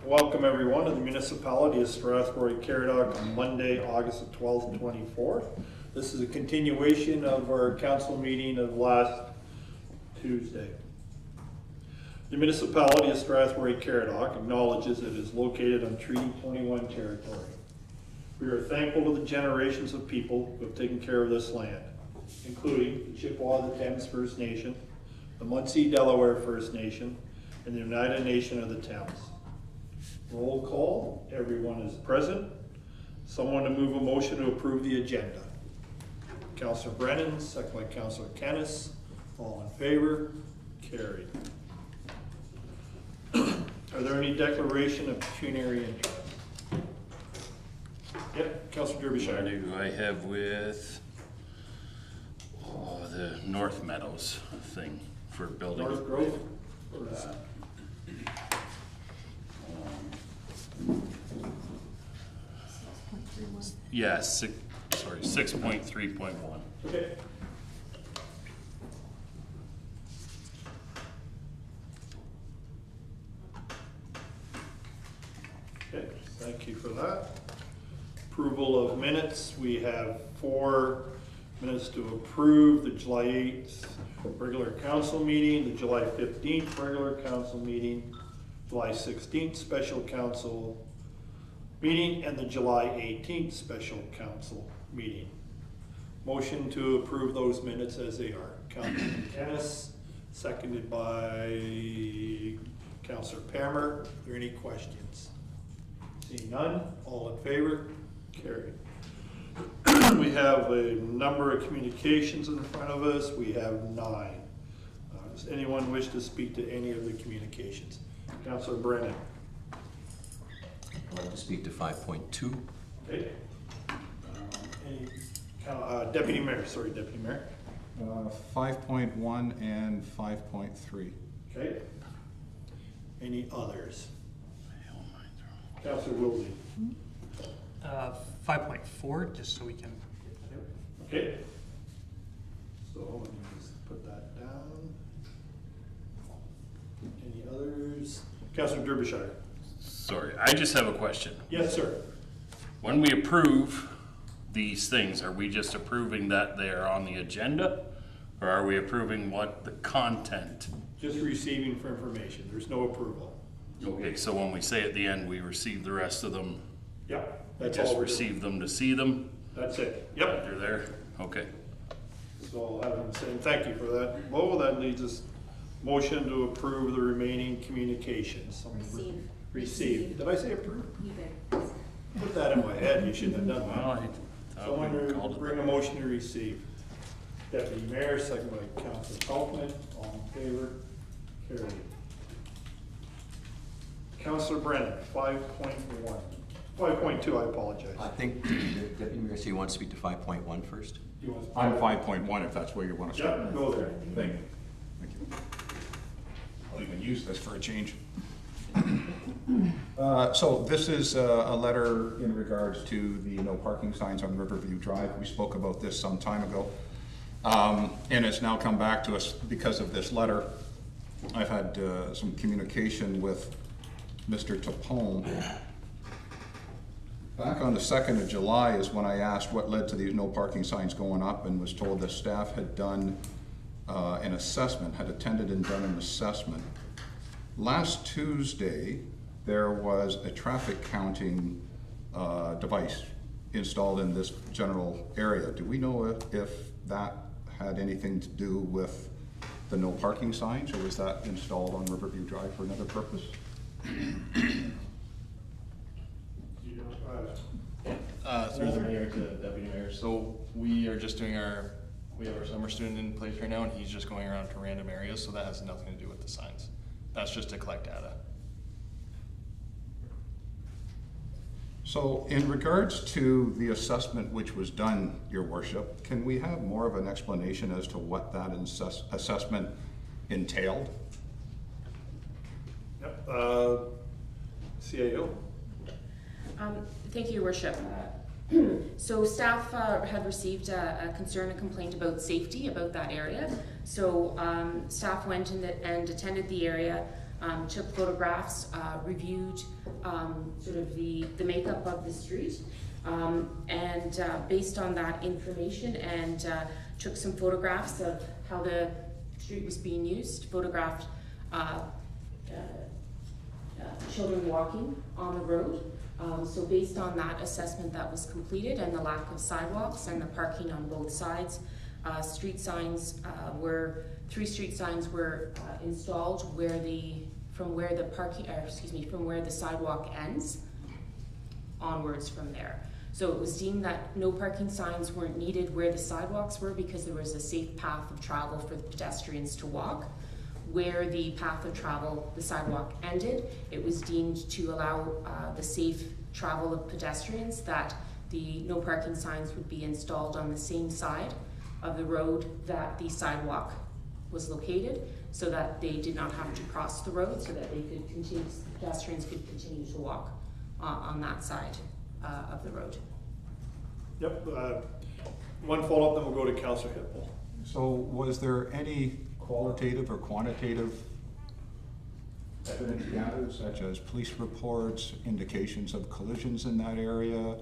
Welcome everyone to the municipality of Strathroy-Caradoc on Monday, August the 12th and 24th. This is a continuation of our council meeting of last Tuesday. The municipality of Strathroy-Caradoc acknowledges it is located on Treaty 21 territory. We are thankful to the generations of people who have taken care of this land, including the Chippewa of the Thames First Nation, the Munsee Delaware First Nation, and the United Nation of the Thames. Roll call, everyone is present. Someone to move a motion to approve the agenda. Councillor Brennan, second by Councillor Kennis. All in favor? Carried. Are there any declaration of pecuniary interest? Yep, Councillor Derbyshire. What do I have with the North Meadows thing for building? North Grove? Yeah, 6.3.1. Okay. Okay, thank you for that. Approval of minutes. We have 4 minutes to approve: the July 8th regular council meeting, the July 15th regular council meeting, July 16th special council meeting, and the July 18th special council meeting. Motion to approve those minutes as they are. Councillor Kennis, seconded by Councillor Pammer. Are there any questions? Seeing none, all in favor? Carried. We have a number of communications in front of us. We have 9. Does anyone wish to speak to any of the communications? Councillor Brennan. I'd like to speak to 5.2. Okay. Deputy Mayor, sorry, Deputy Mayor. 5.1 and 5.3. Okay. Any others? Councillor Wilby. 5.4, just so we can. Okay. So let me just put that down. Any others? Councillor Derbyshire. Sorry, I just have a question. Yes, sir. When we approve these things, are we just approving that they're on the agenda? Or are we approving what the content? Just receiving for information. There's no approval. Okay, so when we say at the end, we receive the rest of them, Yeah, we that's just all. receive them to see them? That's it. Yep. They're there? Okay. So I'll have them say thank you for that. Well, that leads us motion to approve the remaining communications. Receive. Did I say approve? You did. Put that in my head. You shouldn't have done that. Well, I thought Someone we to called it bring a motion to receive. Deputy Mayor, second by Councillor Kaufman. All in favor? Carried. Councillor Brennan, 5.1. 5.2, I apologize. I think the Deputy Mayor said he wants to speak to 5.1 first. You want to- I'm 5.1 if that's where you want to start. Yeah, go there. Thank you. Thank you. I'll even use this for a change. So this is a letter in regards to the no parking signs on Riverview Drive. We spoke about this some time ago. And it's now come back to us because of this letter. I've had some communication with Mr. Tapone. Back on the 2nd of July is when I asked what led to these no parking signs going up, and was told that staff had done an assessment, had attended and done an assessment. Last Tuesday, there was a traffic counting device installed in this general area. Do we know if that had anything to do with the no parking signs, or was that installed on Riverview Drive for another purpose? Through the mayor to deputy mayor. So we are just doing we have our summer student in place right now, and he's just going around to random areas, so that has nothing to do with the signs. That's just to collect data. So in regards to the assessment which was done, Your Worship, can we have more of an explanation as to what that assessment entailed? Yep. CAO. Thank you, Your Worship. So staff had received a concern and complaint about safety about that area. So staff went and attended the area took photographs, reviewed sort of the makeup of the street, and based on that information, and took some photographs of how the street was being used, photographed children walking on the road. So based on that assessment that was completed and the lack of sidewalks and the parking on both sides, street signs three street signs were installed from where the sidewalk ends onwards from there. So it was deemed that no parking signs weren't needed where the sidewalks were because there was a safe path of travel for the pedestrians to walk. Where the path of travel, the sidewalk ended, it was deemed to allow the safe travel of pedestrians that the no parking signs would be installed on the same side of the road that the sidewalk was located, so that they did not have to cross the road, so that pedestrians could continue to walk on that side of the road. Yep, one follow-up, then we'll go to Councillor Hippel. So was there any qualitative or quantitative evidence gathered, such as police reports, indications of collisions in that area,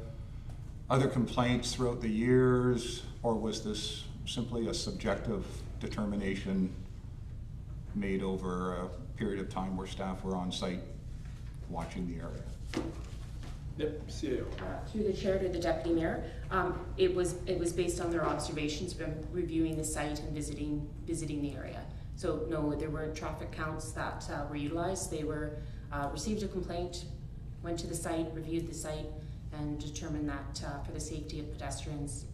other complaints throughout the years, or was this simply a subjective determination made over a period of time where staff were on site watching the area? Yep, CAO. Through the chair to the deputy mayor, it was based on their observations from reviewing the site and visiting the area. So no, there were traffic counts that were utilized. They received a complaint, went to the site, reviewed the site, and determined that for the safety of pedestrians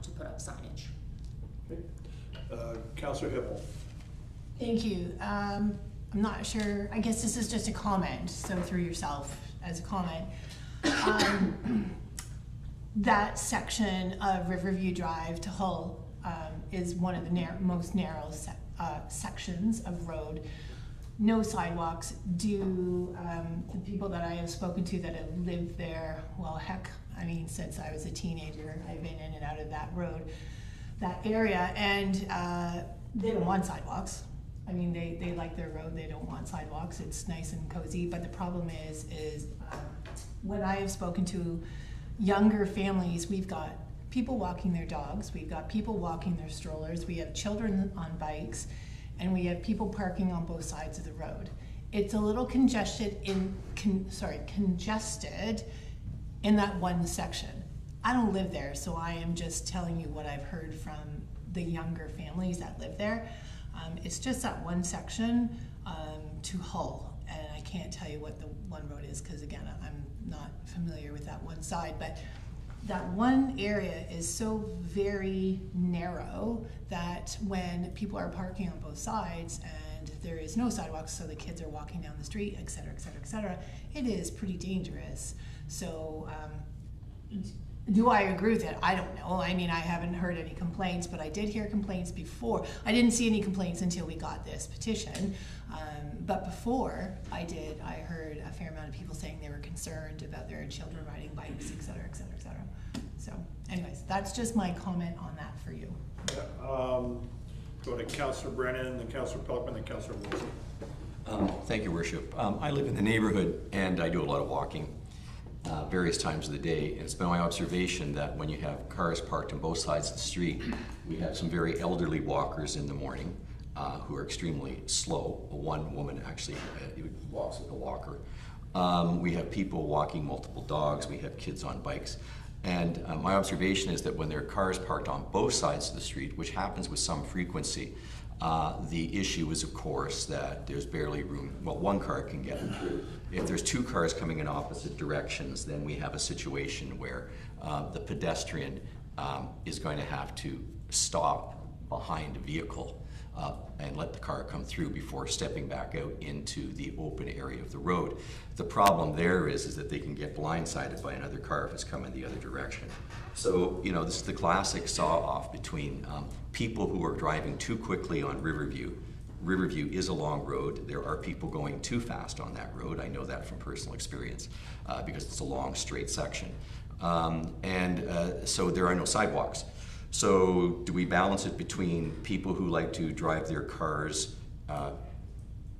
to put up signage. Okay. Councillor Hippel. Thank you. I'm not sure, I guess this is just a comment, so through yourself as a comment. That section of Riverview Drive to Hull is one of the most narrow sections of road. No sidewalks. Do the people that I have spoken to that have lived there, well, heck, I mean, since I was a teenager, I've been in and out of that road, that area, and they don't want sidewalks. I mean, they like their road, they don't want sidewalks. It's nice and cozy, but the problem is when I have spoken to younger families, we've got people walking their dogs, we've got people walking their strollers, we have children on bikes, and we have people parking on both sides of the road. It's a little congested in that one section. I don't live there, so I am just telling you what I've heard from the younger families that live there. It's just that one section to Hull, and I can't tell you what the one road is because again, I'm not familiar with that one side, but that one area is so very narrow that when people are parking on both sides and there is no sidewalks, so the kids are walking down the street, et cetera, et cetera, et cetera, it is pretty dangerous. So do I agree with it? I don't know. I mean, I haven't heard any complaints, but I did hear complaints before. I didn't see any complaints until we got this petition. But before I did, I heard a fair amount of people saying they were concerned about their children riding bikes, et cetera, et cetera, et cetera. So anyways, that's just my comment on that for you. Yeah, go to Councillor Brennan, then Councillor Pelkman, then Councillor Wilson. Thank you, Worship. I live in the neighborhood and I do a lot of walking various times of the day. And it's been my observation that when you have cars parked on both sides of the street, we have some very elderly walkers in the morning who are extremely slow. One woman actually walks with a walker. We have people walking multiple dogs. We have kids on bikes. And my observation is that when there are cars parked on both sides of the street, which happens with some frequency, the issue is, of course, that there's barely room. Well, one car can get through. If there's two cars coming in opposite directions, then we have a situation where the pedestrian is going to have to stop behind a vehicle and let the car come through before stepping back out into the open area of the road. The problem there is that they can get blindsided by another car if it's coming the other direction. So, you know, this is the classic saw-off between people who are driving too quickly on Riverview. Riverview is a long road. There are people going too fast on that road. I know that from personal experience because it's a long, straight section. So there are no sidewalks. So do we balance it between people who like to drive their cars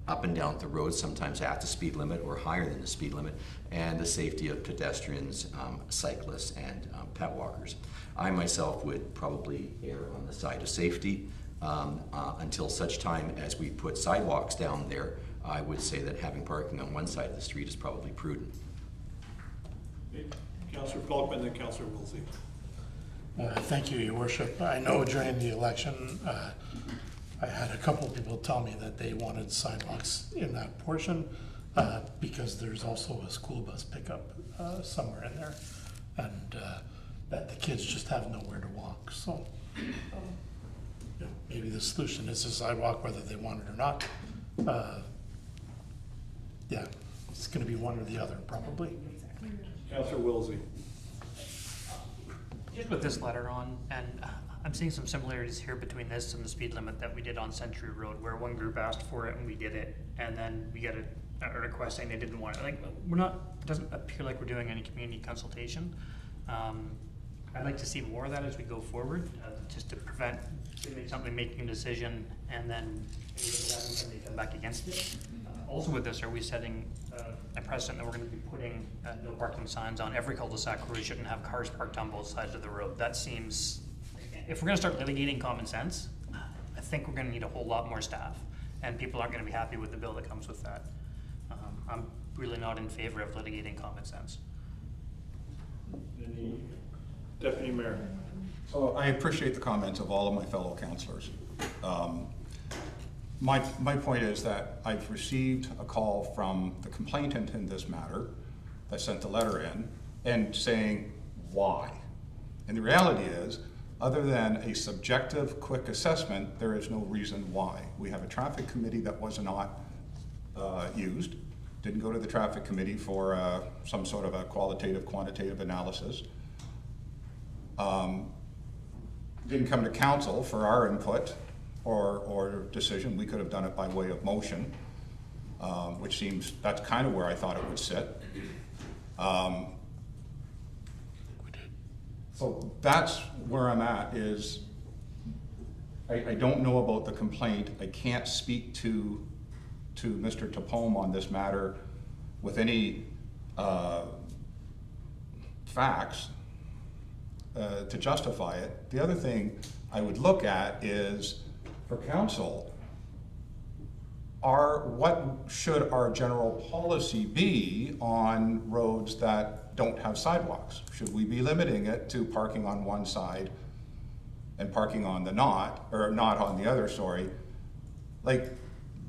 up and down the road, sometimes at the speed limit or higher than the speed limit, and the safety of pedestrians, cyclists, and pet walkers. I myself would probably err on the side of safety until such time as we put sidewalks down there. I would say that having parking on one side of the street is probably prudent. Councillor Falkman, then Councillor Wilsey. Thank you, Your Worship. I know during the election, I had a couple of people tell me that they wanted sidewalks in that portion because there's also a school bus pickup somewhere in there, and that the kids just have nowhere to walk. So maybe the solution is a sidewalk, whether they want it or not. Yeah, it's going to be one or the other, probably. Councillor Wilsey. Just with this letter on, and I'm seeing some similarities here between this and the speed limit that we did on Century Road, where one group asked for it and we did it, and then we get a request saying they didn't want it. Like, we're not, it doesn't appear like we're doing any community consultation. I'd like to see more of that as we go forward, just to prevent somebody making a decision and then somebody come back against it. Also with this, are we setting a precedent that we're going to be putting no parking signs on every cul-de-sac where we shouldn't have cars parked on both sides of the road? That seems, if we're going to start litigating common sense, I think we're going to need a whole lot more staff, and people aren't going to be happy with the bill that comes with that. I'm really not in favor of litigating common sense. Any Deputy Mayor? So I appreciate the comments of all of my fellow councillors. My point is that I've received a call from the complainant in this matter that sent the letter in and saying why. And the reality is, other than a subjective quick assessment, there is no reason why. We have a traffic committee that was not used, didn't go to the traffic committee for some sort of a qualitative, quantitative analysis. Didn't come to council for our input or decision. We could have done it by way of motion, which seems, that's kind of where I thought it would sit. So that's where I'm at, is I don't know about the complaint. I can't speak to Mr. Topome on this matter with any facts to justify it. The other thing I would look at is, for council, what should our general policy be on roads that don't have sidewalks? Should we be limiting it to parking on one side and parking on the not on the other, sorry? Like,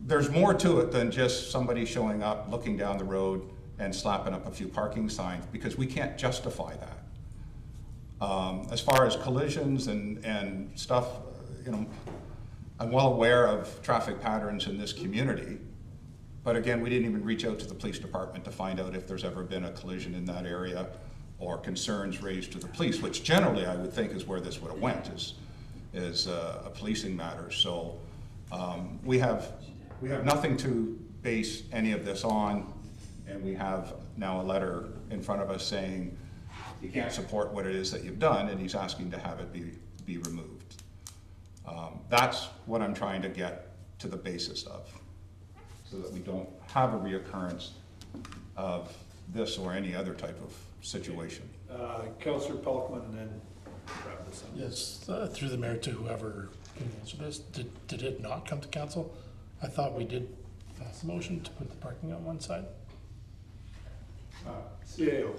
there's more to it than just somebody showing up, looking down the road and slapping up a few parking signs, because we can't justify that. As far as collisions and stuff, you know, I'm well aware of traffic patterns in this community, but again, we didn't even reach out to the police department to find out if there's ever been a collision in that area or concerns raised to the police, which generally I would think is where this would have went, is a policing matter. So we have nothing to base any of this on, and we have now a letter in front of us saying you can't support what it is that you've done, and he's asking to have it be removed. That's what I'm trying to get to the basis of, so that we don't have a reoccurrence of this or any other type of situation. Councillor Pelkman, and then wrap this up. Yes, through the mayor to whoever can answer this. Did it not come to council? I thought we did pass a motion to put the parking on one side. CAO.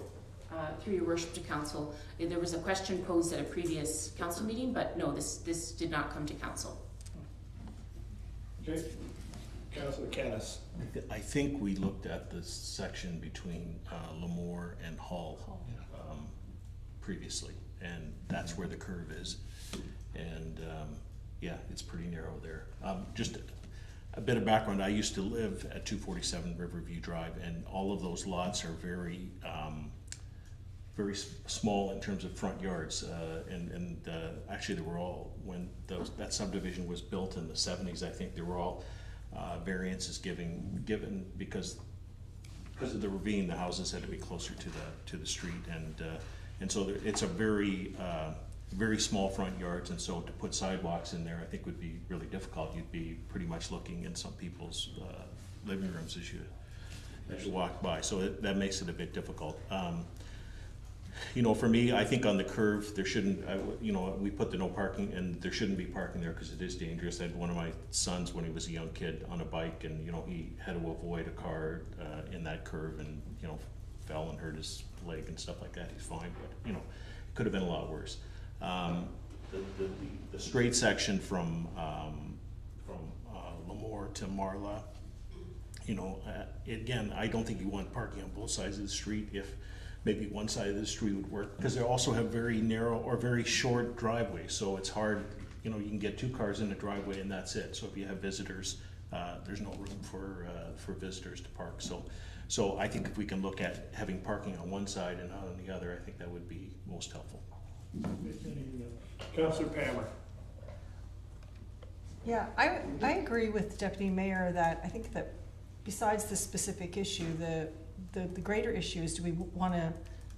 Through your worship to council, there was a question posed at a previous council meeting, but no, this did not come to council. Okay. Councillor Canis. I think we looked at the section between Lemoore and Hull previously, and that's where the curve is. And yeah, it's pretty narrow there. Just a bit of background, I used to live at 247 Riverview Drive, and all of those lots are very small in terms of front yards, and actually they were all, when that subdivision was built in the 70s, I think they were all variances given because of the ravine. The houses had to be closer to the street, and so it's a very small front yards, and so to put sidewalks in there I think would be really difficult. You'd be pretty much looking in some people's living rooms as you walk by, so that makes it a bit difficult. You know, for me, I think on the curve, there shouldn't, you know, we put the no parking, and there shouldn't be parking there because it is dangerous. I had one of my sons when he was a young kid on a bike, and, you know, he had to avoid a car in that curve and, you know, fell and hurt his leg and stuff like that. He's fine, but, you know, it could have been a lot worse. The straight section from Lemoore to Marla, you know, again, I don't think you want parking on both sides of the street. If maybe one side of the street would work, because they also have very narrow or very short driveways, so it's hard, you know, you can get 2 cars in a driveway and that's it. So if you have visitors, there's no room for visitors to park. So I think if we can look at having parking on one side and not on the other, I think that would be most helpful. Councillor Palmer. Yeah, I agree with Deputy Mayor that I think that besides the specific issue, the greater issue is, do we want to,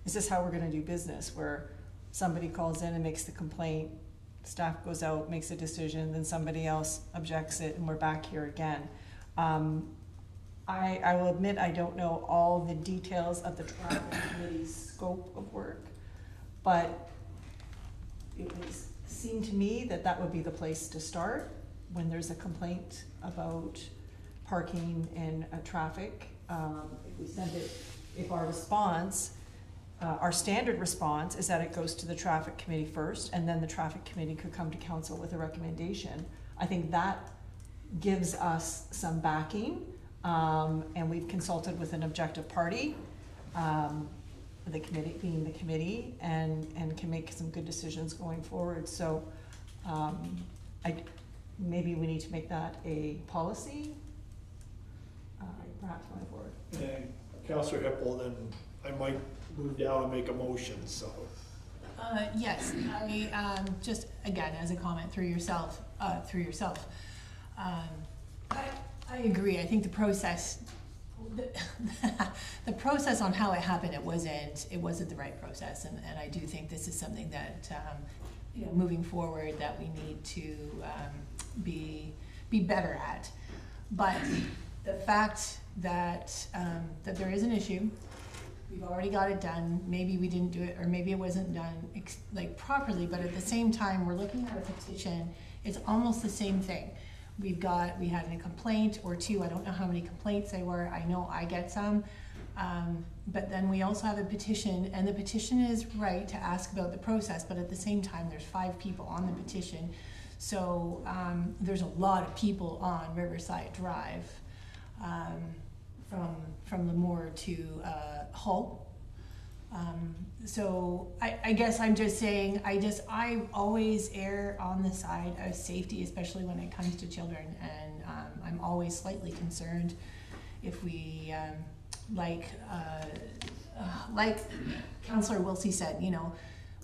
is this how we're going to do business, where somebody calls in and makes the complaint, staff goes out, makes a decision, then somebody else objects it, and we're back here again. I will admit I don't know all the details of the traffic committee's scope of work, but it would seem to me that that would be the place to start when there's a complaint about parking and traffic. If we send it, if our response, our standard response is that it goes to the traffic committee first, and then the traffic committee could come to council with a recommendation. I think that gives us some backing, and we've consulted with an objective party, the committee being the committee, and can make some good decisions going forward. So maybe we need to make that a policy, perhaps going forward. And Councillor Hippel, then I might move down and make a motion, so. Yes, I, just again, as a comment through yourself, I agree. I think the process, the process on how it happened, it wasn't the right process, and I do think this is something that, you know, moving forward, that we need to be better at. But the fact that that there is an issue, we've already got it done. Maybe we didn't do it, or maybe it wasn't done like properly. But at the same time, we're looking at a petition. It's almost the same thing. We had a complaint or 2. I don't know how many complaints they were. I know I get some. But then we also have a petition, and the petition is right to ask about the process, but at the same time, there's 5 people on the petition. So there's a lot of people on Riverside Drive, from Lemoore to Hull. So I guess I'm just saying, I always err on the side of safety, especially when it comes to children, and I'm always slightly concerned if we, like Councillor Wilsey said, you know,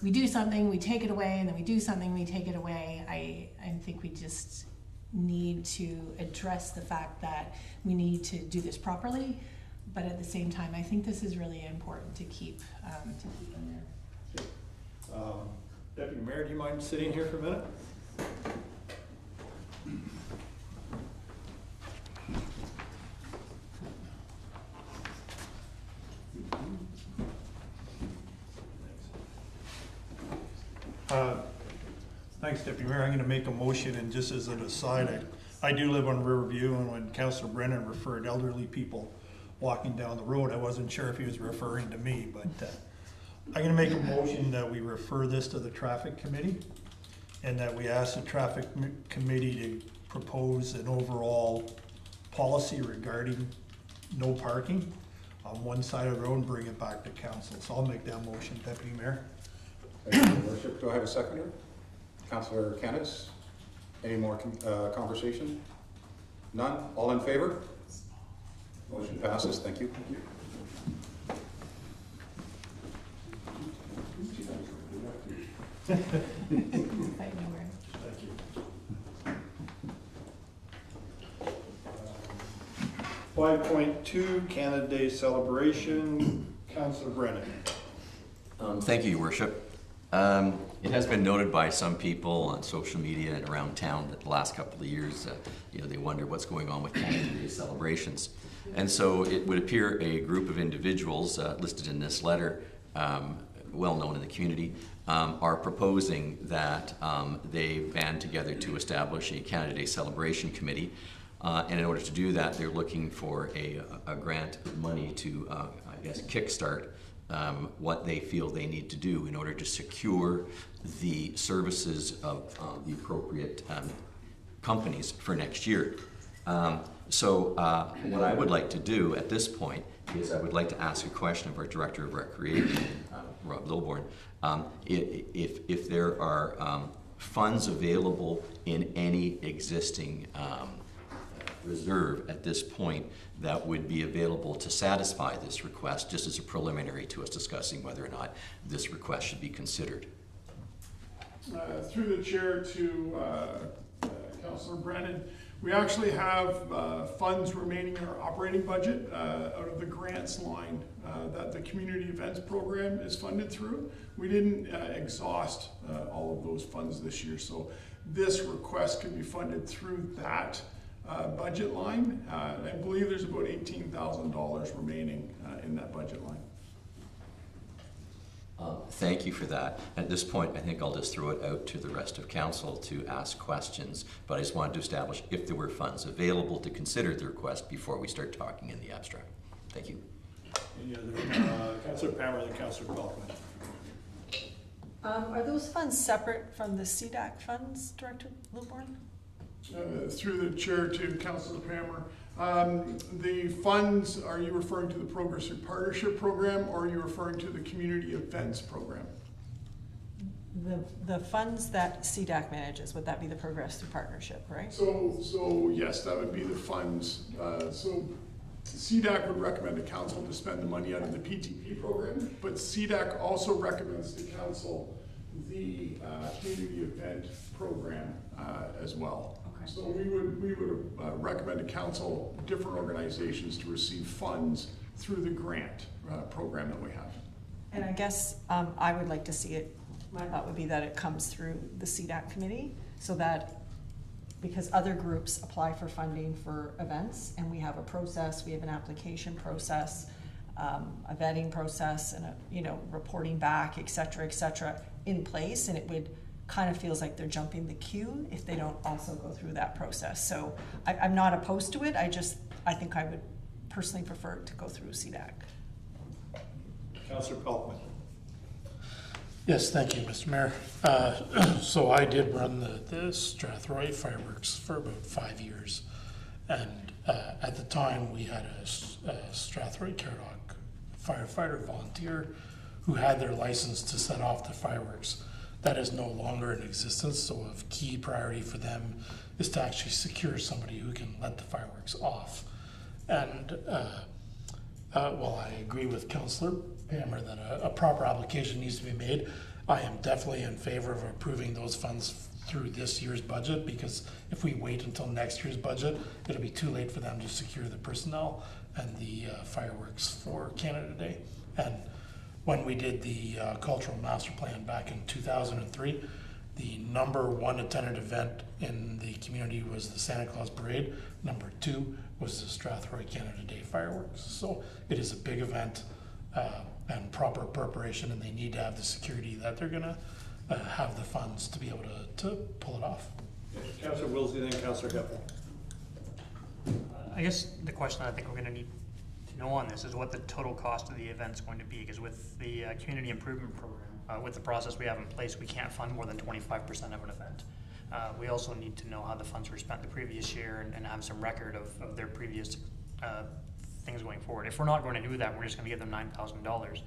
we do something, we take it away, and then we do something, we take it away. I think we just need to address the fact that we need to do this properly, but at the same time, I think this is really important to keep in there. Deputy Mayor, do you mind sitting here for a minute? Thanks, Deputy Mayor. I'm going to make a motion, and just as an aside, I do live on Riverview, and when Councillor Brennan referred elderly people walking down the road, I wasn't sure if he was referring to me, but I'm going to make a motion that we refer this to the traffic committee, and that we ask the traffic committee to propose an overall policy regarding no parking on one side of the road and bring it back to council. So I'll make that motion, Deputy Mayor. Thank you, Your Worship. Do I have a seconder? Councillor Kennis, any more conversation? None? All in favor? Motion passes. Thank you. Thank you. 5.2, Canada Day celebration. Councillor Brennan. Thank you, Your Worship. It has been noted by some people on social media and around town that the last couple of years, they wonder what's going on with Canada Day celebrations. And so it would appear a group of individuals listed in this letter, well known in the community, are proposing that they band together to establish a Canada Day celebration committee. And in order to do that, they're looking for a grant of money to, kickstart what they feel they need to do in order to secure the services of the appropriate companies for next year. So what I would like to do at this point is I would like to ask a question of our Director of Recreation, Rob Lilborn, if there are funds available in any existing reserve at this point that would be available to satisfy this request, just as a preliminary to us discussing whether or not this request should be considered. Through the chair to Councillor Brennan, we actually have funds remaining in our operating budget out of the grants line that the community events program is funded through. We didn't exhaust all of those funds this year, so this request can be funded through that budget line. I believe there's about $18,000 remaining in that budget line. Thank you for that. At this point, I think I'll just throw it out to the rest of council to ask questions, but I just wanted to establish if there were funds available to consider the request before we start talking in the abstract. Thank you. Any other, Councillor Palmer and Councillor Pelkman. Are those funds separate from the CDAC funds, Director Lilborn? Through the chair to Councillor Palmer, the funds, are you referring to the Progressive Partnership Program or are you referring to the Community Events Program? The funds that CDAC manages, would that be the Progressive Partnership, right? So yes, that would be the funds. So CDAC would recommend to council to spend the money out of the PTP program, but CDAC also recommends to council the community event program as well. Okay. So we would recommend to council different organizations to receive funds through the grant program that we have. And I guess I would like to see it, my thought would be that it comes through the CDAC committee, so that, because other groups apply for funding for events, and we have a process, we have an application process, a vetting process, and a reporting back, et cetera, in place, and it would kind of feels like they're jumping the queue if they don't also go through that process. So I'm not opposed to it. I think I would personally prefer it to go through CDAC. Councillor Pelkman. Yes, thank you, Mr. Mayor. So I did run the Strathroy fireworks for about 5 years. And at the time we had a Strathroy-Caradoc firefighter volunteer who had their license to set off the fireworks. That is no longer in existence, so a key priority for them is to actually secure somebody who can let the fireworks off. And while I agree with Councillor Palmer that a proper application needs to be made, I am definitely in favor of approving those funds through this year's budget, because if we wait until next year's budget, it'll be too late for them to secure the personnel and the fireworks for Canada Day. And when we did the cultural master plan back in 2003, the #1 attended event in the community was the Santa Claus Parade. #2 was the Strathroy Canada Day fireworks. So it is a big event and proper preparation, and they need to have the security that they're gonna have the funds to be able to pull it off. Councillor Wilsey, then Councillor Heppel. I guess the question I think we're gonna need to know on this is what the total cost of the event's going to be, because with the community improvement program, with the process we have in place, we can't fund more than 25% of an event. We also need to know how the funds were spent the previous year and have some record of their previous things going forward. If we're not going to do that, we're just going to give them $9,000.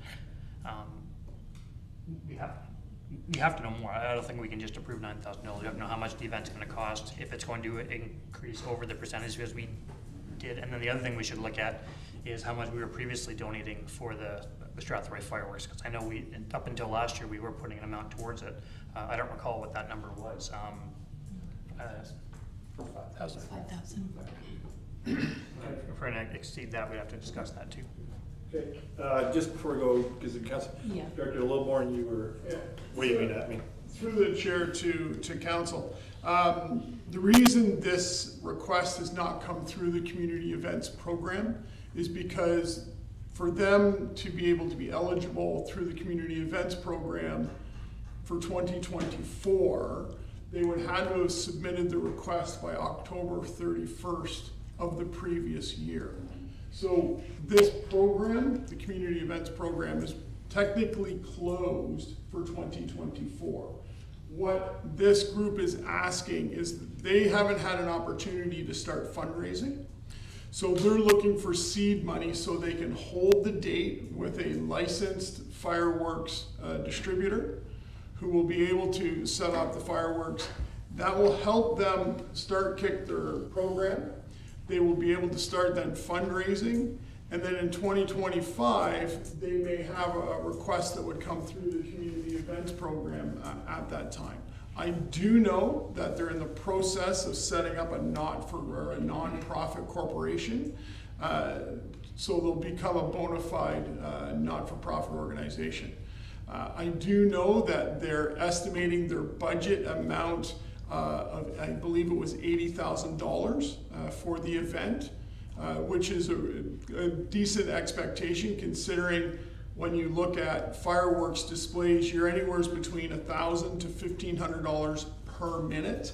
We have to know more. I don't think we can just approve $9,000. We have to know how much the event's going to cost, if it's going to increase over the percentage as we did. And then the other thing we should look at is how much we were previously donating for the Strathroy fireworks, because I know up until last year we were putting an amount towards it. I don't recall what that number was. 5,000. 5,000. If we're going to exceed that, we'd have to discuss that too. Okay, just before we go, because the Council, Yeah. Director Lilborn, you were waving at me. Through the chair to council. The reason this request has not come through the community events program is because for them to be able to be eligible through the community events program for 2024, they would have to have submitted the request by October 31st of the previous year. So this program, the community events program, is technically closed for 2024. What this group is asking is they haven't had an opportunity to start fundraising. So they're looking for seed money so they can hold the date with a licensed fireworks distributor who will be able to set up the fireworks. That will help them kick their program. They will be able to start then fundraising. And then in 2025, they may have a request that would come through the community events program at that time. I do know that they're in the process of setting up a non-profit corporation. So they'll become a bona fide not-for-profit organization. I do know that they're estimating their budget amount of, I believe it was $80,000 for the event. Which is a decent expectation considering when you look at fireworks displays, you're anywhere between $1,000 to $1,500 per minute.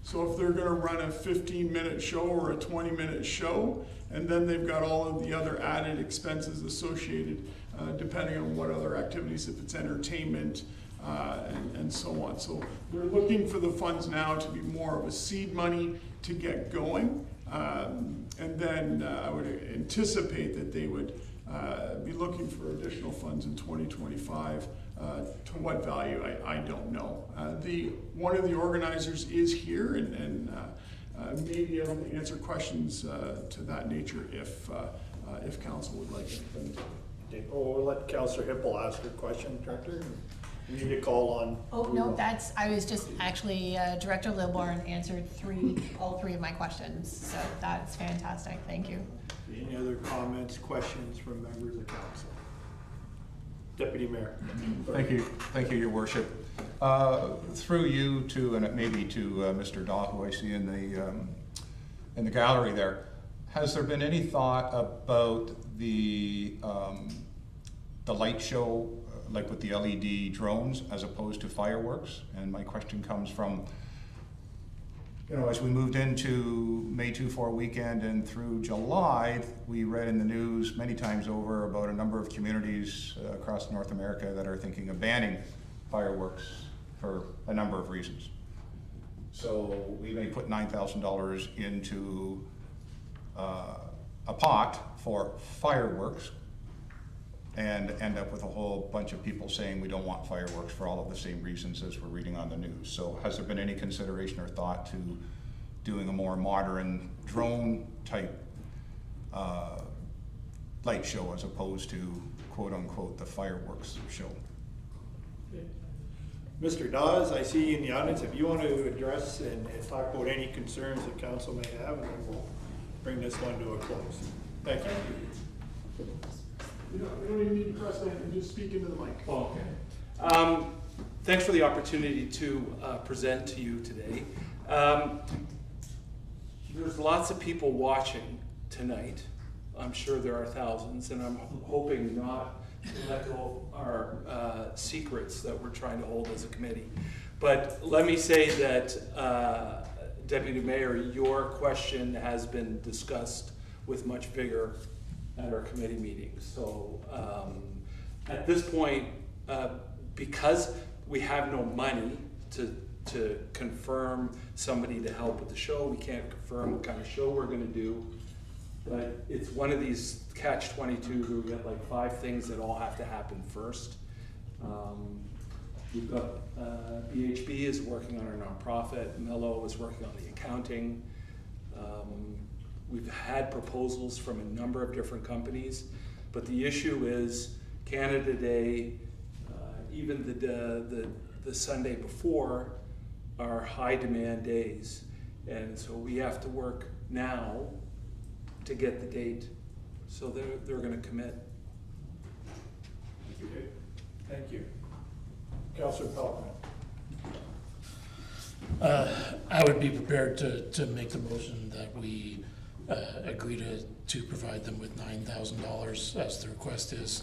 So if they're going to run a 15-minute show or a 20-minute show, and then they've got all of the other added expenses associated, depending on what other activities, if it's entertainment, and so on. So we're looking for the funds now to be more of a seed money to get going. And then I would anticipate that they would be looking for additional funds in 2025. To what value, I don't know. One of the organizers is here and may be able to answer questions to that nature if council would like it. We'll let Councillor Hippel ask her question, Director. You need to call on. Oh, no, I was just actually, Director Lilborn answered all three of my questions, so that's fantastic, thank you. Any other comments, questions from members of council? Deputy Mayor. Thank you, Your Worship. Through you to, and maybe to Mr. Daw, who I see in the gallery there, has there been any thought about the light show, like with the LED drones, as opposed to fireworks? And my question comes from, as we moved into May 2-4 weekend and through July, we read in the news many times over about a number of communities across North America that are thinking of banning fireworks for a number of reasons. So we may put $9,000 into a pot for fireworks and end up with a whole bunch of people saying we don't want fireworks for all of the same reasons as we're reading on the news. So has there been any consideration or thought to doing a more modern drone type light show as opposed to quote unquote the fireworks show? Okay. Mr. Dawes, I see you in the audience. If you want to address and talk about any concerns that council may have, and then we'll bring this one to a close. Thank you. You don't even need to press that, you just speak into the mic. Oh, okay. Thanks for the opportunity to present to you today. There's lots of people watching tonight. I'm sure there are thousands, and I'm hoping not to let go of our secrets that we're trying to hold as a committee. But let me say that, Deputy Mayor, your question has been discussed with much vigor at our committee meetings. So at this point, because we have no money to confirm somebody to help with the show, we can't confirm what kind of show we're going to do. But it's one of these catch-22 who get like 5 things that all have to happen first. We've got BHB is working on our nonprofit. Mello is working on the accounting. We've had proposals from a number of different companies, but the issue is Canada Day, even the Sunday before, are high demand days. And so we have to work now to get the date. So they're gonna commit. Thank you. Councillor Pelkman. I would be prepared to make the motion that we agree to provide them with $9,000 as the request is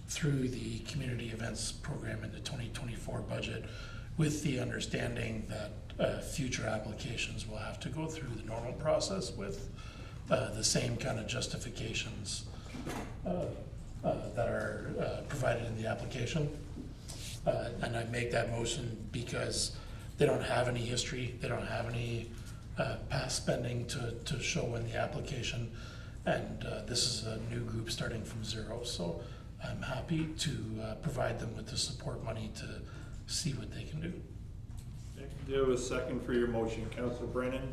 through the community events program in the 2024 budget, with the understanding that future applications will have to go through the normal process with the same kind of justifications that are provided in the application. And I make that motion because they don't have any history, they don't have any past spending to show in the application, and this is a new group starting from zero, so I'm happy to provide them with the support money to see what they can do. Do you have a second for your motion, Councillor Brennan?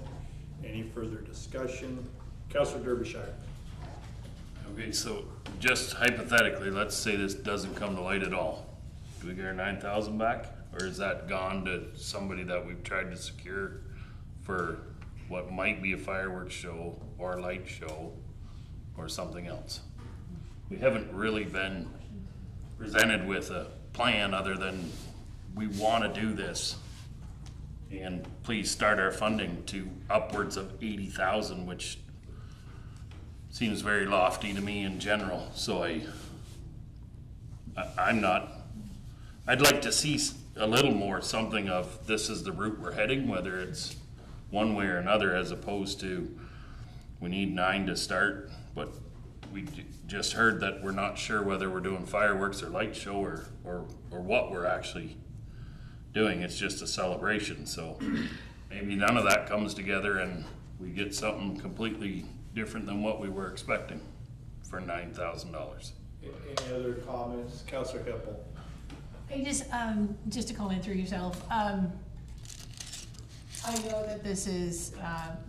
Any further discussion? Councillor Derbyshire. Okay, so just hypothetically, let's say this doesn't come to light at all. Do we get our 9,000 back? Or is that gone to somebody that we've tried to secure for what might be a fireworks show or a light show or something else? We haven't really been presented with a plan other than we want to do this. And please start our funding to upwards of 80,000, which seems very lofty to me in general. So I'd like to see a little more something of this is the route we're heading, whether it's one way or another, as opposed to we need 9 to start, but we just heard that we're not sure whether we're doing fireworks or light show or what we're actually doing. It's just a celebration, so maybe none of that comes together and we get something completely different than what we were expecting for $9,000. Any other comments? Councillor Hippel. I just to comment through yourself, I know that this has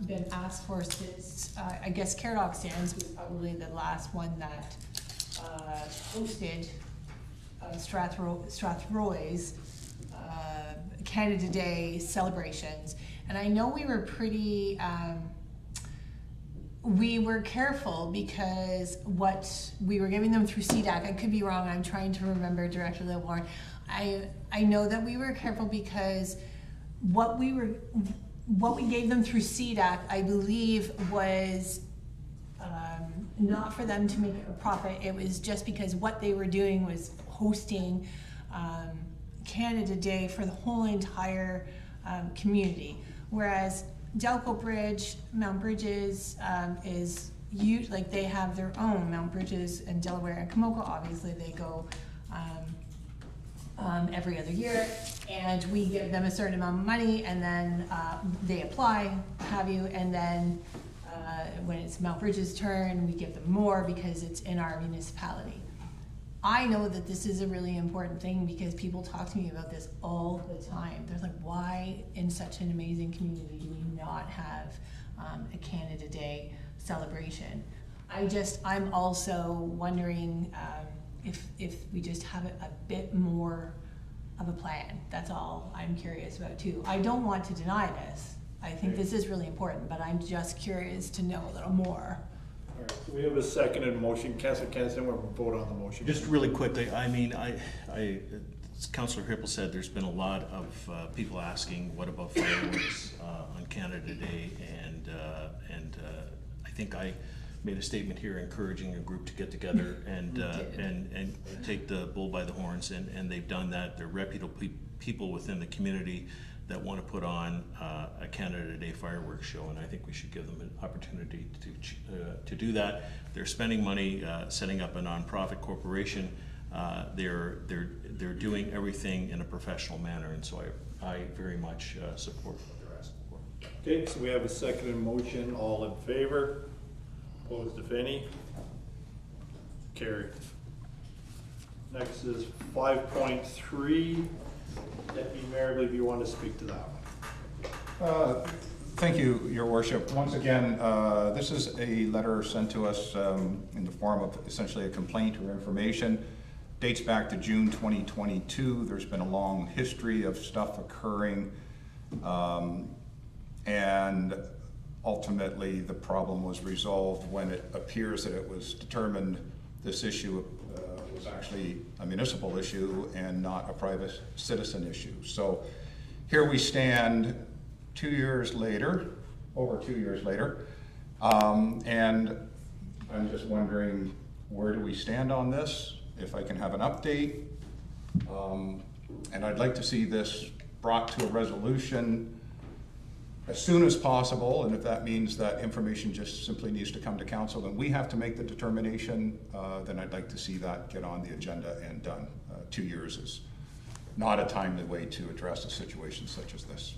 been asked for since, I guess Caradoc Sands was probably the last one that hosted Strathroy's Canada Day celebrations. And I know we were pretty, we were careful because what we were giving them through CDAC, I could be wrong, I'm trying to remember Director Warren. I know that we were careful because what we gave them through CDAC, I believe, was not for them to make a profit. It was just because what they were doing was hosting Canada Day for the whole entire community. Whereas Delco Bridge, Mount Bridges is huge, like they have their own. Mount Bridges and Delaware and Kamoka, obviously they go every other year, and we give them a certain amount of money, and then they apply, have you, and then when it's Mount Bridges' turn, we give them more because it's in our municipality. I know that this is a really important thing because people talk to me about this all the time. They're like, why in such an amazing community do we not have a Canada Day celebration? I'm also wondering if we just have a bit more of a plan. That's all I'm curious about too. I don't want to deny this. I think this is really important, but I'm just curious to know a little more. All right, so we have a seconded motion. Councillor Kennison, we'll vote on the motion. Just really quickly, I mean, as Councillor Hippel said, there's been a lot of people asking, what about fireworks on Canada Day? And I think I made a statement here encouraging a group to get together and take the bull by the horns, and they've done that. They're reputable people within the community that want to put on a Canada Day fireworks show, and I think we should give them an opportunity to do that. They're spending money setting up a nonprofit corporation. They're doing everything in a professional manner, and so I very much support what they're asking for. Okay, so we have a seconded motion. All in favor? Opposed, if any? Carried. Next is 5.3. Deputy Mayor, I believe you want to speak to that one. Thank you, Your Worship. Once again, this is a letter sent to us in the form of essentially a complaint or information. Dates back to June 2022. There's been a long history of stuff occurring, and ultimately the problem was resolved when it appears that it was determined this issue was actually a municipal issue and not a private citizen issue. So here we stand 2 years later, over 2 years later. And I'm just wondering, where do we stand on this? If I can have an update. And I'd like to see this brought to a resolution as soon as possible, and if that means that information just simply needs to come to council and we have to make the determination, then I'd like to see that get on the agenda and done. 2 years is not a timely way to address a situation such as this.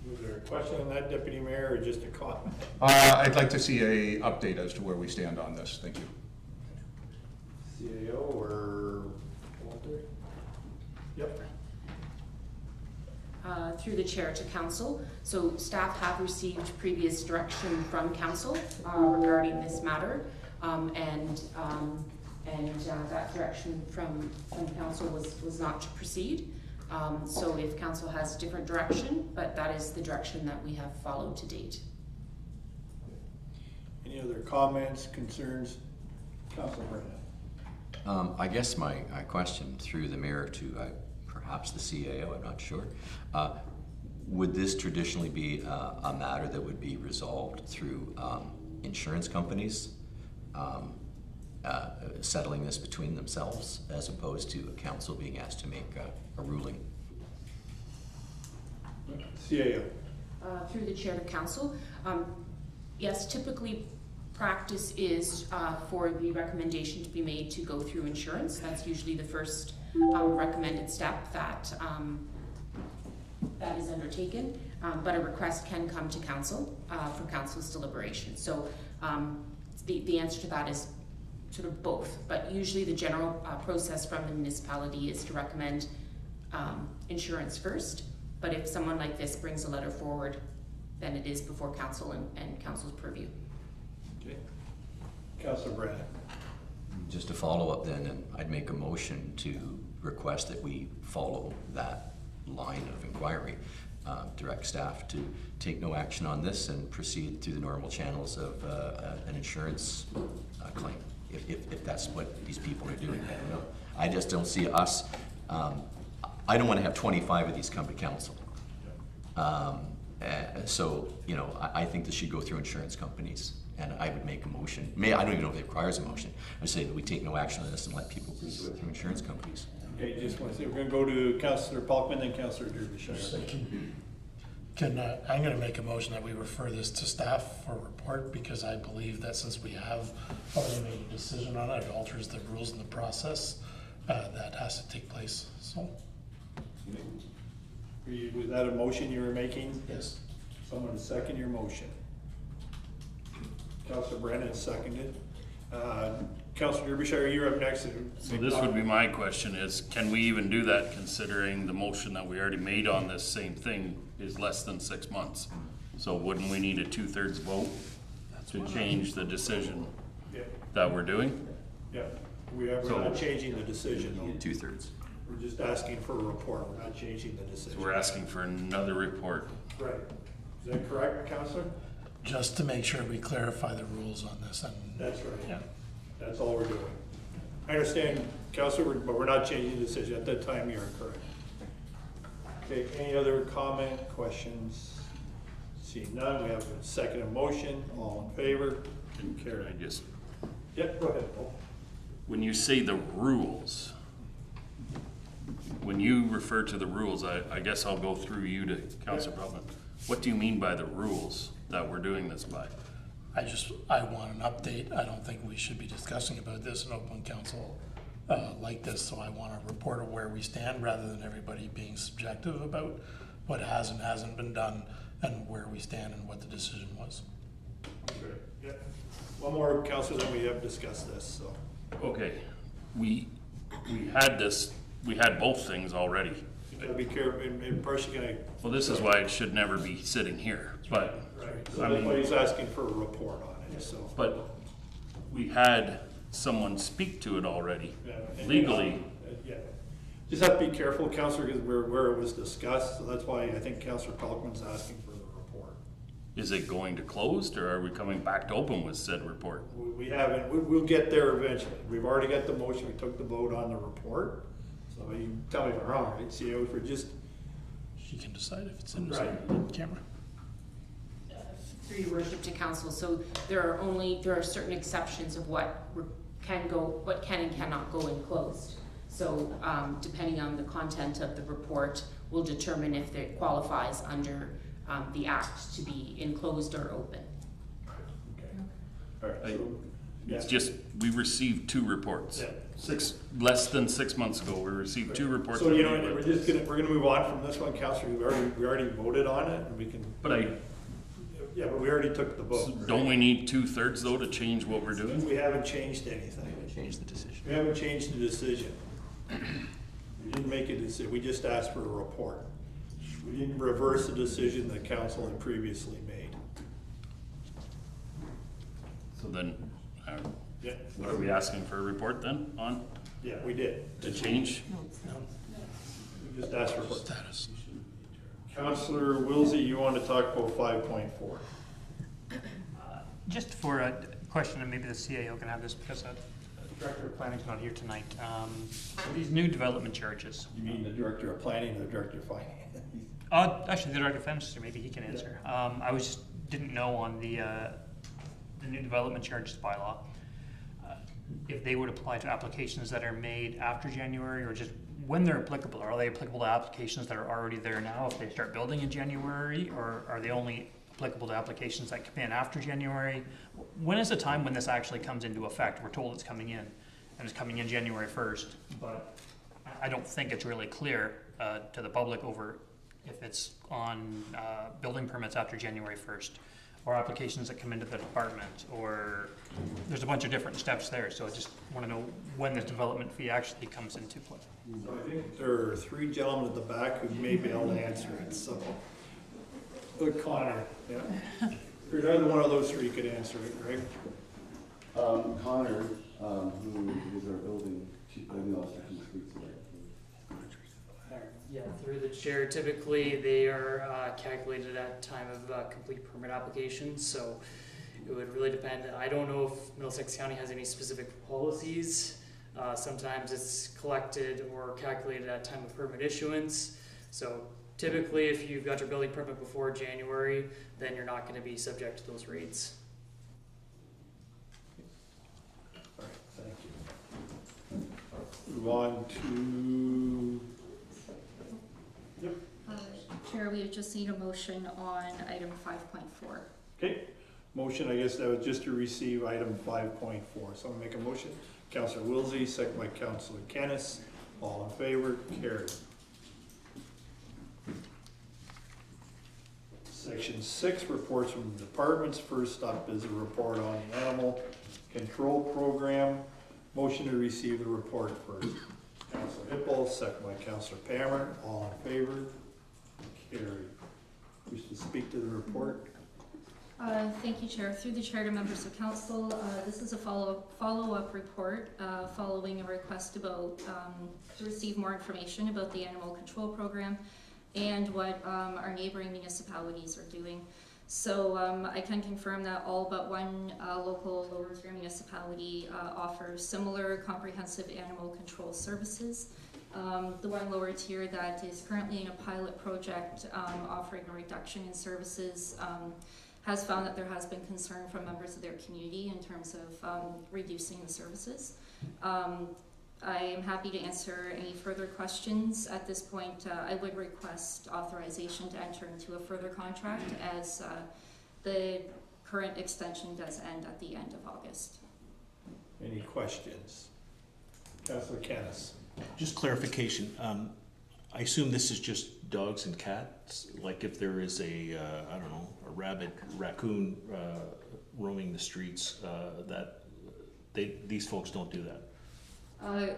Was there a question on that, Deputy Mayor, or just a comment? I'd like to see a update as to where we stand on this. Thank you. CAO or Walter? Yep. Through the chair to council. So staff have received previous direction from council regarding this matter, and that direction from council was not to proceed. So if council has different direction, but that is the direction that we have followed to date. Any other comments, concerns? Councilor Brennan. I guess my question through the mayor to perhaps the CAO, I'm not sure. Would this traditionally be a matter that would be resolved through insurance companies settling this between themselves, as opposed to a council being asked to make a ruling? CAO. Through the chair to council. Yes, typically practice is for the recommendation to be made to go through insurance. That's usually the first recommended step that that is undertaken, but a request can come to council for council's deliberation. So the answer to that is sort of both, but usually the general process from the municipality is to recommend insurance first, but if someone like this brings a letter forward, then it is before council and council's purview. Okay. Councilor Brennan. Just to follow up then, and I'd make a motion to request that we follow that line of inquiry, direct staff to take no action on this and proceed through the normal channels of an insurance claim, if that's what these people are doing. I don't know. I just don't see us, I don't want to have 25 of these come to council. So, you know, I think this should go through insurance companies, and I would make a motion. I don't even know if it requires a motion. I say that we take no action on this and let people pursue it through insurance companies. Okay, just want to say, we're going to go to Councilor Palkman, then Councilor Derbyshire. I'm gonna make a motion that we refer this to staff for report, because I believe that since we have already made a decision on it, it alters the rules and the process that has to take place, so. Was that a motion you were making? Yes. Someone second your motion. Councilor Brennan seconded. Councilor Derbyshire, you're up next. So this would be my question is, can we even do that considering the motion that we already made on this same thing is less than 6 months? So wouldn't we need a 2/3 vote to change the decision that we're doing? Yeah, we're not changing the decision though. 2/3. We're just asking for a report, we're not changing the decision. So we're asking for another report. Right. Is that correct, Councilor? Just to make sure we clarify the rules on this, and. That's right. Yeah. That's all we're doing. I understand, Councilor, but we're not changing the decision. At that time, you're correct. Okay, any other comment, questions? Seeing none, we have a second motion. All in favor? Can I just, Yep, go ahead, Paul. when you say the rules, when you refer to the rules, I guess I'll go through you to Councilor Pelton. What do you mean by the rules that we're doing this by? I want an update. I don't think we should be discussing about this in open council like this, so I want a report of where we stand rather than everybody being subjective about what has and hasn't been done and where we stand and what the decision was. Great. Yep. One more, Councilor, then we have discussed this, so. Okay, we had this, we had both things already. You gotta be careful, and partially gonna. Well, this is why it should never be sitting here, but. Right, so I that's mean- why he's asking for a report on it, so. But we had someone speak to it already, Yeah, and- legally. Yeah, just have to be careful, Councilor, because where it was discussed, so that's why I think Councilor Pelkman's asking for the report. Is it going to closed, or are we coming back to open with said report? We haven't, we'll get there eventually. We've already got the motion, we took the vote on the report. So you tell me if I'm wrong, right? See, we're just he can decide if it's in his Right. camera. Through your worship to council, so there are certain exceptions of what can and cannot go in closed. So, depending on the content of the report, will determine if it qualifies under, the act to be enclosed or open. Okay. All right, so, It's just, we received 2 reports. Yeah. Less than 6 months ago, we received 2 reports. So, you know, we're gonna move on from this one, Counselor, we already voted on it, and we can. But Yeah, but we already took the vote. right? don't we need 2/3 though to change what we're doing? We haven't changed anything. Change the decision. We haven't changed the decision. We didn't make a decision, we just asked for a report. We didn't reverse the decision that council had previously made. So then, Yeah. what are we asking for a report then on, Yeah, we did. to change? We just asked for a report. Status. Counselor Wilsey, you want to talk about 5.4? Just for a question, and maybe the CAO can have this because Director of Planning's not here tonight. These new development charges. You mean the Director of Planning or the Director of Finance? Actually, the Director of Finance, maybe he can answer. I didn't know on the new development charges bylaw, if they would apply to applications that are made after January or just when they're applicable. Are they applicable to applications that are already there now if they start building in January, or are they only applicable to applications that come in after January? When is the time when this actually comes into effect? We're told it's coming in, and it's coming in January 1st, but I don't think it's really clear to the public over if it's on building permits after January 1st, or applications that come into the department, or there's a bunch of different steps there. So I just want to know when this development fee actually comes into play. So I think there are 3 gentlemen at the back who may be able to answer it, so. Look, Connor, yeah. If you're either one of those 3 could answer it, right? Connor, who is our building officer, can speak to that. Yeah, through the chair, typically they are calculated at time of complete permit application, so it would really depend. I don't know if Middlesex County has any specific policies. Sometimes it's collected or calculated at time of permit issuance. So typically if you've got your building permit before January, then you're not going to be subject to those rates. All right, thank you. Move on to. Yep. Chair, we just need a motion on item 5.4. Okay, motion, I guess that was just to receive item 5.4. So I'll make a motion. Councillor Wilsey, second by Councillor Kennis. All in favor, carried. Section 6, reports from the departments. First up is a report on the animal control program. Motion to receive the report first. Councillor Hippel, second by Councillor Palmer. All in favor, carried. Wish to speak to the report? Thank you, Chair. Through the Chair to members of Council, this is a follow-up report following a request about to receive more information about the animal control program and what our neighboring municipalities are doing. So I can confirm that all but one local Lower Tier municipality offers similar comprehensive animal control services. The one Lower Tier that is currently in a pilot project offering a reduction in services has found that there has been concern from members of their community in terms of reducing the services. I am happy to answer any further questions. At this point, I would request authorization to enter into a further contract as the current extension does end at the end of August. Any questions? Councillor Kennis. Just clarification, I assume this is just dogs and cats? Like if there is a, I don't know, a rabid raccoon roaming the streets, these folks don't do that?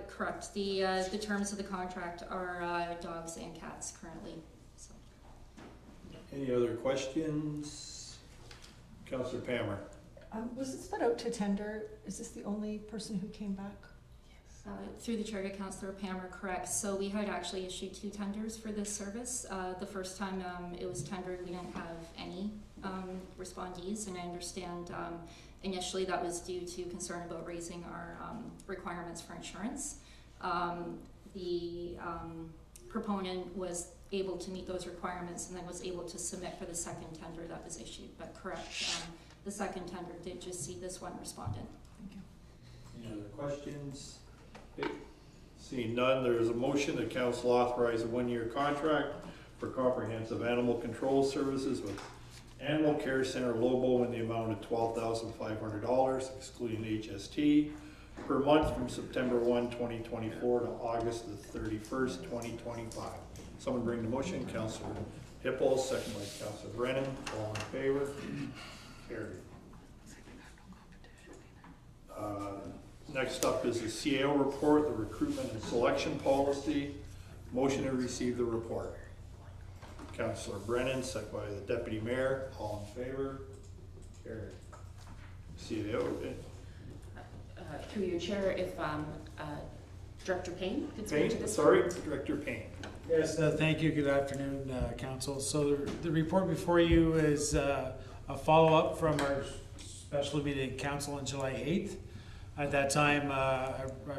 Correct. The terms of the contract are dogs and cats currently. So. Any other questions? Councillor Palmer. Was this put out to tender? Is this the only person who came back? Through the Chair to Councillor Palmer, correct. So we had actually issued 2 tenders for this service. The first time it was tendered, we didn't have any respondees, and I understand initially that was due to concern about raising our requirements for insurance. The proponent was able to meet those requirements and then was able to submit for the second tender that was issued. But correct, the second tender did just see this one respondent. Any other questions? Okay. Seeing none, there is a motion that council authorize a one-year contract for comprehensive animal control services with Animal Care Center Lobo in the amount of $12,500, excluding HST, per month from September 1, 2024 to August the 31st, 2025. Someone bring the motion. Councillor Hippel, second by Councillor Brennan. All in favor? Carried. Next up is the CAO report, the recruitment and selection policy. Motion to receive the report. Councillor Brennan, second by the Deputy Mayor. All in favor? Carried. CAO. Through your chair, if Director Payne could speak to this. Sorry, Director Payne. Yes, thank you. Good afternoon, Council. So the report before you is a follow-up from our special meeting council on July 8th. At that time, I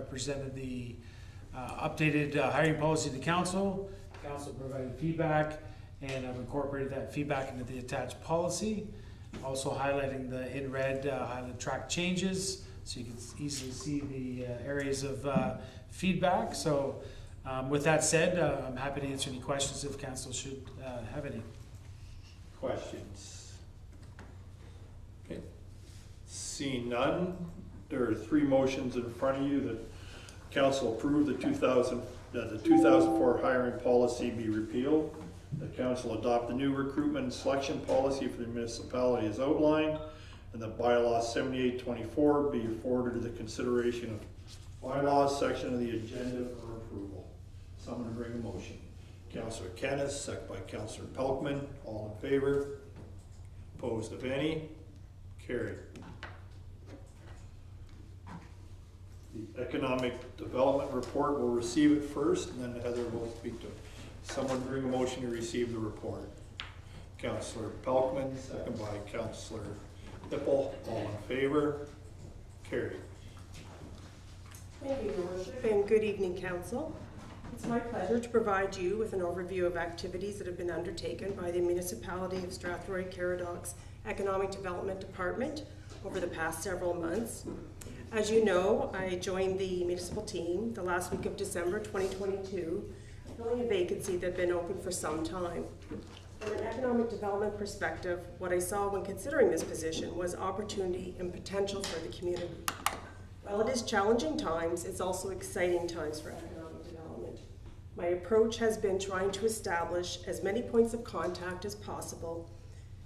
presented the updated hiring policy to council. Council provided feedback, and I've incorporated that feedback into the attached policy. Also highlighting the in red highlighted track changes, so you can easily see the areas of feedback. So with that said, I'm happy to answer any questions if council should have any. Questions? Okay. Seeing none, there are three motions in front of you that council approve the 2004 hiring policy be repealed. The council adopt the new recruitment and selection policy for the municipality as outlined, and the bylaw 7824 be forwarded to the consideration of bylaws section of the agenda for approval. Someone bring a motion. Councillor Kennis, second by Councillor Pelkman. All in favor? Opposed, if any? Carried. The economic development report, will receive it first, and then Heather will speak to it. Someone bring a motion to receive the report. Councillor Pelkman, second by Councillor Hippel. All in favor? Carried. Thank you, Your Worship, and good evening, Council. It's my pleasure to provide you with an overview of activities that have been undertaken by the Municipality of Strathroy-Caradoc's Economic Development Department over the past several months. As you know, I joined the municipal team the last week of December 2022, filling a vacancy that had been open for some time. From an economic development perspective, what I saw when considering this position was opportunity and potential for the community. While it is challenging times, it's also exciting times for economic development. My approach has been trying to establish as many points of contact as possible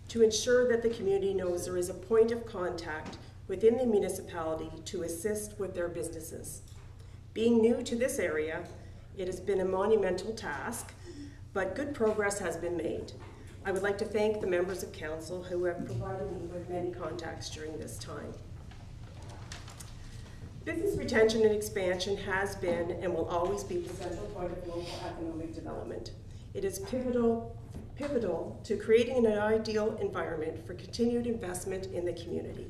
to ensure that the community knows there is a point of contact within the municipality to assist with their businesses. Being new to this area, it has been a monumental task, but good progress has been made. I would like to thank the members of council who have provided me with many contacts during this time. Business retention and expansion has been and will always be the central point of local economic development. It is pivotal to creating an ideal environment for continued investment in the community.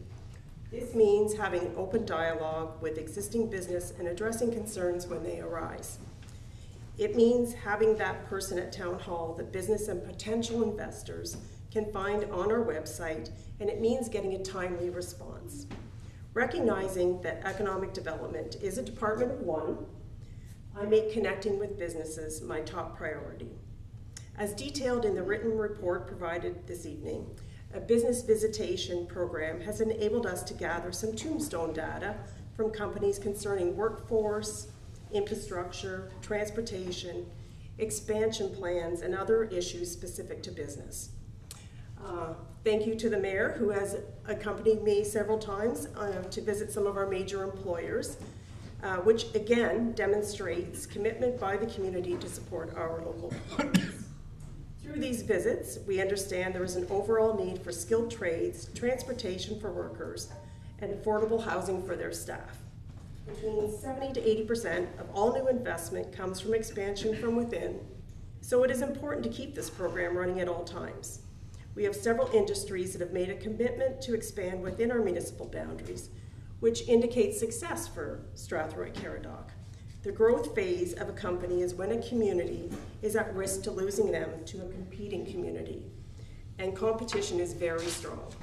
This means having an open dialogue with existing business and addressing concerns when they arise. It means having that person at Town Hall that business and potential investors can find on our website, and it means getting a timely response. Recognizing that economic development is a department of one, I make connecting with businesses my top priority. As detailed in the written report provided this evening, a business visitation program has enabled us to gather some tombstone data from companies concerning workforce, infrastructure, transportation, expansion plans, and other issues specific to business. Thank you to the mayor, who has accompanied me several times to visit some of our major employers, which again demonstrates commitment by the community to support our local economies. Through these visits, we understand there is an overall need for skilled trades, transportation for workers, and affordable housing for their staff. Between 70 to 80% of all new investment comes from expansion from within, so it is important to keep this program running at all times. We have several industries that have made a commitment to expand within our municipal boundaries, which indicates success for Strathroy-Caradoc. The growth phase of a company is when a community is at risk to losing them to a competing community, and competition is very strong.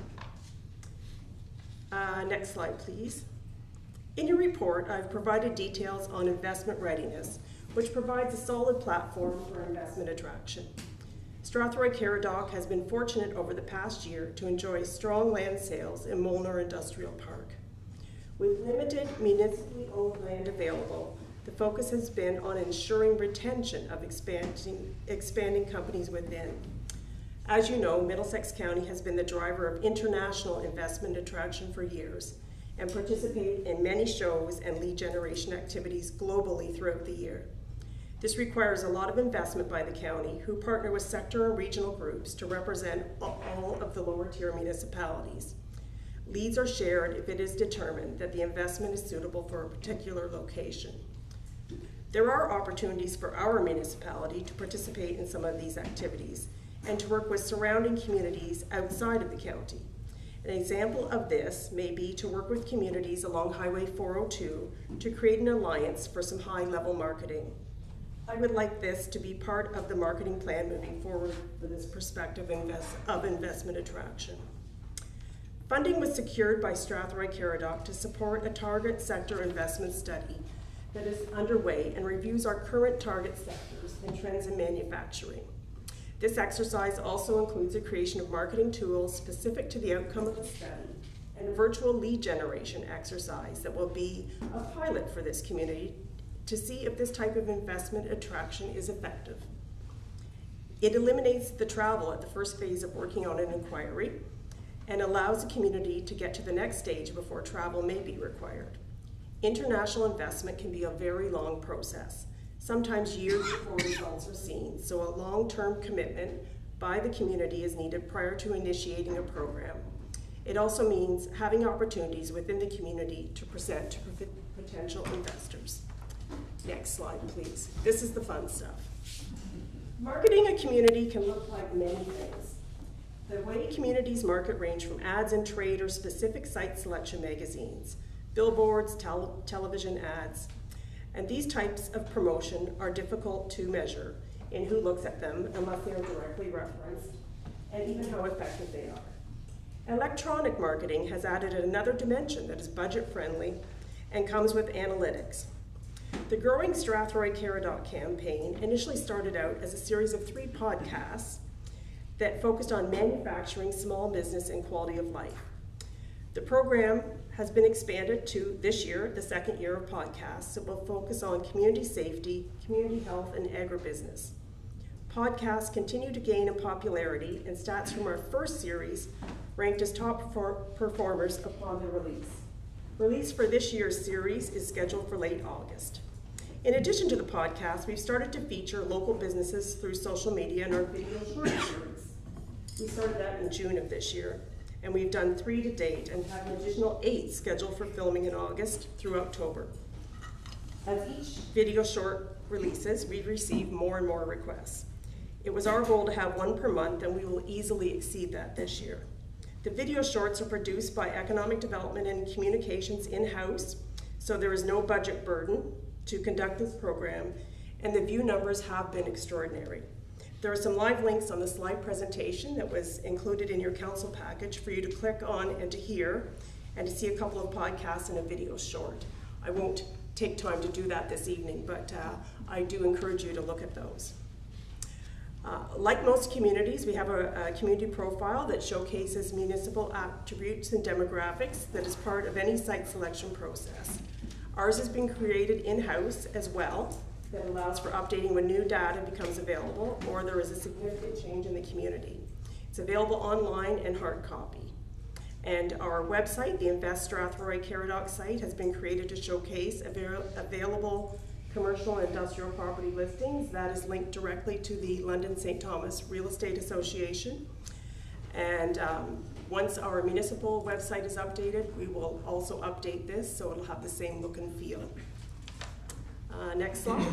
Next slide, please. In your report, I've provided details on investment readiness, which provides a solid platform for investment attraction. Strathroy-Caradoc has been fortunate over the past year to enjoy strong land sales in Molnar Industrial Park. With limited municipally owned land available, the focus has been on ensuring retention of expanding companies within. As you know, Middlesex County has been the driver of international investment attraction for years and participated in many shows and lead generation activities globally throughout the year. This requires a lot of investment by the county, who partner with sector and regional groups to represent all of the lower tier municipalities. Leads are shared if it is determined that the investment is suitable for a particular location. There are opportunities for our municipality to participate in some of these activities and to work with surrounding communities outside of the county. An example of this may be to work with communities along Highway 402 to create an alliance for some high-level marketing. I would like this to be part of the marketing plan moving forward for this perspective of investment attraction. Funding was secured by Strathroy-Caradoc to support a target sector investment study that is underway and reviews our current target sectors and trends in manufacturing. This exercise also includes the creation of marketing tools specific to the outcome of the study and a virtual lead generation exercise that will be a pilot for this community to see if this type of investment attraction is effective. It eliminates the travel at the first phase of working on an inquiry and allows the community to get to the next stage before travel may be required. International investment can be a very long process, sometimes years before results are seen, so a long-term commitment by the community is needed prior to initiating a program. It also means having opportunities within the community to present to potential investors. Next slide, please. This is the fun stuff. Marketing a community can look like many things. The way communities market range from ads in trade or specific site selection magazines, billboards, television ads, and these types of promotion are difficult to measure in who looks at them unless they are directly referenced, and even how effective they are. Electronic marketing has added another dimension that is budget-friendly and comes with analytics. The growing Strathroy-Caradoc campaign initially started out as a series of 3 podcasts that focused on manufacturing, small business, and quality of life. The program has been expanded to this year, the 2nd year of podcasts, that will focus on community safety, community health, and agribusiness. Podcasts continue to gain in popularity, and stats from our first series ranked as top performers upon their release. Release for this year's series is scheduled for late August. In addition to the podcast, we've started to feature local businesses through social media in our video short series. We started that in June of this year, and we've done 3 to date and have an additional 8 scheduled for filming in August through October. As each video short releases, we receive more and more requests. It was our goal to have 1 per month, and we will easily exceed that this year. The video shorts are produced by Economic Development and Communications in-house, so there is no budget burden to conduct this program, and the view numbers have been extraordinary. There are some live links on the slide presentation that was included in your council package for you to click on and to hear, and to see a couple of podcasts and a video short. I won't take time to do that this evening, but I do encourage you to look at those. Like most communities, we have a community profile that showcases municipal attributes and demographics that is part of any site selection process. Ours has been created in-house as well, that allows for updating when new data becomes available or there is a significant change in the community. It's available online and hard copy. And our website, the Invest Strathroy-Caradoc site, has been created to showcase available commercial and industrial property listings. That is linked directly to the London St. Thomas Real Estate Association. And once our municipal website is updated, we will also update this so it'll have the same look and feel. Next slide.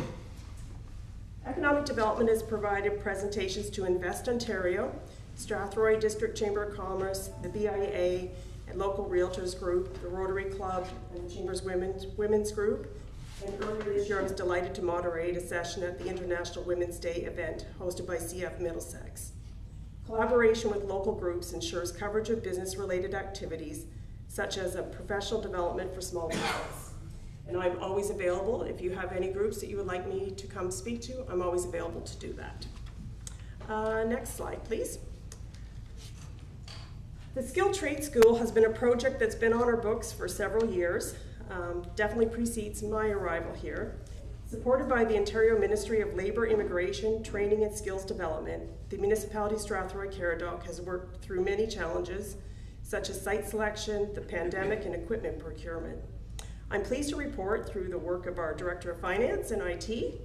Economic Development has provided presentations to Invest Ontario, Strathroy District Chamber of Commerce, the BIA, and local Realtors Group, the Rotary Club, and the Chamber's Women's Group, And earlier this year, I was delighted to moderate a session at the International Women's Day event hosted by CF Middlesex. Collaboration with local groups ensures coverage of business-related activities, such as a professional development for small business. And I'm always available. If you have any groups that you would like me to come speak to, I'm always available to do that. Next slide, please. The Skilled Trade School has been a project that's been on our books for several years, definitely precedes my arrival here. Supported by the Ontario Ministry of Labour, Immigration, Training and Skills Development, the municipality of Strathroy-Caradoc has worked through many challenges, such as site selection, the pandemic, and equipment procurement. I'm pleased to report through the work of our Director of Finance and IT,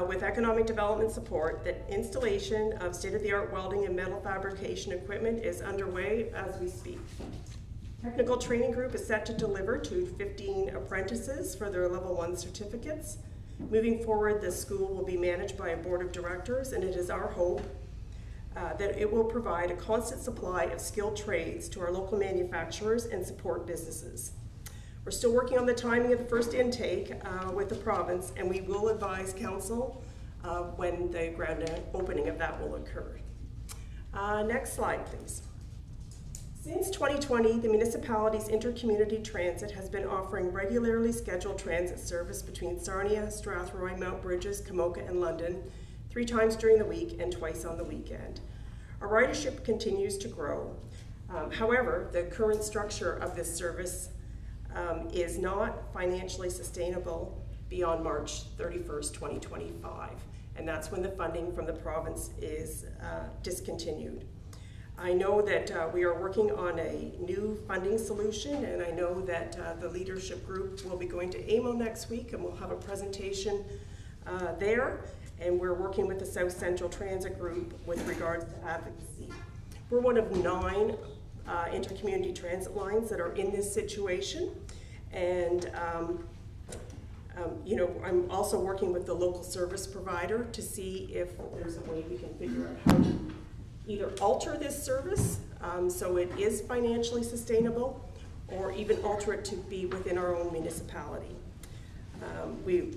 with economic development support, that installation of state-of-the-art welding and metal fabrication equipment is underway as we speak. Technical training group is set to deliver to 15 apprentices for their level 1 certificates. Moving forward, the school will be managed by a board of directors, and it is our hope that it will provide a constant supply of skilled trades to our local manufacturers and support businesses. We're still working on the timing of the first intake with the province, and we will advise council when the grand opening of that will occur. Next slide, please. Since 2020, the municipality's intercommunity transit has been offering regularly scheduled transit service between Sarnia, Strathroy, Mount Bridges, Kamoka, and London 3 times during the week and twice on the weekend. Our ridership continues to grow. However, the current structure of this service is not financially sustainable beyond March 31st, 2025, and that's when the funding from the province is discontinued. I know that we are working on a new funding solution, and I know that the leadership group will be going to AMO next week, and we'll have a presentation there, and we're working with the South Central Transit Group with regards to advocacy. We're one of 9 intercommunity transit lines that are in this situation, and you know, I'm also working with the local service provider to see if there's a way we can figure out how to either alter this service so it is financially sustainable, or even alter it to be within our own municipality. We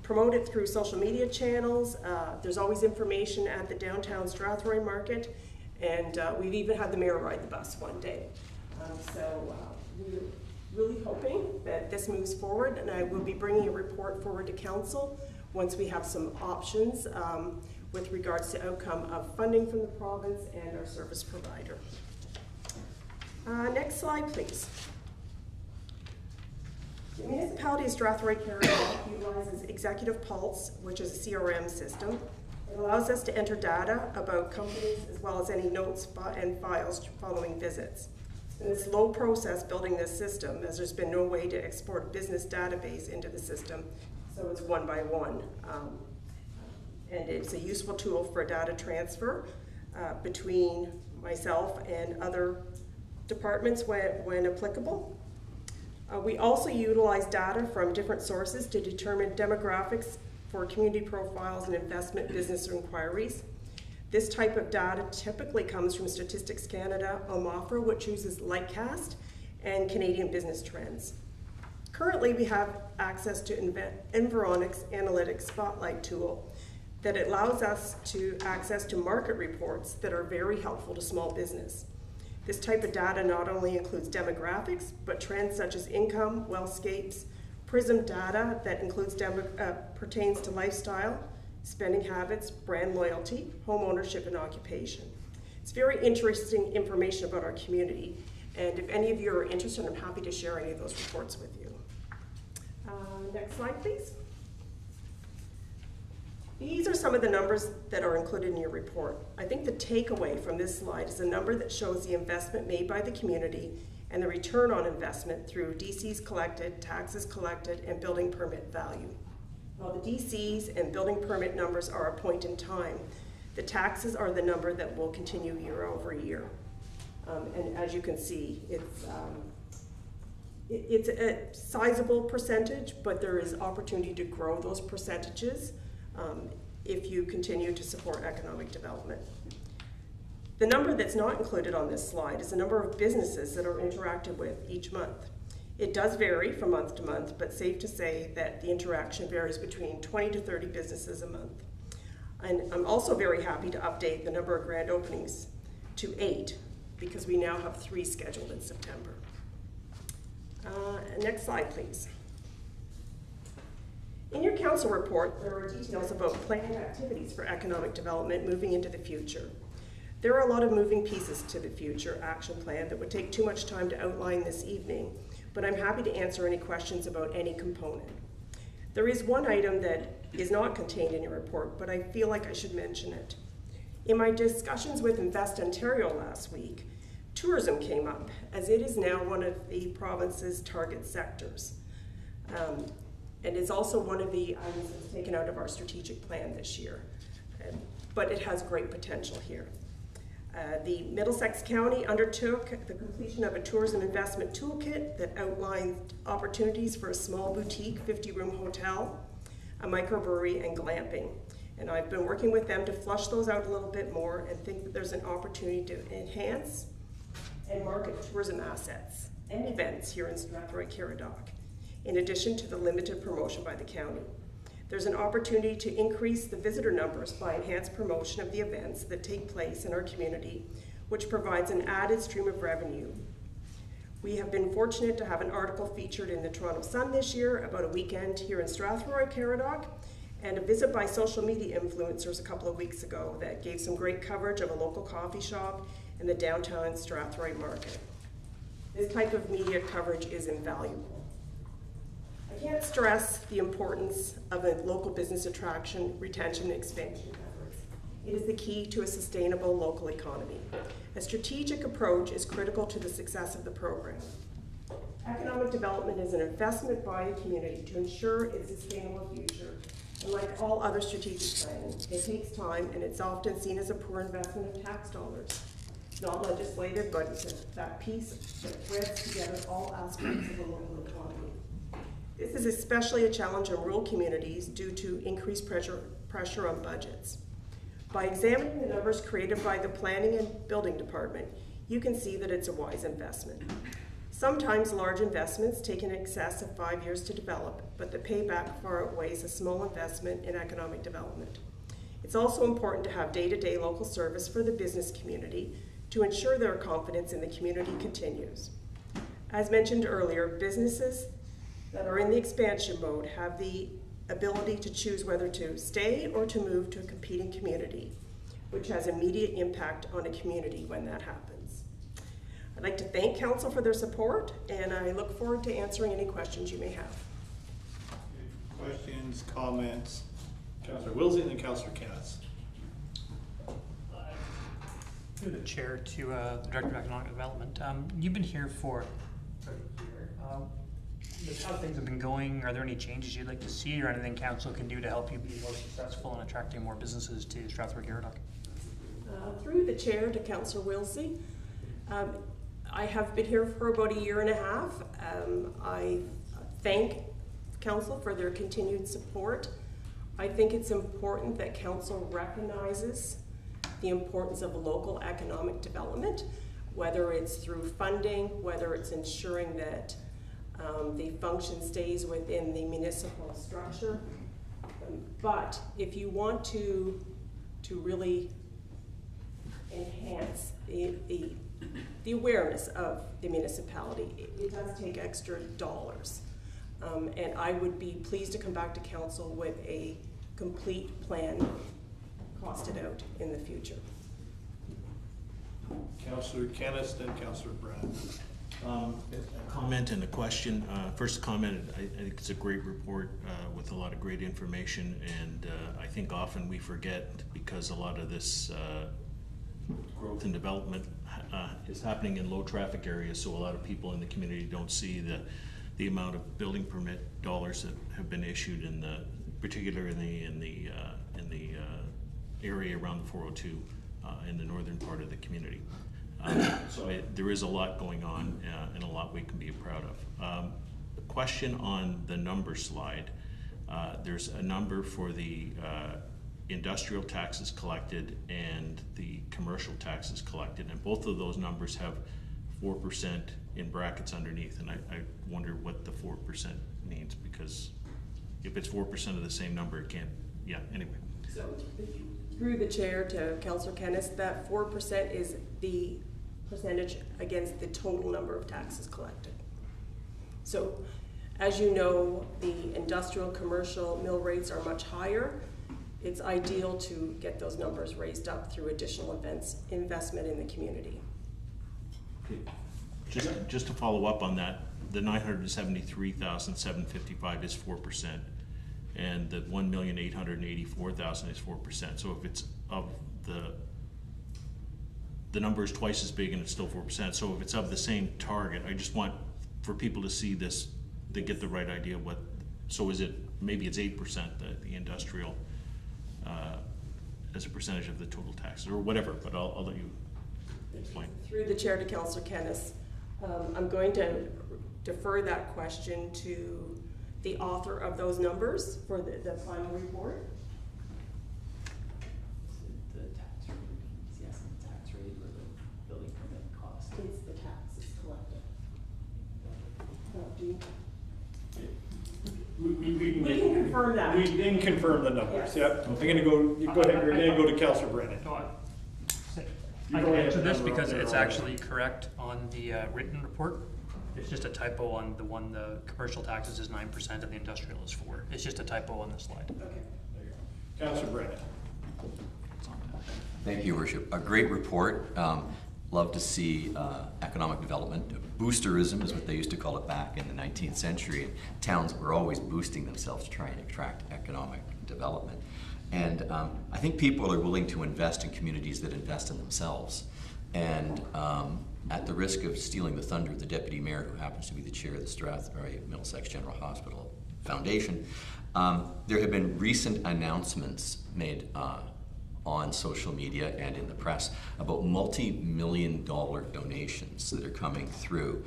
promote it through social media channels. There's always information at the downtown Strathroy market, and we've even had the mayor ride the bus one day. We're really hoping that this moves forward, and I will be bringing a report forward to council once we have some options with regards to outcome of funding from the province and our service provider. Next slide, please. The municipality of Strathroy-Caradoc utilizes Executive Pulse, which is a CRM system. It allows us to enter data about companies as well as any notes and files following visits. And it's a slow process building this system, as there's been no way to export a business database into the system, so it's one by one. And it's a useful tool for data transfer between myself and other departments when applicable. We also utilize data from different sources to determine demographics for community profiles and investment business inquiries. This type of data typically comes from Statistics Canada, OMOFRA, which uses Lightcast, and Canadian Business Trends. Currently, we have access to Environics Analytics Spotlight tool that allows us to access to market reports that are very helpful to small business. This type of data not only includes demographics, but trends such as income, wealthscapes, PRISM data that includes pertains to lifestyle, spending habits, brand loyalty, home ownership, and occupation. It's very interesting information about our community, and if any of you are interested, I'm happy to share any of those reports with you. Next slide, please. These are some of the numbers that are included in your report. I think the takeaway from this slide is a number that shows the investment made by the community and the return on investment through DCs collected, taxes collected, and building permit value. While the DCs and building permit numbers are a point in time, the taxes are the number that will continue year over year. And as you can see, it's a sizable percentage, but there is opportunity to grow those percentages if you continue to support economic development. The number that's not included on this slide is the number of businesses that are interacted with each month. It does vary from month to month, but safe to say that the interaction varies between 20 to 30 businesses a month. And I'm also very happy to update the number of grand openings to 8, because we now have 3 scheduled in September. Next slide, please. In your council report, there are details about planned activities for economic development moving into the future. There are a lot of moving pieces to the future action plan that would take too much time to outline this evening, but I'm happy to answer any questions about any component. There is one item that is not contained in your report, but I feel like I should mention it. In my discussions with Invest Ontario last week, tourism came up, as it is now one of the province's target sectors. And it's also one of the items that's taken out of our strategic plan this year, but it has great potential here. The Middlesex County undertook the completion of a tourism investment toolkit that outlined opportunities for a small boutique 50-room hotel, a microbrewery, and glamping. And I've been working with them to flush those out a little bit more and think that there's an opportunity to enhance and market tourism assets and events here in Strathroy-Caradoc, in addition to the limited promotion by the county. There's an opportunity to increase the visitor numbers by enhanced promotion of the events that take place in our community, which provides an added stream of revenue. We have been fortunate to have an article featured in the Toronto Sun this year about a weekend here in Strathroy-Caradoc, and a visit by social media influencers a couple of weeks ago that gave some great coverage of a local coffee shop in the downtown Strathroy market. This type of media coverage is invaluable. I can't stress the importance of a local business attraction, retention, and expansion efforts. It is the key to a sustainable local economy. A strategic approach is critical to the success of the program. Economic development is an investment by a community to ensure its sustainable future. And like all other strategic planning, it takes time, and it's often seen as a poor investment of tax dollars. It's not legislated, but it's that piece that threads together all aspects of the local economy. This is especially a challenge in rural communities due to increased pressure on budgets. By examining the numbers created by the Planning and Building Department, you can see that it's a wise investment. Sometimes large investments take in excess of 5 years to develop, but the payback far outweighs a small investment in economic development. It's also important to have day-to-day local service for the business community to ensure their confidence in the community continues. As mentioned earlier, businesses that are in the expansion mode have the ability to choose whether to stay or to move to a competing community, which has immediate impact on a community when that happens. I'd like to thank Council for their support, and I look forward to answering any questions you may have. Questions, comments? Councillor Wilsey and then Councillor Cass. Through the chair to the Director of Economic Development. You've been here for a year. With how things have been going, are there any changes you'd like to see or anything council can do to help you be more successful in attracting more businesses to Strathroy-Caradoc? Through the chair to Councillor Wilsey, I have been here for about a year and a half. I thank Council for their continued support. I think it's important that Council recognizes the importance of local economic development, whether it's through funding, whether it's ensuring that the function stays within the municipal structure. But if you want to really enhance the awareness of the municipality, it does take extra dollars. And I would be pleased to come back to Council with a complete plan costed out in the future. Councillor Kennis, then Councillor Brown. A comment and a question. First comment, I think it's a great report with a lot of great information, and I think often we forget, because a lot of this growth and development is happening in low traffic areas, so a lot of people in the community don't see the amount of building permit dollars that have been issued particularly in the area around the 402 in the northern part of the community. So there is a lot going on and a lot we can be proud of. A question on the number slide. There's a number for the industrial taxes collected and the commercial taxes collected, and both of those numbers have 4% in brackets underneath, and I wonder what the 4% means, because if it's 4% of the same number, it can't, yeah, anyway. So, through the chair to Councillor Kennis, that 4% is the percentage against the total number of taxes collected. So, as you know, the industrial commercial mill rates are much higher. It's ideal to get those numbers raised up through additional investment in the community. Okay. Just to follow up on that, the 973,755 is 4%, and the 1,884,000 is 4%. So if it's of the number is twice as big and it's still 4%. So if it's of the same target, I just want for people to see this, they get the right idea what. So is it, maybe it's 8% the industrial as a percentage of the total taxes or whatever, but I'll let you explain. Through the chair to Councillor Kennis, I'm going to defer that question to the author of those numbers for the final report. The tax rate, yes, the tax rate or the building permit cost. It's the taxes collected. We can confirm that. We can confirm the numbers, Yes. yep. I'm gonna go ahead, we're gonna go to Councillor Brennan. I can answer this because it's actually correct on the written report. It's just a typo on the one, the commercial taxes is 9% and the industrial is 4%. It's just a typo on the slide. Okay. Councillor Brennan. Thank you, Your Worship. A great report. Love to see economic development. Boosterism is what they used to call it back in the 19th century. And towns were always boosting themselves to try and attract economic development. And I think people are willing to invest in communities that invest in themselves. And at the risk of stealing the thunder of the Deputy Mayor, who happens to be the chair of the Strathroy-Middlesex General Hospital Foundation, there have been recent announcements made on social media and in the press about multi-million-dollar donations that are coming through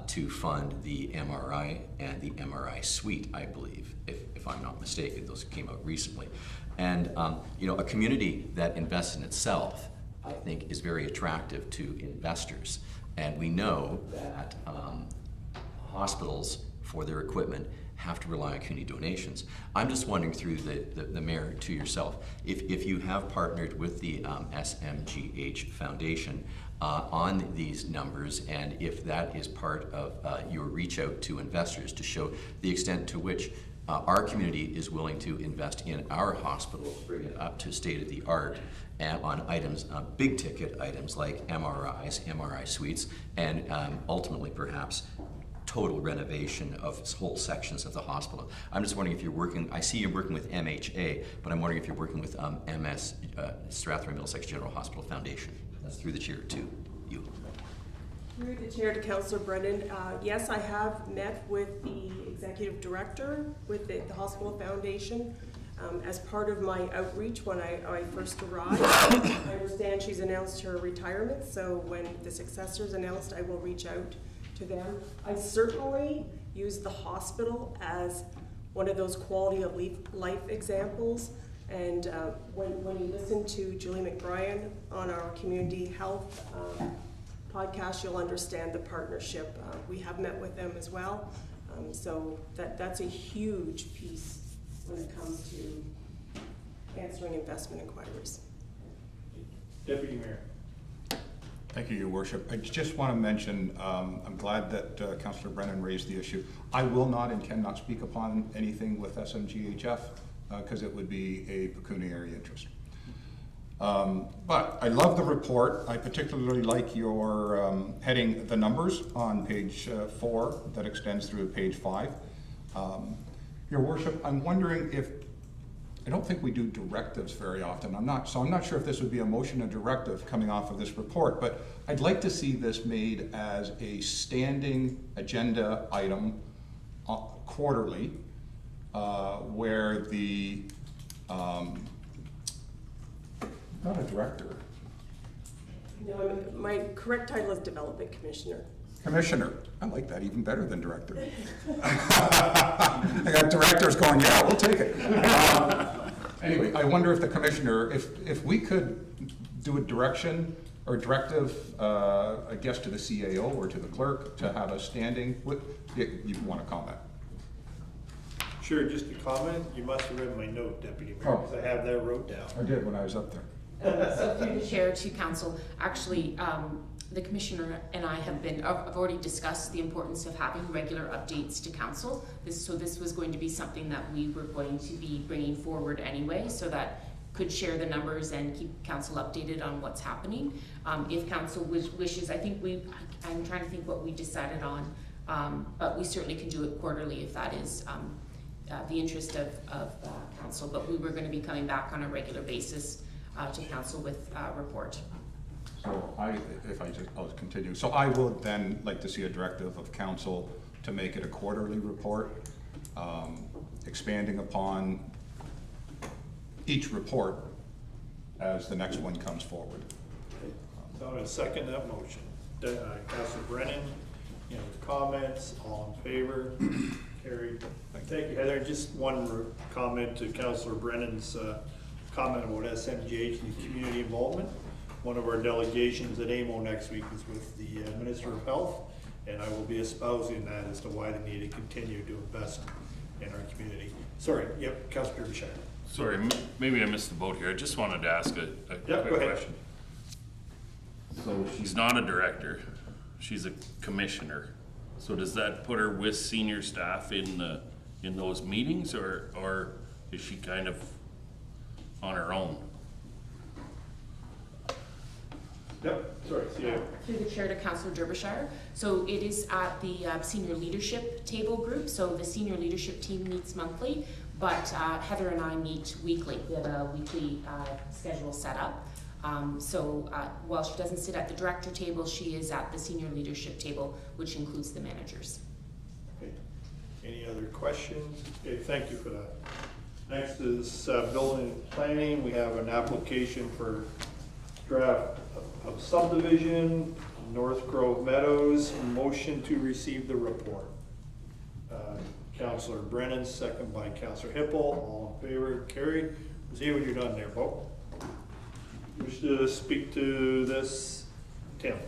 to fund the MRI and the MRI suite, I believe, if I'm not mistaken. Those came out recently. And you know, a community that invests in itself, I think, is very attractive to investors. And we know that hospitals, for their equipment, have to rely on community donations. I'm just wondering through the mayor to yourself, if you have partnered with the SMGH Foundation on these numbers, and if that is part of your reach out to investors to show the extent to which our community is willing to invest in our hospital, bring it up to state of the art on items, big ticket items like MRIs, MRI suites, and ultimately perhaps total renovation of whole sections of the hospital. I'm just wondering if you're working, I see you're working with MHA, but I'm wondering if you're working with MS, Strathroy-Middlesex General Hospital Foundation. That's through the chair to you. Through the chair to Councillor Brennan, yes, I have met with the executive director with the Hospital Foundation as part of my outreach when I first arrived. I understand she's announced her retirement, so when the successor is announced, I will reach out to them. I certainly use the hospital as one of those quality of life examples. And when you listen to Julie McBrien on our community health podcast, you'll understand the partnership. We have met with them as well. So that's a huge piece when it comes to answering investment inquiries. Deputy Mayor. Thank you, Your Worship. I just want to mention, I'm glad that Councillor Brennan raised the issue. I will not and cannot speak upon anything with SMGHF because it would be a pecuniary interest. But I love the report. I particularly like your heading the numbers on page 4 that extends through page 5. Your Worship, I'm wondering if, I don't think we do directives very often. I'm not sure if this would be a motion or directive coming off of this report, but I'd like to see this made as a standing agenda item quarterly, where the, not a director. No, my correct title is Development Commissioner. Commissioner. I like that even better than director. I got directors going, yeah, we'll take it. Anyway, I wonder if the commissioner, if we could do a direction or directive, I guess to the CAO or to the clerk to have a standing with, you want to comment? Sure, just a comment. You must have read my note, Deputy Mayor, because I have that wrote down. I did when I was up there. So through the chair to council, actually, the commissioner and I have already discussed the importance of having regular updates to council. So this was going to be something that we were going to be bringing forward anyway, so that could share the numbers and keep council updated on what's happening. If council wishes, I think I'm trying to think what we decided on, but we certainly can do it quarterly if that is the interest of council. But we were going to be coming back on a regular basis to council with a report. So I'll continue. So I would then like to see a directive of council to make it a quarterly report, expanding upon each report as the next one comes forward. So I'm going to second that motion. Councilor Brennan, any comments? All in favor? Carried. Thank you, Heather. Just one comment to Councilor Brennan's comment about SMGH and community involvement. One of our delegations at AMO next week is with the Minister of Health, and I will be espousing that as to why they need to continue to invest in our community. Sorry, yep, Councilor Derbyshire. Sorry, maybe I missed the boat here. I just wanted to ask a quick question. So she's not a director, she's a commissioner. So does that put her with senior staff in those meetings, or is she kind of on her own? Yep, sorry. Through the chair to Councillor Derbyshire. So it is at the senior leadership table group. So the senior leadership team meets monthly, but Heather and I meet weekly. We have a weekly schedule set up. So while she doesn't sit at the director table, she is at the senior leadership table, which includes the managers. Okay. Any other questions? Okay, thank you for that. Next is building and planning. We have an application for draft of subdivision, North Grove Meadows. Motion to receive the report. Councilor Brennan, second by Councilor Hippel. All in favor? Carried. See when you're done there, Bo. Wish to speak to this, Tim?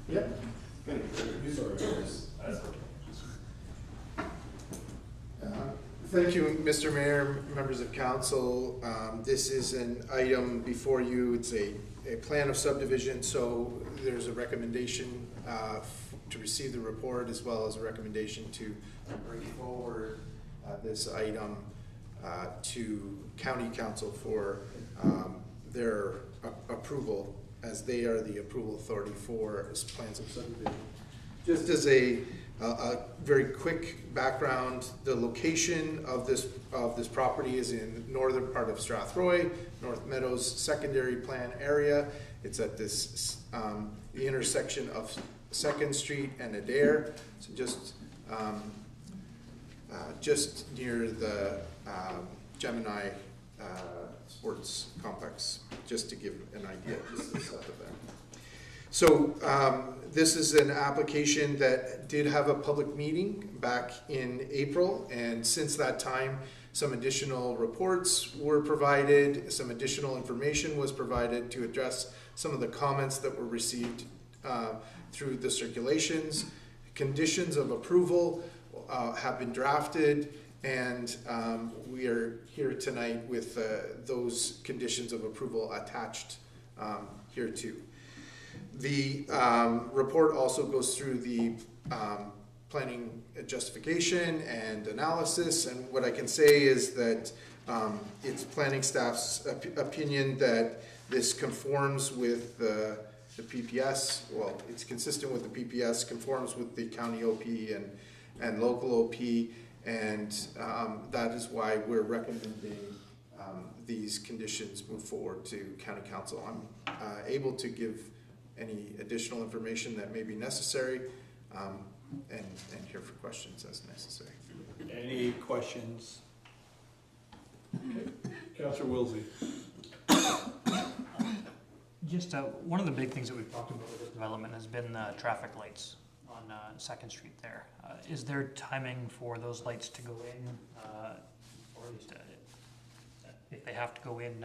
Yep. Thank you, Mr. Mayor, members of council. This is an item before you. It's a plan of subdivision, so there's a recommendation to receive the report, as well as a recommendation to bring forward this item to county council for their approval, as they are the approval authority for plans of subdivision. Just as a very quick background, the location of this property is in northern part of Strathroy, North Meadows secondary plan area. It's at this the intersection of 2nd Street and Adair, so just near the Gemini Sports Complex, just to give an idea, just the south of there. So this is an application that did have a public meeting back in April, and since that time, some additional reports were provided, some additional information was provided to address some of the comments that were received through the circulations. Conditions of approval have been drafted, and we are here tonight with those conditions of approval attached here too. The report also goes through the planning justification and analysis, and what I can say is that it's planning staff's opinion that this conforms with the PPS. Well, it's consistent with the PPS, conforms with the county OP and local OP, and that is why we're recommending these conditions move forward to county council. I'm able to give any additional information that may be necessary, and here for questions as necessary. Any questions? Okay. Councilor Wilsey. Just one of the big things that we've talked about with this development has been traffic lights on Second Street there. Is there timing for those lights to go in, or at least if they have to go in,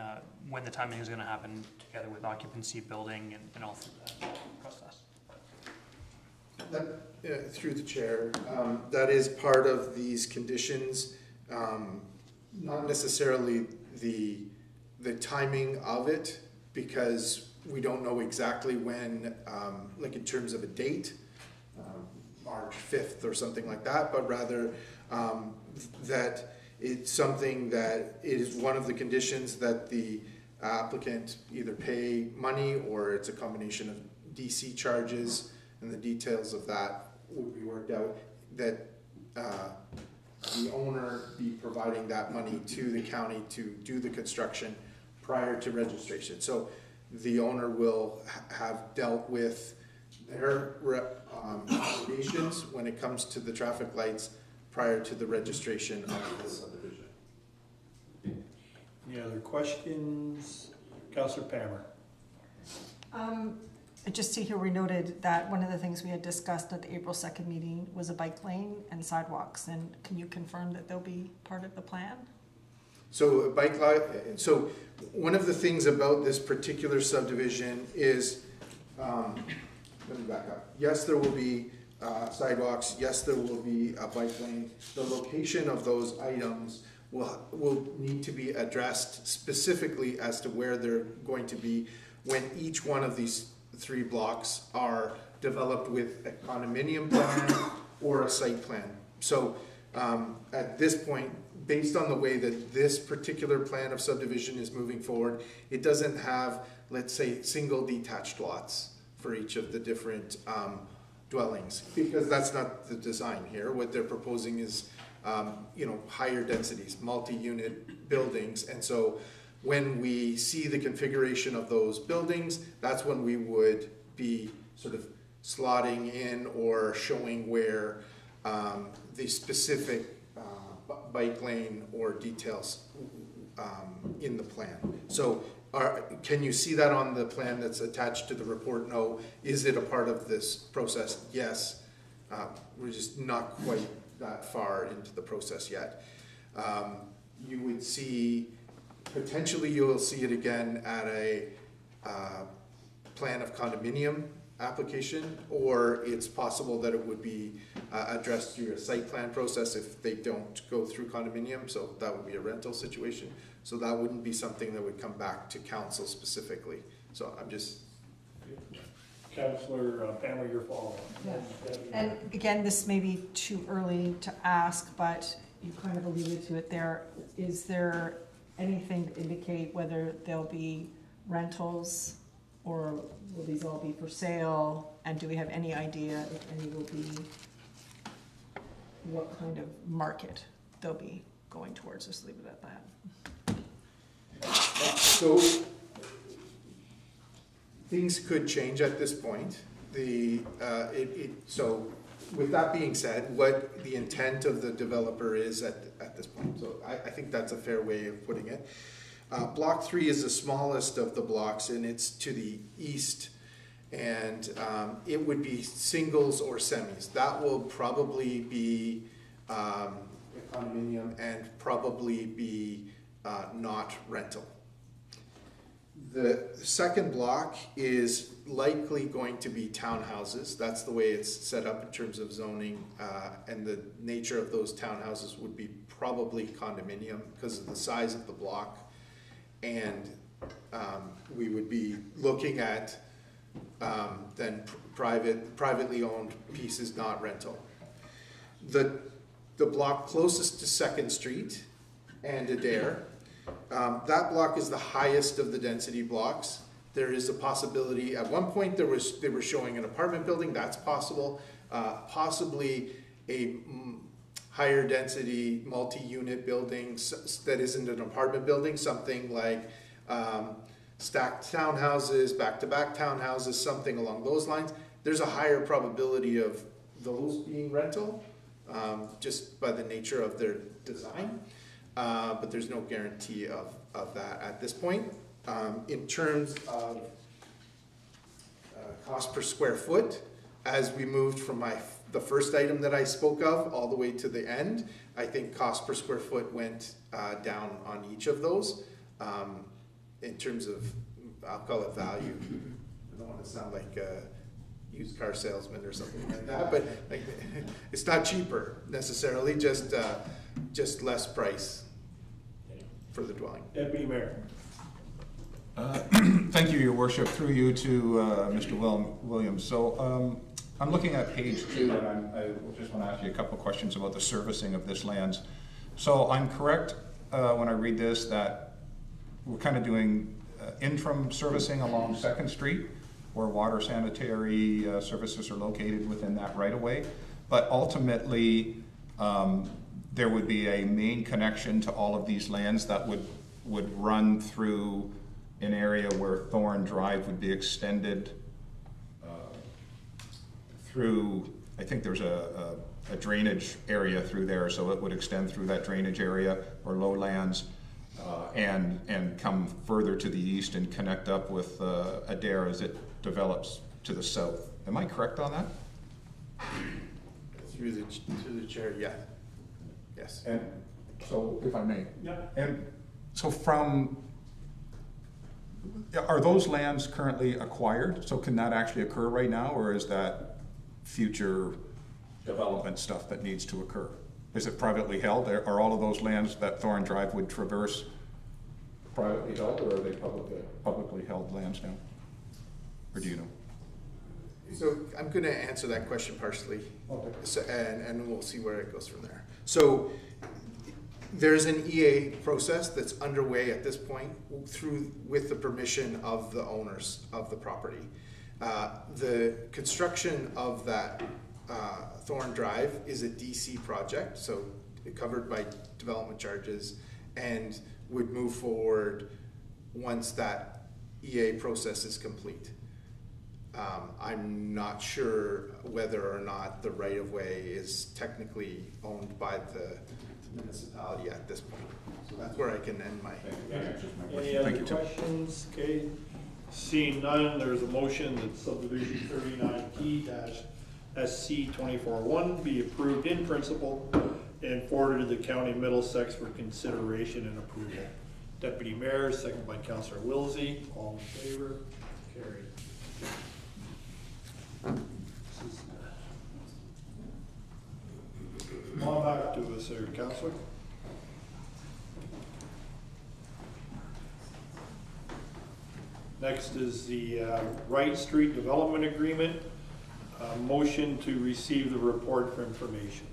when the timing is going to happen together with occupancy, building, and all through that process? Through the chair, that is part of these conditions, not necessarily the timing of it, because we don't know exactly when, like in terms of a date, March 5th or something like that, but rather that it's something that is one of the conditions that the applicant either pay money or it's a combination of DC charges, and the details of that would be worked out, that the owner be providing that money to the county to do the construction prior to registration. So the owner will have dealt with their obligations when it comes to the traffic lights prior to the registration of the subdivision. Any other questions? Councillor Palmer. I just see here we noted that one of the things we had discussed at the April 2nd meeting was a bike lane and sidewalks, and can you confirm that they'll be part of the plan? So bike line, so one of the things about this particular subdivision is, let me back up. Yes, there will be sidewalks. Yes, there will be a bike lane. The location of those items will need to be addressed specifically as to where they're going to be when each one of these 3 blocks are developed with a condominium plan or a site plan. So at this point, based on the way that this particular plan of subdivision is moving forward, it doesn't have, let's say, single detached lots for each of the different dwellings, because that's not the design here. What they're proposing is, higher densities, multi-unit buildings, and so when we see the configuration of those buildings, that's when we would be sort of slotting in or showing where the specific bike lane or details in the plan. So can you see that on the plan that's attached to the report? No. Is it a part of this process? Yes. We're just not quite that far into the process yet. You would see, potentially you'll see it again at a plan of condominium application, or it's possible that it would be addressed through a site plan process if they don't go through condominium, so that would be a rental situation. So that wouldn't be something that would come back to council specifically. So I'm just... Councillor Palmer, your follow-up. Yeah. And again, this may be too early to ask, but you kind of alluded to it there. Is there anything to indicate whether there'll be rentals, or will these all be for sale? And do we have any idea if any will be, what kind of market they'll be going towards? Just leave it at that. So things could change at this point. So with that being said, what the intent of the developer is at this point. So I think that's a fair way of putting it. Block 3 is the smallest of the blocks, and it's to the east, and it would be singles or semis. That will probably be a condominium and probably be not rental. The second block is likely going to be townhouses. That's the way it's set up in terms of zoning, and the nature of those townhouses would be probably condominium because of the size of the block. And we would be looking at then privately owned pieces, not rental. The block closest to 2nd Street and Adair, that block is the highest of the density blocks. There is a possibility, at one point they were showing an apartment building, that's possible. Possibly a higher density multi-unit building that isn't an apartment building, something like stacked townhouses, back-to-back townhouses, something along those lines. There's a higher probability of those being rental, just by the nature of their design, but there's no guarantee of that at this point. In terms of cost per square foot, as we moved from the first item that I spoke of all the way to the end, I think cost per square foot went down on each of those. In terms of, I'll call it value. I don't want to sound like a used car salesman or something like that, but like, it's not cheaper necessarily, just less price for the dwelling. Deputy Mayor. Thank you, Your Worship, through you to Mr. Williams. So I'm looking at page 2, and I just want to ask you a couple of questions about the servicing of this lands. So I'm correct when I read this that we're kind of doing interim servicing along 2nd Street, where water sanitary services are located within that right-of-way, but ultimately there would be a main connection to all of these lands that would run through an area where Thorn Drive would be extended through, I think there's a drainage area through there, so it would extend through that drainage area or lowlands and come further to the east and connect up with Adair as it develops to the south. Am I correct on that? Through the chair, yeah. Yes. And so, if I may. Yeah. And so are those lands currently acquired? So can that actually occur right now, or is that future development stuff that needs to occur? Is it privately held? Are all of those lands that Thorn Drive would traverse privately held, or are they publicly held lands now? Or do you know? So I'm going to answer that question partially, okay. So, and we'll see where it goes from there. So there's an EA process that's underway at this point with the permission of the owners of the property. The construction of that Thorn Drive is a DC project, so covered by development charges, and would move forward once that EA process is complete. I'm not sure whether or not the right-of-way is technically owned by the municipality at this point. So that's where I can end my. Any other questions? Okay. Seeing none, there's a motion that subdivision 39T-SC241 be approved in principle and forwarded to the County of Middlesex for consideration and approval. Deputy Mayor, second by Councillor Wilsey. All in favor? Carried. Come on back to us there, Councillor. Next is the Wright Street Development Agreement. Motion to receive the report for information.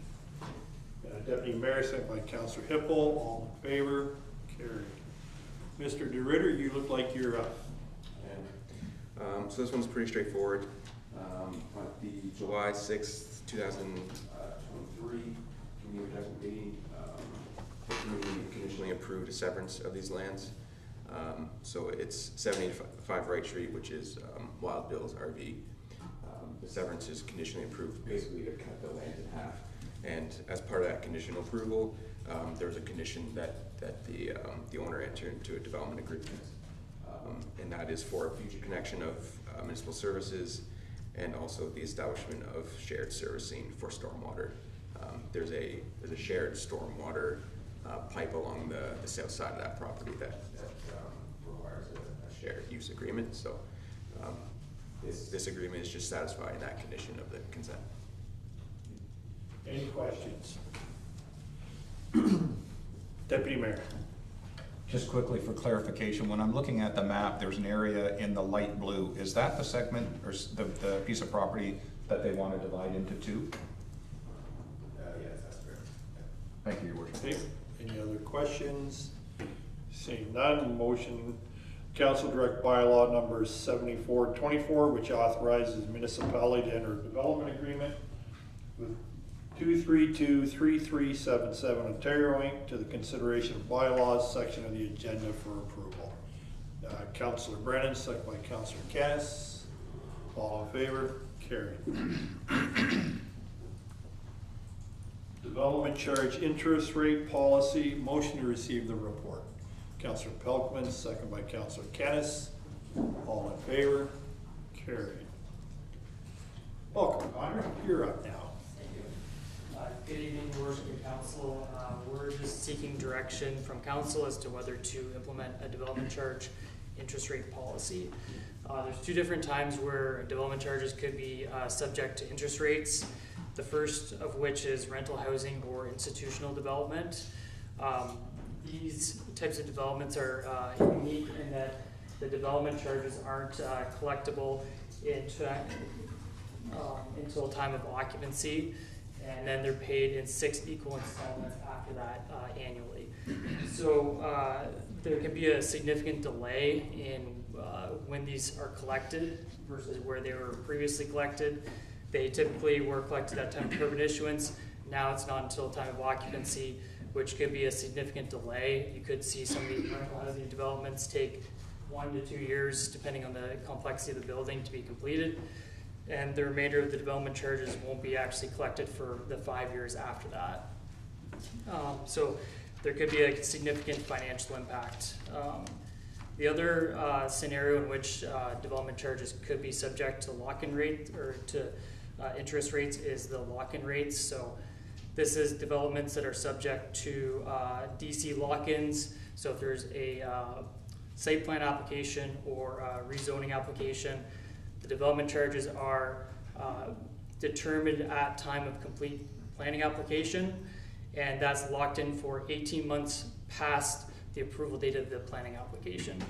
Deputy Mayor, second by Councillor Hippel. All in favor? Carried. Mr. DeRitter, you look like you're up. So this one's pretty straightforward. At the July 6th, 2023 community adjustment meeting, the committee conditionally approved a severance of these lands. So it's 75 Wright Street, which is Wild Bill's RV. The severance is conditionally approved basically to cut the land in half. And as part of that conditional approval, there was a condition that the owner enter into a development agreement. And that is for a future connection of municipal services and also the establishment of shared servicing for stormwater. There's a shared stormwater pipe along the south side of that property that requires a shared use agreement. So this agreement is just satisfying that condition of the consent. Any questions? Deputy Mayor. Just quickly for clarification, when I'm looking at the map, there's an area in the light blue. Is that the segment or the piece of property that they want to divide into two? Yes, that's correct. Thank you, Your Worship. Okay. Any other questions? Seeing none, motion Council Direct Bylaw number 7424, which authorizes municipality to enter a development agreement with 2323377 Ontario Inc. to the consideration of bylaws section of the agenda for approval. Councillor Brennan, second by Councillor Cass. All in favor? Carried. Development charge interest rate policy. Motion to receive the report. Councillor Pelkman, second by Councillor Cass. All in favor? Carried. Welcome, Connor. You're up now. Good evening, Your Worship and Council. We're just seeking direction from Council as to whether to implement a development charge interest rate policy. There's two different times where development charges could be subject to interest rates. The first of which is rental housing or institutional development. These types of developments are unique in that the development charges aren't collectible until time of occupancy, and then they're paid in 6 equal installments after that annually. So there can be a significant delay in when these are collected versus where they were previously collected. They typically were collected at time of permit issuance. Now it's not until time of occupancy, which could be a significant delay. You could see some of the rental housing developments take 1 to 2 years, depending on the complexity of the building, to be completed. And the remainder of the development charges won't be actually collected for the 5 years after that. So there could be a significant financial impact. The other scenario in which development charges could be subject to lock-in rate or to interest rates is the lock-in rates. So this is developments that are subject to DC lock-ins. So if there's a site plan application or a rezoning application, the development charges are determined at time of complete planning application, and that's locked in for 18 months past the approval date of the planning application.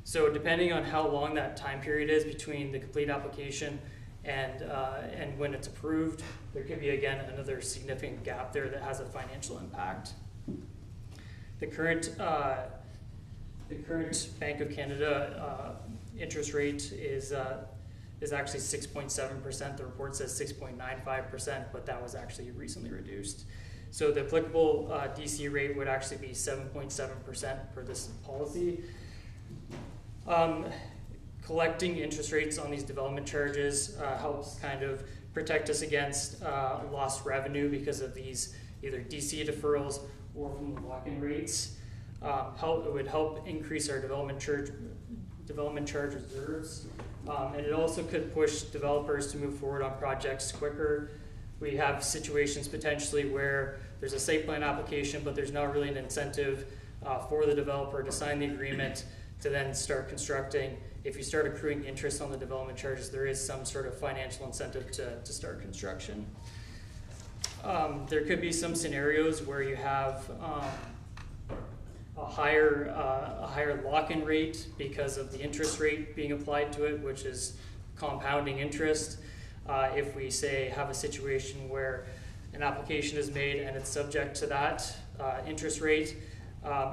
So depending on how long that time period is between the complete application and when it's approved, there could be, again, another significant gap there that has a financial impact. The current Bank of Canada interest rate is actually 6.7%. The report says 6.95%, but that was actually recently reduced. So the applicable DC rate would actually be 7.7% for this policy. Collecting interest rates on these development charges helps kind of protect us against lost revenue because of these either DC deferrals or from the lock-in rates. It would help increase our development charge reserves. And it also could push developers to move forward on projects quicker. We have situations potentially where there's a site plan application, but there's not really an incentive for the developer to sign the agreement to then start constructing. If you start accruing interest on the development charges, there is some sort of financial incentive to start construction. There could be some scenarios where you have a higher lock-in rate because of the interest rate being applied to it, which is compounding interest. If we say have a situation where an application is made and it's subject to that interest rate,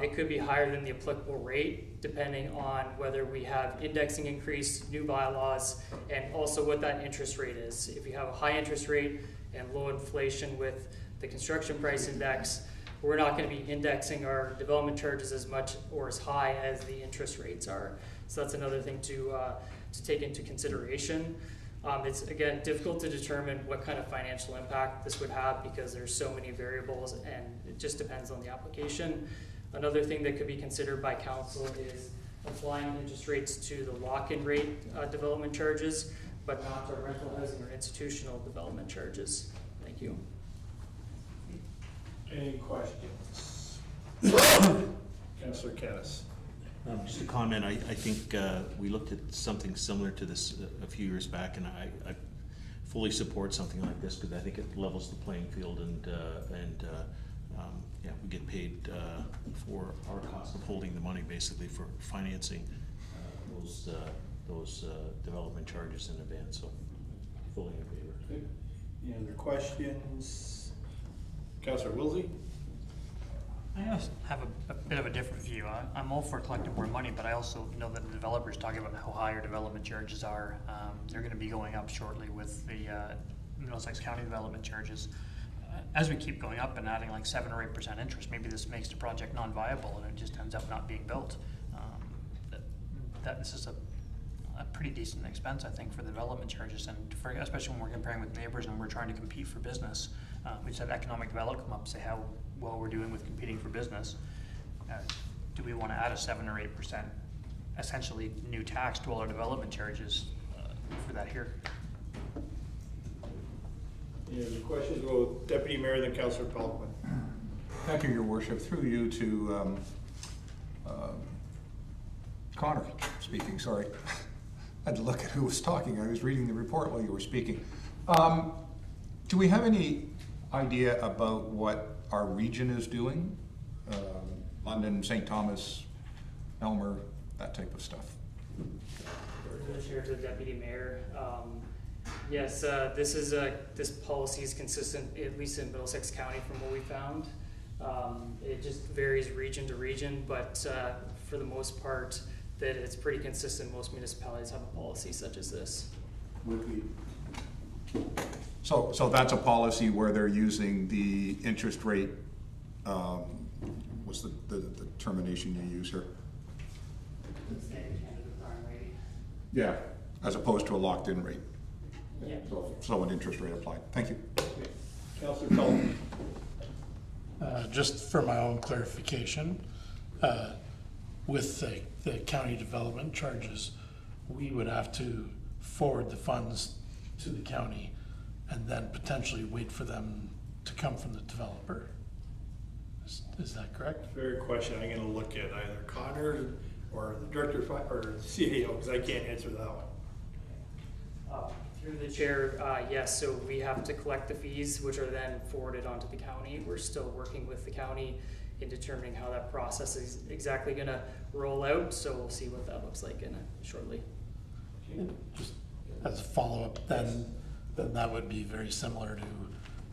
it could be higher than the applicable rate, depending on whether we have indexing increase, new bylaws, and also what that interest rate is. If you have a high interest rate and low inflation with the construction price index, we're not going to be indexing our development charges as much or as high as the interest rates are. So that's another thing to take into consideration. It's, again, difficult to determine what kind of financial impact this would have because there's so many variables and it just depends on the application. Another thing that could be considered by council is applying interest rates to the lock-in rate development charges, but not to rental housing or institutional development charges. Thank you. Any questions? Councillor Kennis. Just a comment, I think we looked at something similar to this a few years back, and I fully support something like this because I think it levels the playing field and yeah, we get paid for our cost of holding the money basically for financing those development charges in advance, so fully in favor. Okay. Any other questions? Councillor Wilsey? I also have a bit of a different view. I'm all for collecting more money, but I also know that the developers talk about how high our development charges are. They're going to be going up shortly with the Middlesex County development charges. As we keep going up and adding like 7 or 8% interest, maybe this makes the project non-viable and it just ends up not being built. This is a pretty decent expense, I think, for the development charges, and especially when we're comparing with neighbors and we're trying to compete for business. We just had economic development come up and say how well we're doing with competing for business. Do we want to add a 7 or 8% essentially new tax to all our development charges for that here? Any other questions? Well, Deputy Mayor, then Councillor Pelkman. Thank you, Your Worship. Through you to Connor speaking, sorry. I had to look at who was talking. I was reading the report while you were speaking. Do we have any idea about what our region is doing? London, St. Thomas, Elmer, that type of stuff. Through the chair to the deputy mayor. Yes, this policy is consistent, at least in Middlesex County from what we found. It just varies region to region, but for the most part, that it's pretty consistent. Most municipalities have a policy such as this. So that's a policy where they're using the interest rate, what's the termination you use here? Yeah, as opposed to a locked-in rate. Yeah. So an interest rate applied. Thank you. Councillor Pelkman. Just for my own clarification, with the county development charges, we would have to forward the funds to the county and then potentially wait for them to come from the developer. Is that correct? Fair question. I'm going to look at either Connor or the director or the CAO because I can't answer that one. Through the chair, yes, so we have to collect the fees, which are then forwarded onto the county. We're still working with the county in determining how that process is exactly going to roll out, so we'll see what that looks like shortly. Just as a follow-up, then that would be very similar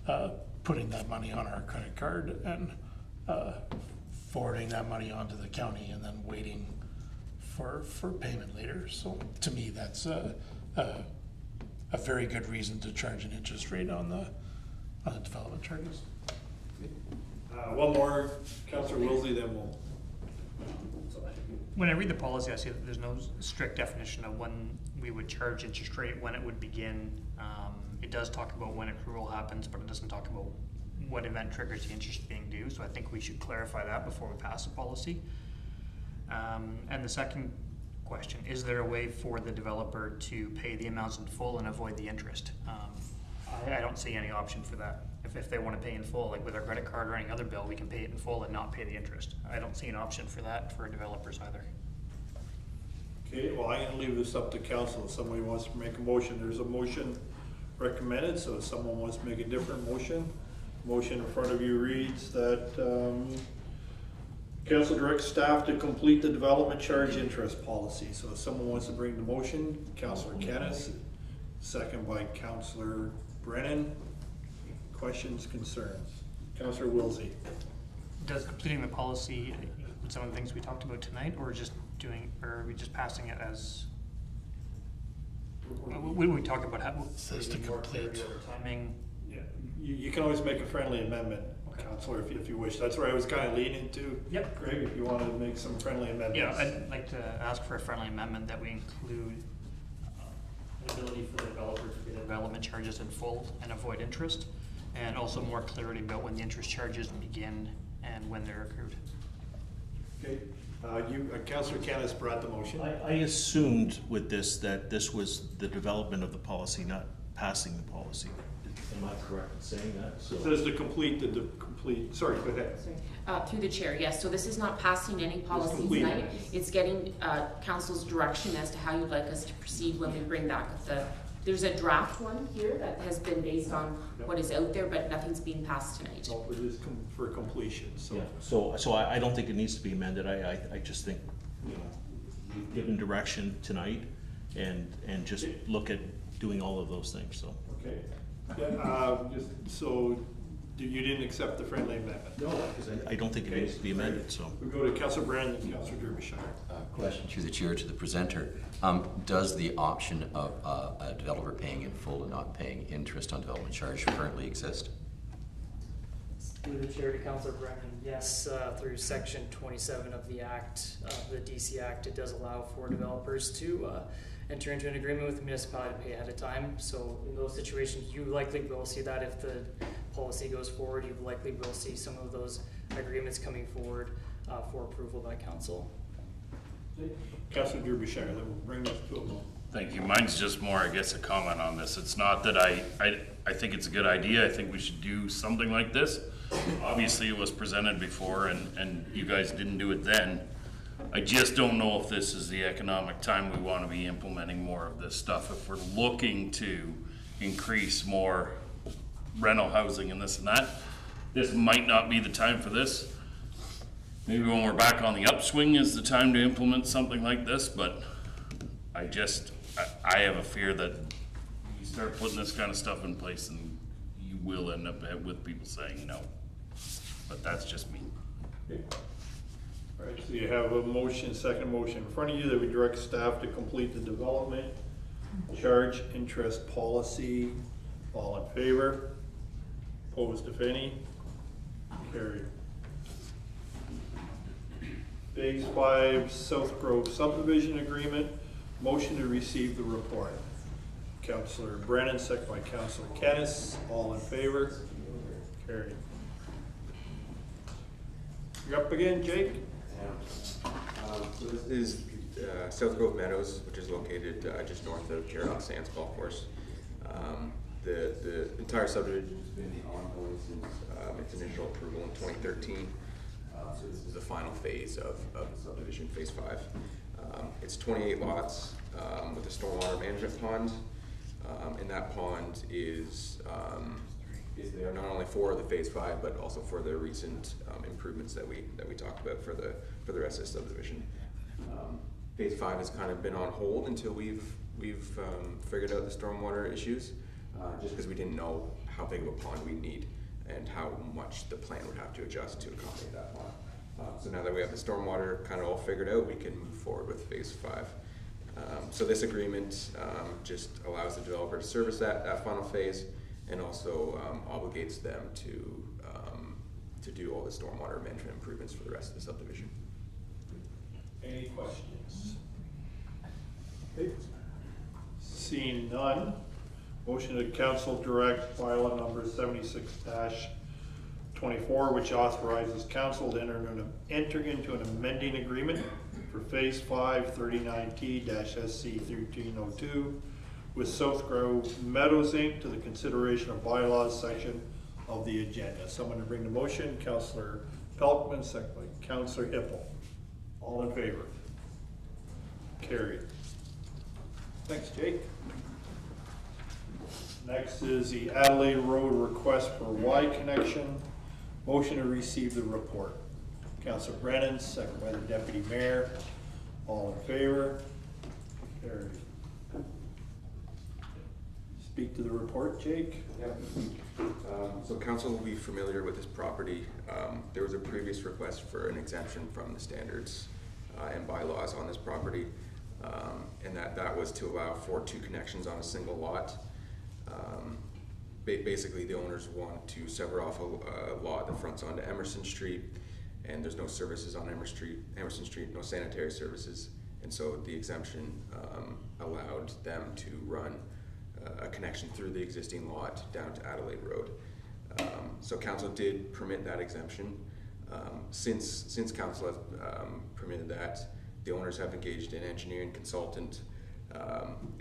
to putting that money on our credit card and forwarding that money onto the county and then waiting for payment later. So to me, that's a very good reason to charge an interest rate on the development charges. One more, Councillor Wilsey, then we'll. When I read the policy, I see that there's no strict definition of when we would charge interest rate, when it would begin. It does talk about when accrual happens, but it doesn't talk about what event triggers the interest being due. So I think we should clarify that before we pass the policy. And the second question, is there a way for the developer to pay the amounts in full and avoid the interest? I don't see any option for that. If they want to pay in full, like with our credit card or any other bill, we can pay it in full and not pay the interest. I don't see an option for that for developers either. Okay, well, I'm going to leave this up to council. If somebody wants to make a motion, there's a motion recommended, so if someone wants to make a different motion, motion in front of you reads that council directs staff to complete the development charge interest policy. So if someone wants to bring the motion, Councillor Kennis, second by Councillor Brennan. Questions, concerns? Councillor Wilsey. Does completing the policy include some of the things we talked about tonight, or are we just passing it as? We talk about how says to complete timing. Yeah, you can always make a friendly amendment, Councillor, if you wish. That's where I was kind of leaning to. Yep. Greg, if you wanted to make some friendly amendments. Yeah, I'd like to ask for a friendly amendment that we include the ability for the developer to pay the development charges in full and avoid interest, and also more clarity about when the interest charges begin and when they're accrued. Okay, Councillor Kennis brought the motion. I assumed with this that this was the development of the policy, not passing the policy. Am I correct in saying that? So it says to complete sorry, go ahead. Sorry. Through the chair, yes. So this is not passing any policy tonight. It's getting council's direction as to how you'd like us to proceed when we bring back there's a draft one here that has been based on what is out there, but nothing's being passed tonight. No, it is for completion. So. Yeah. So I don't think it needs to be amended. I just think, we've given direction tonight and just look at doing all of those things. So. Okay. Yeah, so you didn't accept the friendly amendment? No, because I don't think it needs to be amended. So we go to Councillor Brandon and Councillor Derbyshire. Question through the chair to the presenter. Does the option of a developer paying in full and not paying interest on development charge currently exist? Through the chair to Councillor Brennan, yes, through section 27 of the Act, the DC Act, it does allow for developers to enter into an agreement with the municipality to pay ahead of time. So in those situations, you likely will see that if the policy goes forward, you likely will see some of those agreements coming forward for approval by council. Councillor Derbyshire, then we'll bring this to a vote. Thank you. Mine's just more, I guess, a comment on this. It's not that I think it's a good idea. I think we should do something like this. Obviously, it was presented before and you guys didn't do it then. I just don't know if this is the economic time we want to be implementing more of this stuff. If we're looking to increase more rental housing and this and that, this might not be the time for this. Maybe when we're back on the upswing is the time to implement something like this, but I have a fear that you start putting this kind of stuff in place and you will end up with people saying no. But that's just me. All right, so you have a motion, second motion in front of you that we direct staff to complete the development charge interest policy. All in favor? Opposed, if any? Carried. Phase 5 South Grove subdivision agreement. Motion to receive the report. Councillor Brennan, second by Councillor Kennis. All in favor? Carried. You're up again, Jake? So this is South Grove Meadows, which is located just north of Caradoc Sands Golf Course. The entire subdivision has been ongoing since its initial approval in 2013. So this is the final phase of the subdivision, phase 5. It's 28 lots with a stormwater management pond. And that pond is there not only for the phase 5, but also for the recent improvements that we talked about for the rest of the subdivision. Phase 5 has kind of been on hold until we've figured out the stormwater issues, just because we didn't know how big of a pond we'd need and how much the plan would have to adjust to accommodate that pond. So now that we have the stormwater kind of all figured out, we can move forward with phase 5. So this agreement just allows the developer to service that final phase, and also obligates them to do all the stormwater management improvements for the rest of the subdivision. Any questions? Okay. Seeing none, motion to council direct bylaw number 76-24, which authorizes council to enter into an amending agreement for phase 5 39T-SC 1302 with South Grove Meadows Inc. to the consideration of bylaws section of the agenda. Someone to bring the motion, Councillor Pelkman, second by Councillor Hippel. All in favor? Carried. Thanks, Jake. Next is the Adelaide Road request for Y connection. Motion to receive the report. Councillor Brennan, second by the Deputy Mayor. All in favor? Carried. Speak to the report, Jake. Yep. So council will be familiar with this property. There was a previous request for an exemption from the standards and bylaws on this property, and that was to allow for 2 connections on a single lot. Basically, the owners want to sever off a lot that fronts onto Emerson Street, and there's no services on Emerson Street, no sanitary services, and so the exemption allowed them to run a connection through the existing lot down to Adelaide Road. So council did permit that exemption. Since council has permitted that, the owners have engaged an engineering consultant,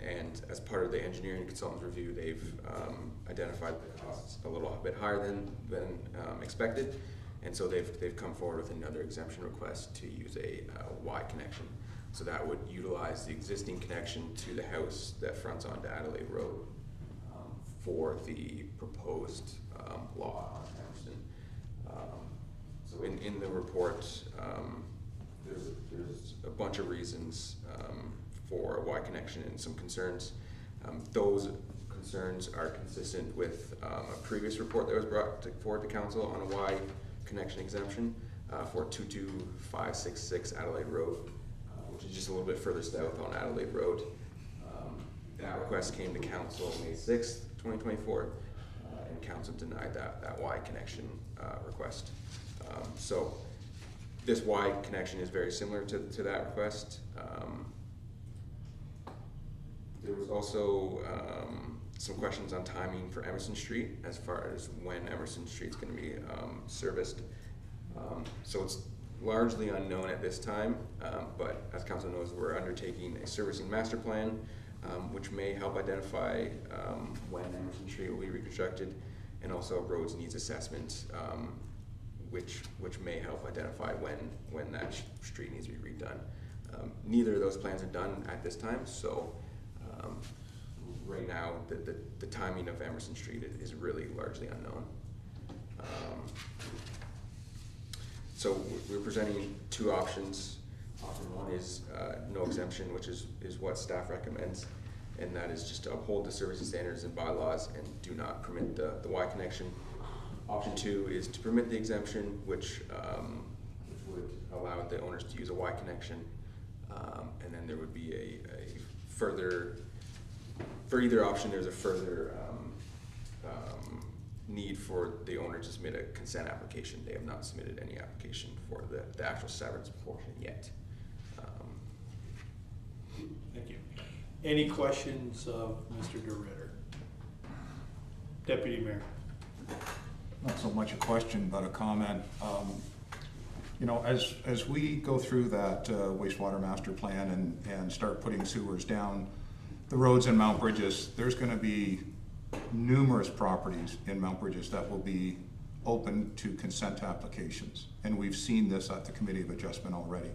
and as part of the engineering consultant's review, they've identified the costs a little bit higher than expected, and so they've come forward with another exemption request to use a Y connection. So that would utilize the existing connection to the house that fronts onto Adelaide Road for the proposed law on Emerson. So in the report, there's a bunch of reasons for a Y connection and some concerns. Those concerns are consistent with a previous report that was brought forward to council on a Y connection exemption for 22566 Adelaide Road, which is just a little bit further south on Adelaide Road. That request came to council May 6th, 2024, and council denied that Y connection request. So this Y connection is very similar to that request. There was also some questions on timing for Emerson Street as far as when Emerson Street's going to be serviced. So it's largely unknown at this time, but as council knows, we're undertaking a servicing master plan which may help identify when Emerson Street will be reconstructed, and also a roads needs assessment, which may help identify when that street needs to be redone. Neither of those plans are done at this time, so right now the timing of Emerson Street is really largely unknown. So we're presenting two options. Option one is no exemption, which is what staff recommends, and that is just to uphold the services standards and bylaws and do not permit the Y connection. Option two is to permit the exemption, which would allow the owners to use a Y connection, and then there would be a further, for either option, there's a further need for the owner to submit a consent application. They have not submitted any application for the actual severance portion yet. Thank you. Any questions of Mr. DeRitter? Deputy Mayor. Not so much a question, but a comment. You know, as we go through that wastewater master plan and start putting sewers down the roads in Mount Bridges, there's going to be numerous properties in Mount Bridges that will be open to consent applications. And we've seen this at the Committee of Adjustment already.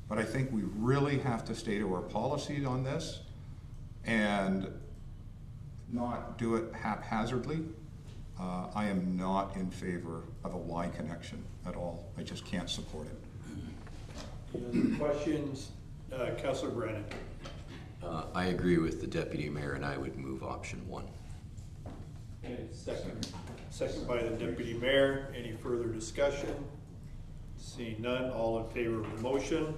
But I think we really have to stay to our policies on this and not do it haphazardly. I am not in favor of a Y connection at all. I just can't support it. Any other questions? Councillor Brennan. I agree with the Deputy Mayor, and I would move option one. Okay, second by the Deputy Mayor. Any further discussion? Seeing none, all in favor of the motion?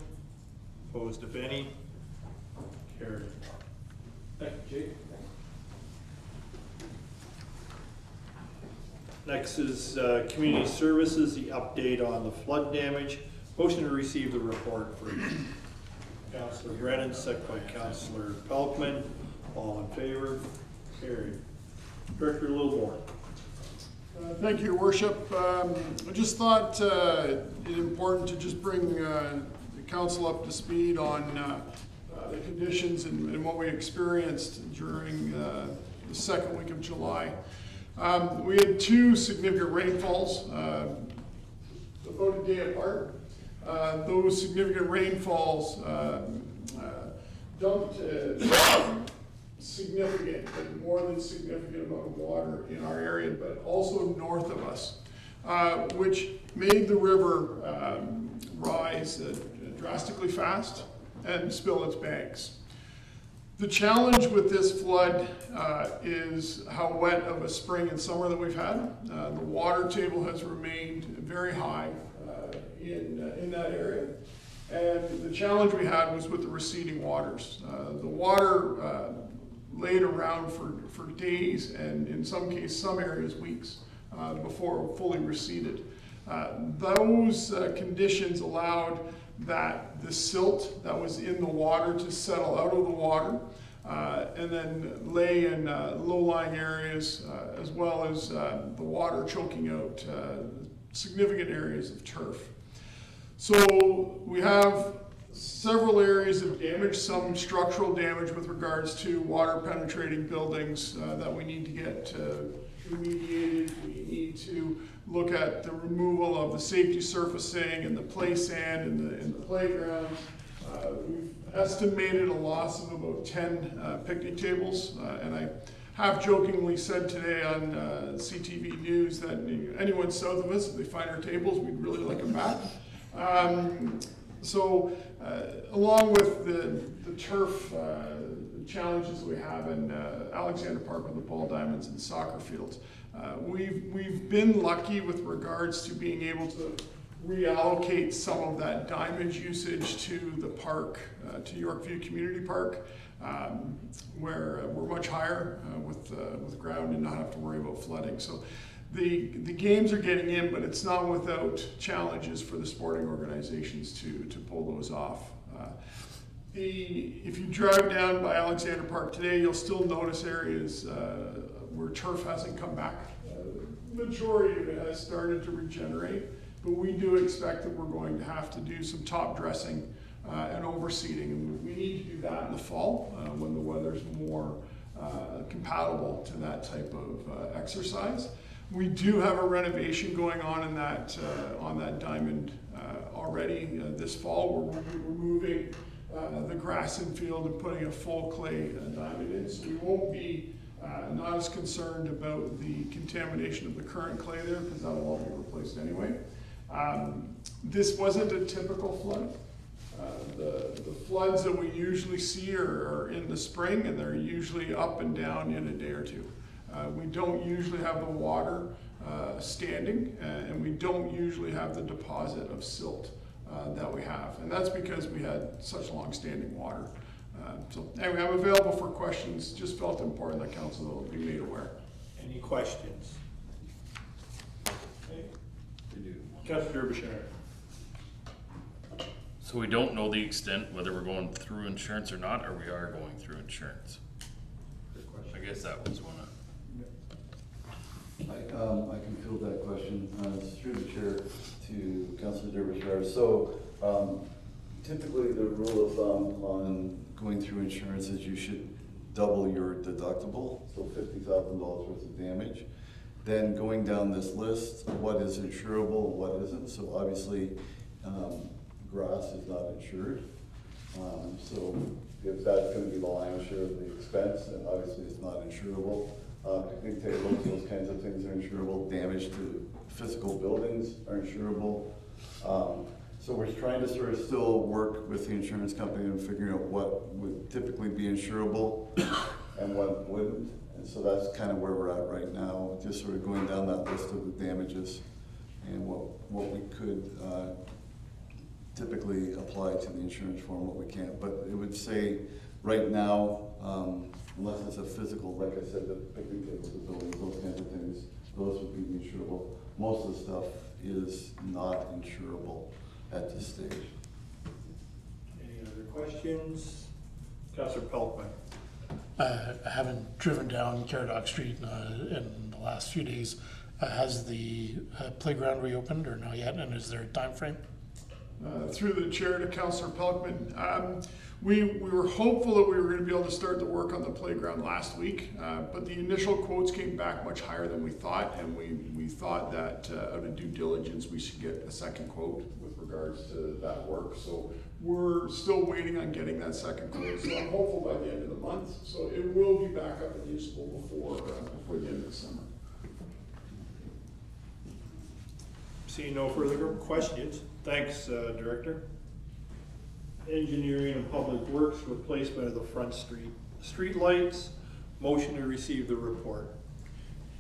Opposed, if any? Carried. Thank you, Jake. Next is Community Services, the update on the flood damage. Motion to receive the report for Councillor Brennan, second by Councillor Pelkman. All in favor? Carried. Director Littlemore. Thank you, Your Worship. I just thought it important to just bring the council up to speed on the conditions and what we experienced during the second week of July. We had two significant rainfalls about a day apart. Those significant rainfalls dumped significant, but more than significant amount of water in our area, but also north of us, which made the river rise drastically fast and spill its banks. The challenge with this flood is how wet of a spring and summer that we've had. The water table has remained very high in that area. And the challenge we had was with the receding waters. The water laid around for days, and in some cases, some areas, weeks, before it fully receded. Those conditions allowed the silt that was in the water to settle out of the water and then lay in low-lying areas, as well as the water choking out significant areas of turf. So we have several areas of damage, some structural damage with regards to water penetrating buildings that we need to get remediated. We need to look at the removal of the safety surfacing and the play sand in the playground. We've estimated a loss of about 10 picnic tables, and I half jokingly said today on CTV News that anyone south of us, if they find our tables, we'd really like them back. Along with the turf challenges we have in Alexander Park with the ball diamonds and soccer fields, we've been lucky with regards to being able to reallocate some of that diamond usage to the park, to Yorkview Community Park, where we're much higher with ground and not have to worry about flooding. So the games are getting in, but it's not without challenges for the sporting organizations to pull those off. If you drive down by Alexander Park today, you'll still notice areas where turf hasn't come back. The majority of it has started to regenerate, but we do expect that we're going to have to do some top dressing and overseeding, and we need to do that in the fall when the weather's more compatible to that type of exercise. We do have a renovation going on in that diamond already this fall. We're removing the grass infield and putting a full clay diamond in, so we won't be not as concerned about the contamination of the current clay there, because that will all be replaced anyway. This wasn't a typical flood. The floods that we usually see are in the spring, and they're usually up and down in a day or two. We don't usually have the water standing, and we don't usually have the deposit of silt that we have. And that's because we had such long-standing water. So anyway, I'm available for questions. Just felt important that council be made aware. Any questions? Okay. Councilor Derbyshire. So we don't know the extent whether we're going through insurance or not, or we are going through insurance? I guess that was one of... I can field that question. Through the chair to Councilor Derbyshire. So typically the rule of thumb on going through insurance is you should double your deductible, so $50,000 worth of damage. Then going down this list, what is insurable, what isn't. So obviously grass is not insured. So if that's going to be the lion's share of the expense, then obviously it's not insurable. Picnic tables, those kinds of things are insurable. Damage to physical buildings are insurable. So we're trying to sort of still work with the insurance company and figuring out what would typically be insurable and what wouldn't. And so that's kind of where we're at right now, just sort of going down that list of the damages and what we could typically apply to the insurance form, what we can't. But it would say right now, unless it's a physical, like I said, the picnic tables, the buildings, those kinds of things, those would be insurable. Most of the stuff is not insurable at this stage. Any other questions? Councilor Pelkman. I haven't driven down Caradoc Street in the last few days. Has the playground reopened or not yet, and is there a time frame? Through the chair to Councilor Pelkman. We were hopeful that we were going to be able to start the work on the playground last week, but the initial quotes came back much higher than we thought, and we thought that out of due diligence we should get a second quote with regards to that work. So we're still waiting on getting that second quote, so I'm hopeful by the end of the month. So it will be back up and usable before the end of the summer. Seeing no further questions, thanks, Director. Engineering and Public Works, replacement of the front street lights. Motion to receive the report.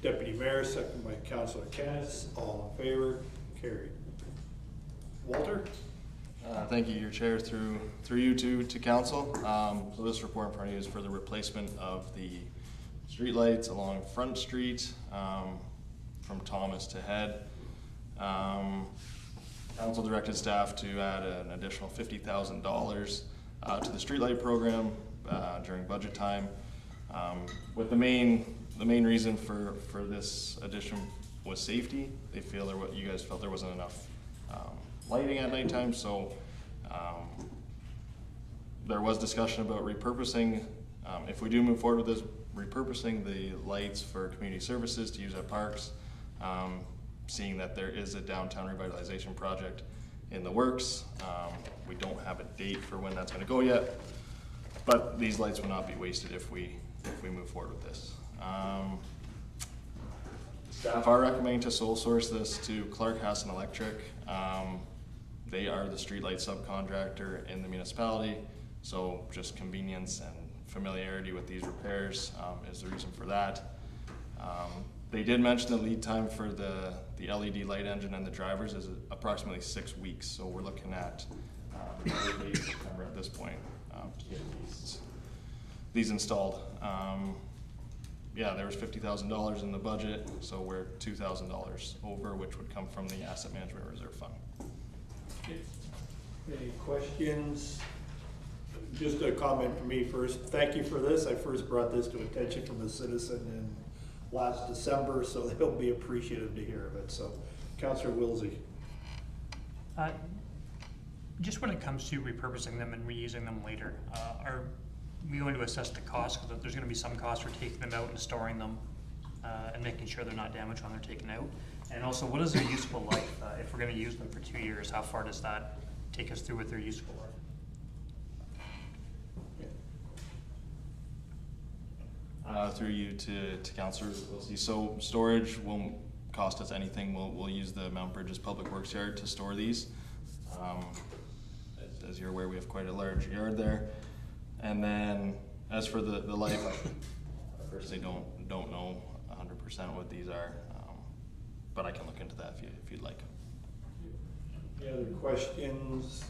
Deputy Mayor, second by Councilor Canis. All in favor? Carried. Walter? Thank you, your chair, through you to council. So this report in front of you is for the replacement of the street lights along Front Street from Thomas to Head. Council directed staff to add an additional $50,000 to the streetlight program during budget time. With the main reason for this addition was safety. They feel you guys felt there wasn't enough lighting at nighttime, so there was discussion about repurposing. If we do move forward with this, repurposing the lights for community services to use at parks. Seeing that there is a downtown revitalization project in the works. We don't have a date for when that's going to go yet, but these lights will not be wasted if we move forward with this. Staff are recommending to sole source this to Clark Hassan Electric. They are the streetlight subcontractor in the municipality, so just convenience and familiarity with these repairs is the reason for that. They did mention the lead time for the LED light engine and the drivers is approximately 6 weeks, so we're looking at late September at this point to get these installed. Yeah, there was $50,000 in the budget, so we're $2,000 over, which would come from the Asset Management Reserve Fund. Any questions? Just a comment from me first. Thank you for this. I first brought this to attention from a citizen in last December, so they'll be appreciative to hear of it. So, Councillor Wilsey. just when it comes to repurposing them and reusing them later, are we going to assess the cost? Because there's going to be some cost for taking them out and storing them and making sure they're not damaged when they're taken out. And also, what is their useful life? If we're going to use them for 2 years, how far does that take us through with their useful life? Through you to Councillor Wilsey. So storage won't cost us anything. We'll use the Mount Bridges Public Works Yard to store these. As you're aware, we have quite a large yard there. And then as for the life, I personally don't know 100% what these are, but I can look into that if you'd like. Any other questions?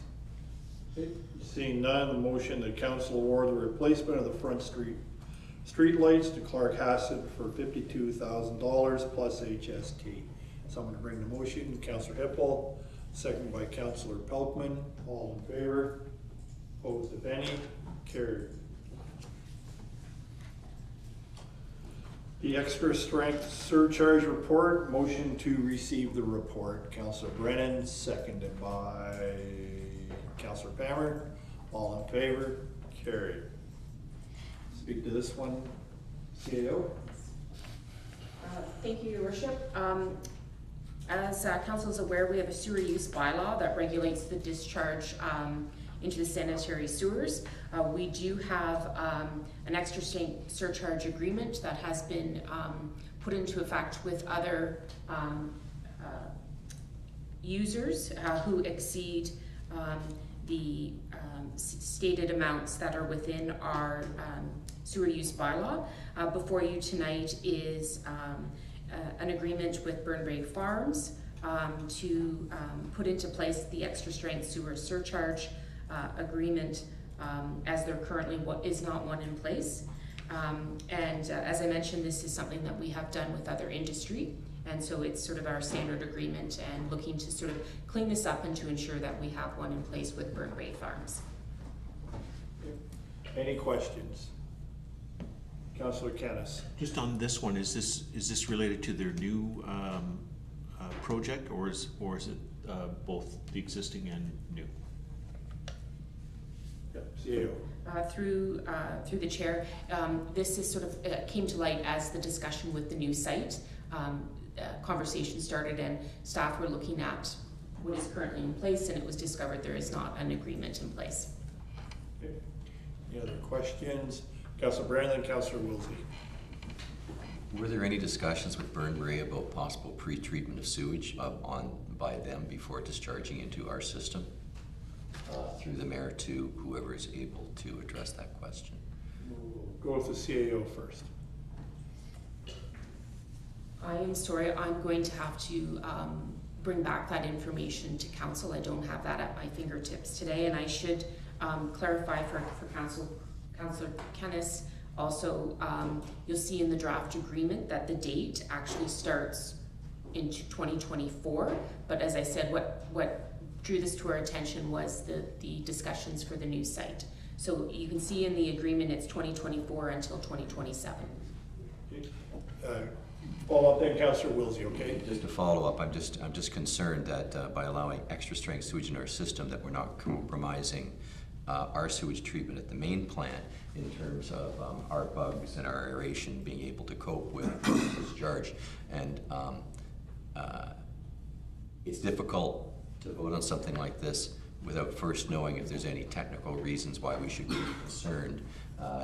Okay. Seeing none, the motion that council award the replacement of the front street lights to Clark Hassett for $52,000 plus HST. Someone to bring the motion. Councillor Hippel, second by Councillor Pelkman. All in favor? Opposed, if any? Carried. The extra strength surcharge report, motion to receive the report. Councillor Brennan, seconded by Councillor Palmer. All in favor? Carried. Speak to this one, CAO. Thank you, Your Worship. As council is aware, we have a sewer use bylaw that regulates the discharge into the sanitary sewers. We do have an extra strength surcharge agreement that has been put into effect with other users who exceed the stated amounts that are within our sewer use bylaw. Before you tonight is an agreement with Burnbrae Farms to put into place the extra strength sewer surcharge agreement, as there currently is not one in place. As I mentioned, this is something that we have done with other industry, and so it's sort of our standard agreement, and looking to sort of clean this up and to ensure that we have one in place with Burnbrae Farms. Any questions? Councillor Kennis. Just on this one, is this related to their new project, or is it both the existing and new? Yep, CAO. Through the chair, this is sort of came to light as the discussion with the new site. Conversation started, and staff were looking at what is currently in place, and it was discovered there is not an agreement in place. Okay. Any other questions? Councillor Brandon, Councillor Wilsey. Were there any discussions with Burnbrae about possible pre-treatment of sewage by them before discharging into our system? Through the mayor to whoever is able to address that question. We'll go with the CAO first. I am sorry, I'm going to have to bring back that information to council. I don't have that at my fingertips today, and I should clarify for Councillor Kennis. Also, you'll see in the draft agreement that the date actually starts in 2024, but as I said, what drew this to our attention was the discussions for the new site. So you can see in the agreement it's 2024 until 2027. Okay. Follow up then, Councillor Wilsey, okay? Just to follow up, I'm just concerned that by allowing extra strength sewage in our system, that we're not compromising our sewage treatment at the main plant in terms of our bugs and our aeration being able to cope with discharge. And it's difficult to vote on something like this without first knowing if there's any technical reasons why we should be concerned.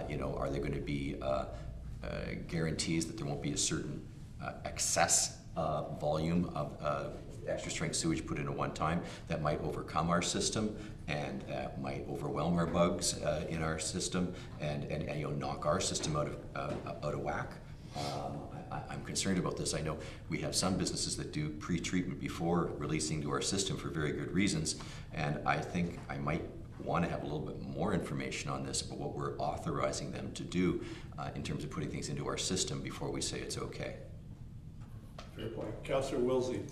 You know, are there going to be guarantees that there won't be a certain excess volume of extra strength sewage put in at one time that might overcome our system and that might overwhelm our bugs in our system and you know, knock our system out of whack? I'm concerned about this. I know we have some businesses that do pre-treatment before releasing to our system for very good reasons, and I think I might want to have a little bit more information on this about what we're authorizing them to do in terms of putting things into our system before we say it's okay. Fair point. Councillor Wilsey.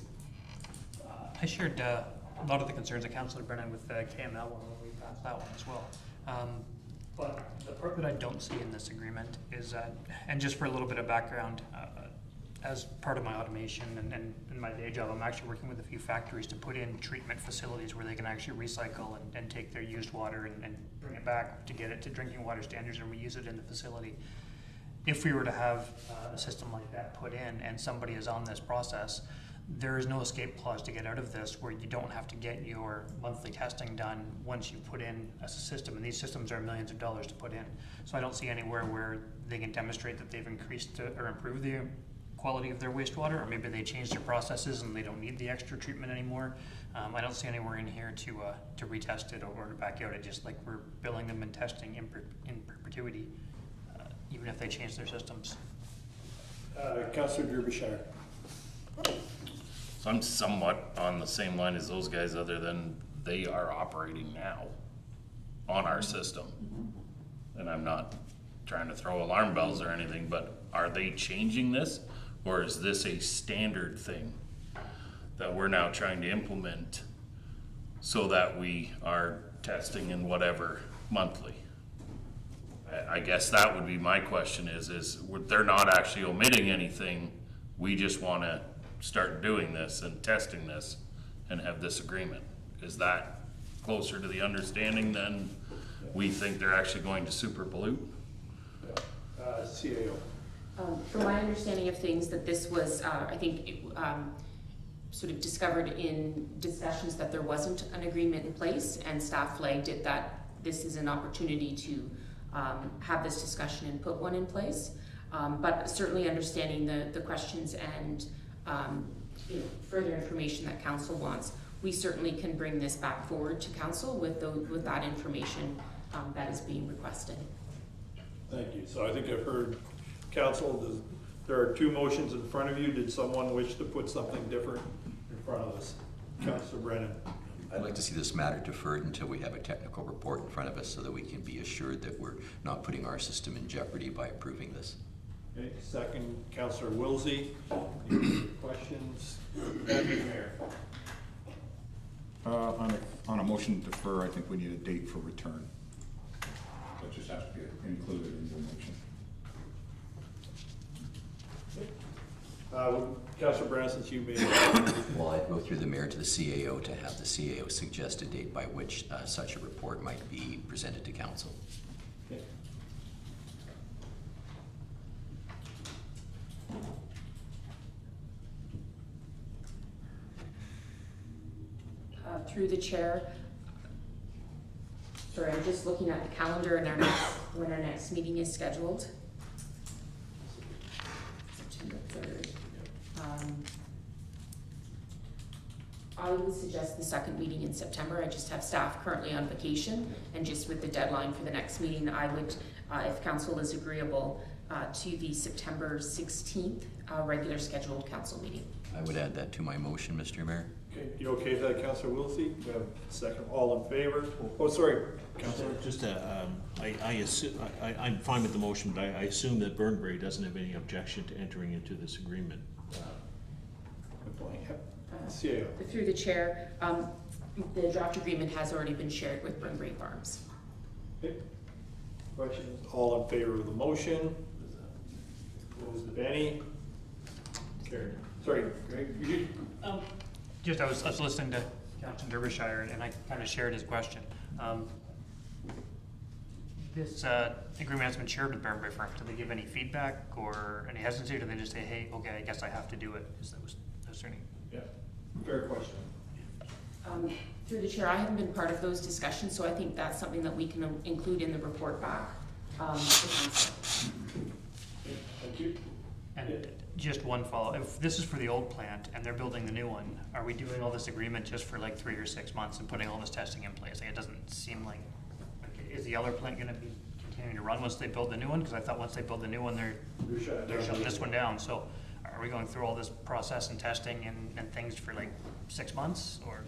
I shared a lot of the concerns of Councillor Brennan with the KML when we passed that one as well. But the part that I don't see in this agreement is that, and just for a little bit of background, as part of my automation and in my day job, I'm actually working with a few factories to put in treatment facilities where they can actually recycle and take their used water and bring it back to get it to drinking water standards and reuse it in the facility. If we were to have a system like that put in and somebody is on this process, there is no escape clause to get out of this where you don't have to get your monthly testing done once you put in a system. And these systems are millions of dollars to put in. So I don't see anywhere where they can demonstrate that they've increased or improved the quality of their wastewater, or maybe they changed their processes and they don't need the extra treatment anymore. I don't see anywhere in here to retest it or to back out it, just like we're billing them and testing in perpetuity, even if they change their systems. Councillor Derbyshire. So I'm somewhat on the same line as those guys, other than they are operating now on our system. And I'm not trying to throw alarm bells or anything, but are they changing this? Or is this a standard thing that we're now trying to implement so that we are testing and whatever monthly? I guess that would be my question is they're not actually omitting anything. We just want to start doing this and testing this and have this agreement. Is that closer to the understanding than we think they're actually going to super pollute? CAO. From my understanding of things, that this was, I think, sort of discovered in discussions that there wasn't an agreement in place, and staff flagged it that this is an opportunity to have this discussion and put one in place. But certainly understanding the questions and further information that council wants, we certainly can bring this back forward to council with that information that is being requested. Thank you. So I think I've heard council. There are two motions in front of you. Did someone wish to put something different in front of us? Councillor Brennan. I'd like to see this matter deferred until we have a technical report in front of us so that we can be assured that we're not putting our system in jeopardy by approving this. Okay. Second, Councillor Wilsey. Any questions? Mayor. On a motion to defer, I think we need a date for return. That just has to be included in the motion. Councillor Brown, since you made Well, I'd go through the mayor to the CAO to have the CAO suggest a date by which such a report might be presented to council. Okay. Through the chair, sorry, I'm just looking at the calendar and when our next meeting is scheduled. September 3rd. I would suggest the second meeting in September. I just have staff currently on vacation, and just with the deadline for the next meeting, I would, if council is agreeable, to the September 16th regular scheduled council meeting. I would add that to my motion, Mr. Mayor. Okay, you okay with that, Councillor Wilsey? We have a second. All in favor? Oh, sorry, Councillor. Just, I'm fine with the motion, but I assume that Burnbury doesn't have any objection to entering into this agreement. CAO. Through the chair, the draft agreement has already been shared with Burnbury Farms. Okay. Questions? All in favor of the motion? Opposed, if any? Carried. Sorry, Greg. I was listening to Councilor Derbyshire, and I kind of shared his question. This agreement has been shared with Burnbury Farms. Do they give any feedback or any hesitancy, or do they just say, hey, okay, I guess I have to do it? Is there any? Yeah, fair question. Through the chair, I haven't been part of those discussions, so I think that's something that we can include in the report back. Thank you. And just one follow, if this is for the old plant and they're building the new one, are we doing all this agreement just for like 3 or 6 months and putting all this testing in place? Like, it doesn't seem like, is the other plant gonna be continuing to run once they build the new one? Because I thought once they build the new one, they're shutting this one down. So are we going through all this process and testing and things for like 6 months, or?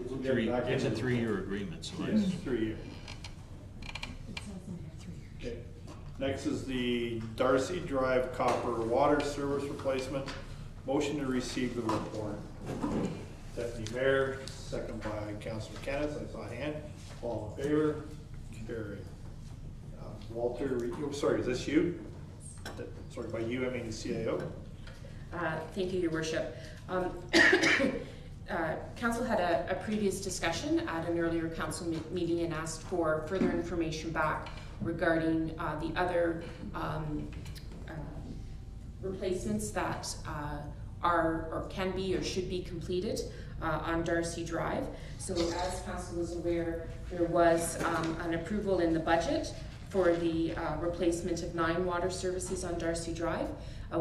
It's a 3-year agreement, so yes, 3 years. Okay. Next is the Darcy Drive copper water service replacement. Motion to receive the report. Deputy Mayor, second by Councillor Kenneth. I saw a hand. All in favor? Carried. Walter, sorry, is this you? Sorry, by you, I mean the CAO. Thank you, Your Worship. Council had a previous discussion at an earlier council meeting and asked for further information back regarding the other replacements that are or can be or should be completed on Darcy Drive. So as council is aware, there was an approval in the budget for the replacement of 9 water services on Darcy Drive.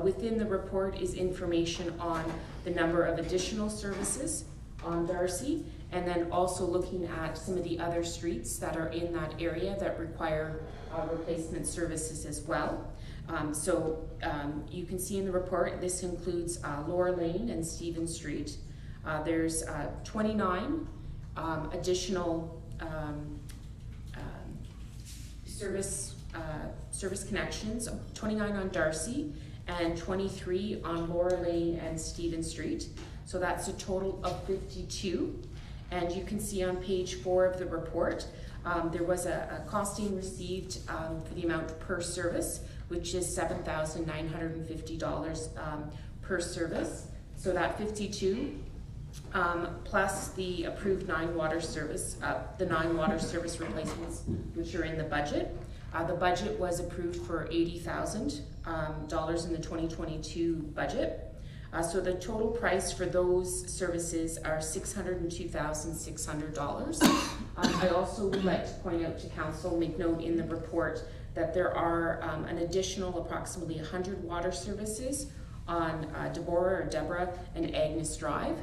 Within the report is information on the number of additional services on Darcy, and then also looking at some of the other streets that are in that area that require replacement services as well. You can see in the report, this includes Laura Lane and Stephen Street. There's 29 additional service connections, 29 on Darcy and 23 on Laura Lane and Stephen Street. So that's a total of 52. And you can see on page 4 of the report, there was a costing received for the amount per service, which is $7,950 per service. So that 52 plus the approved 9 water service, the 9 water service replacements, which are in the budget. The budget was approved for $80,000 in the 2022 budget. So the total price for those services are $602,600. I also would like to point out to council, make note in the report that there are an additional approximately 100 water services on Deborah and Agnes Drive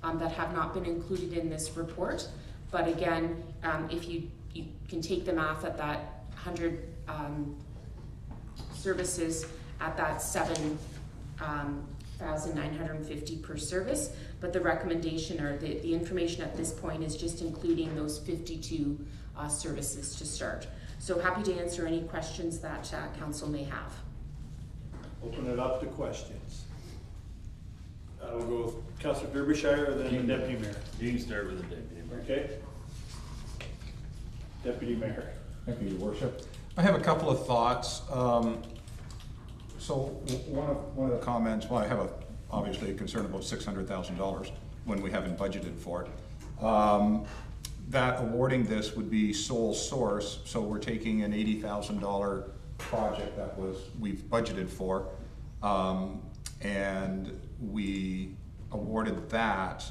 that have not been included in this report. But again, if you can take the math at that 100 services at that $7,950 per service, but the recommendation or the information at this point is just including those 52 services to start. So happy to answer any questions that council may have. Open it up to questions. We'll go with Councillor Derbyshire, then the Deputy Mayor. You can start with the Deputy Mayor. Okay. Deputy Mayor. Thank you, Your Worship. I have a couple of thoughts. So one of the comments, well, I have obviously a concern about $600,000 when we haven't budgeted for it. That awarding this would be sole source, so we're taking an $80,000 project that we've budgeted for, and we awarded that.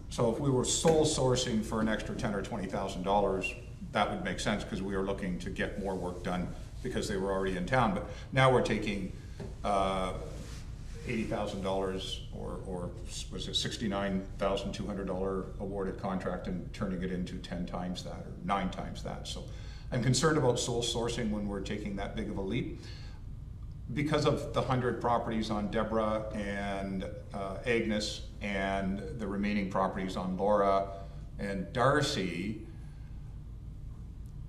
So if we were sole sourcing for an extra $10,000 or $20,000, that would make sense because we were looking to get more work done because they were already in town. But now we're taking $80,000 or was it $69,200 awarded contract and turning it into 10 times that or 9 times that. So I'm concerned about sole sourcing when we're taking that big of a leap. Because of the 100 properties on Deborah and Agnes and the remaining properties on Laura and Darcy,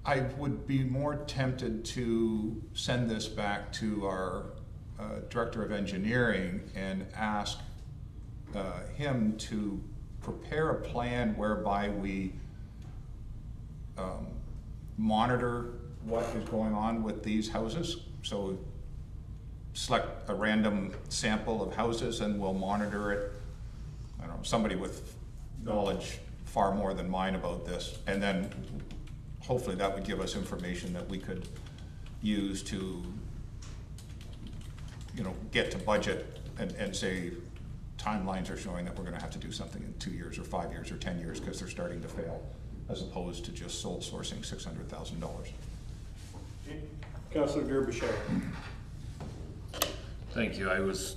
I would be more tempted to send this back to our Director of Engineering and ask him to prepare a plan whereby we monitor what is going on with these houses. So select a random sample of houses and we'll monitor it. I don't know, somebody with knowledge far more than mine about this, and then hopefully that would give us information that we could use to, get to budget and say timelines are showing that we're going to have to do something in 2 years or 5 years or 10 years because they're starting to fail, as opposed to just sole sourcing $600,000. Councillor Derbyshire. Thank you. I was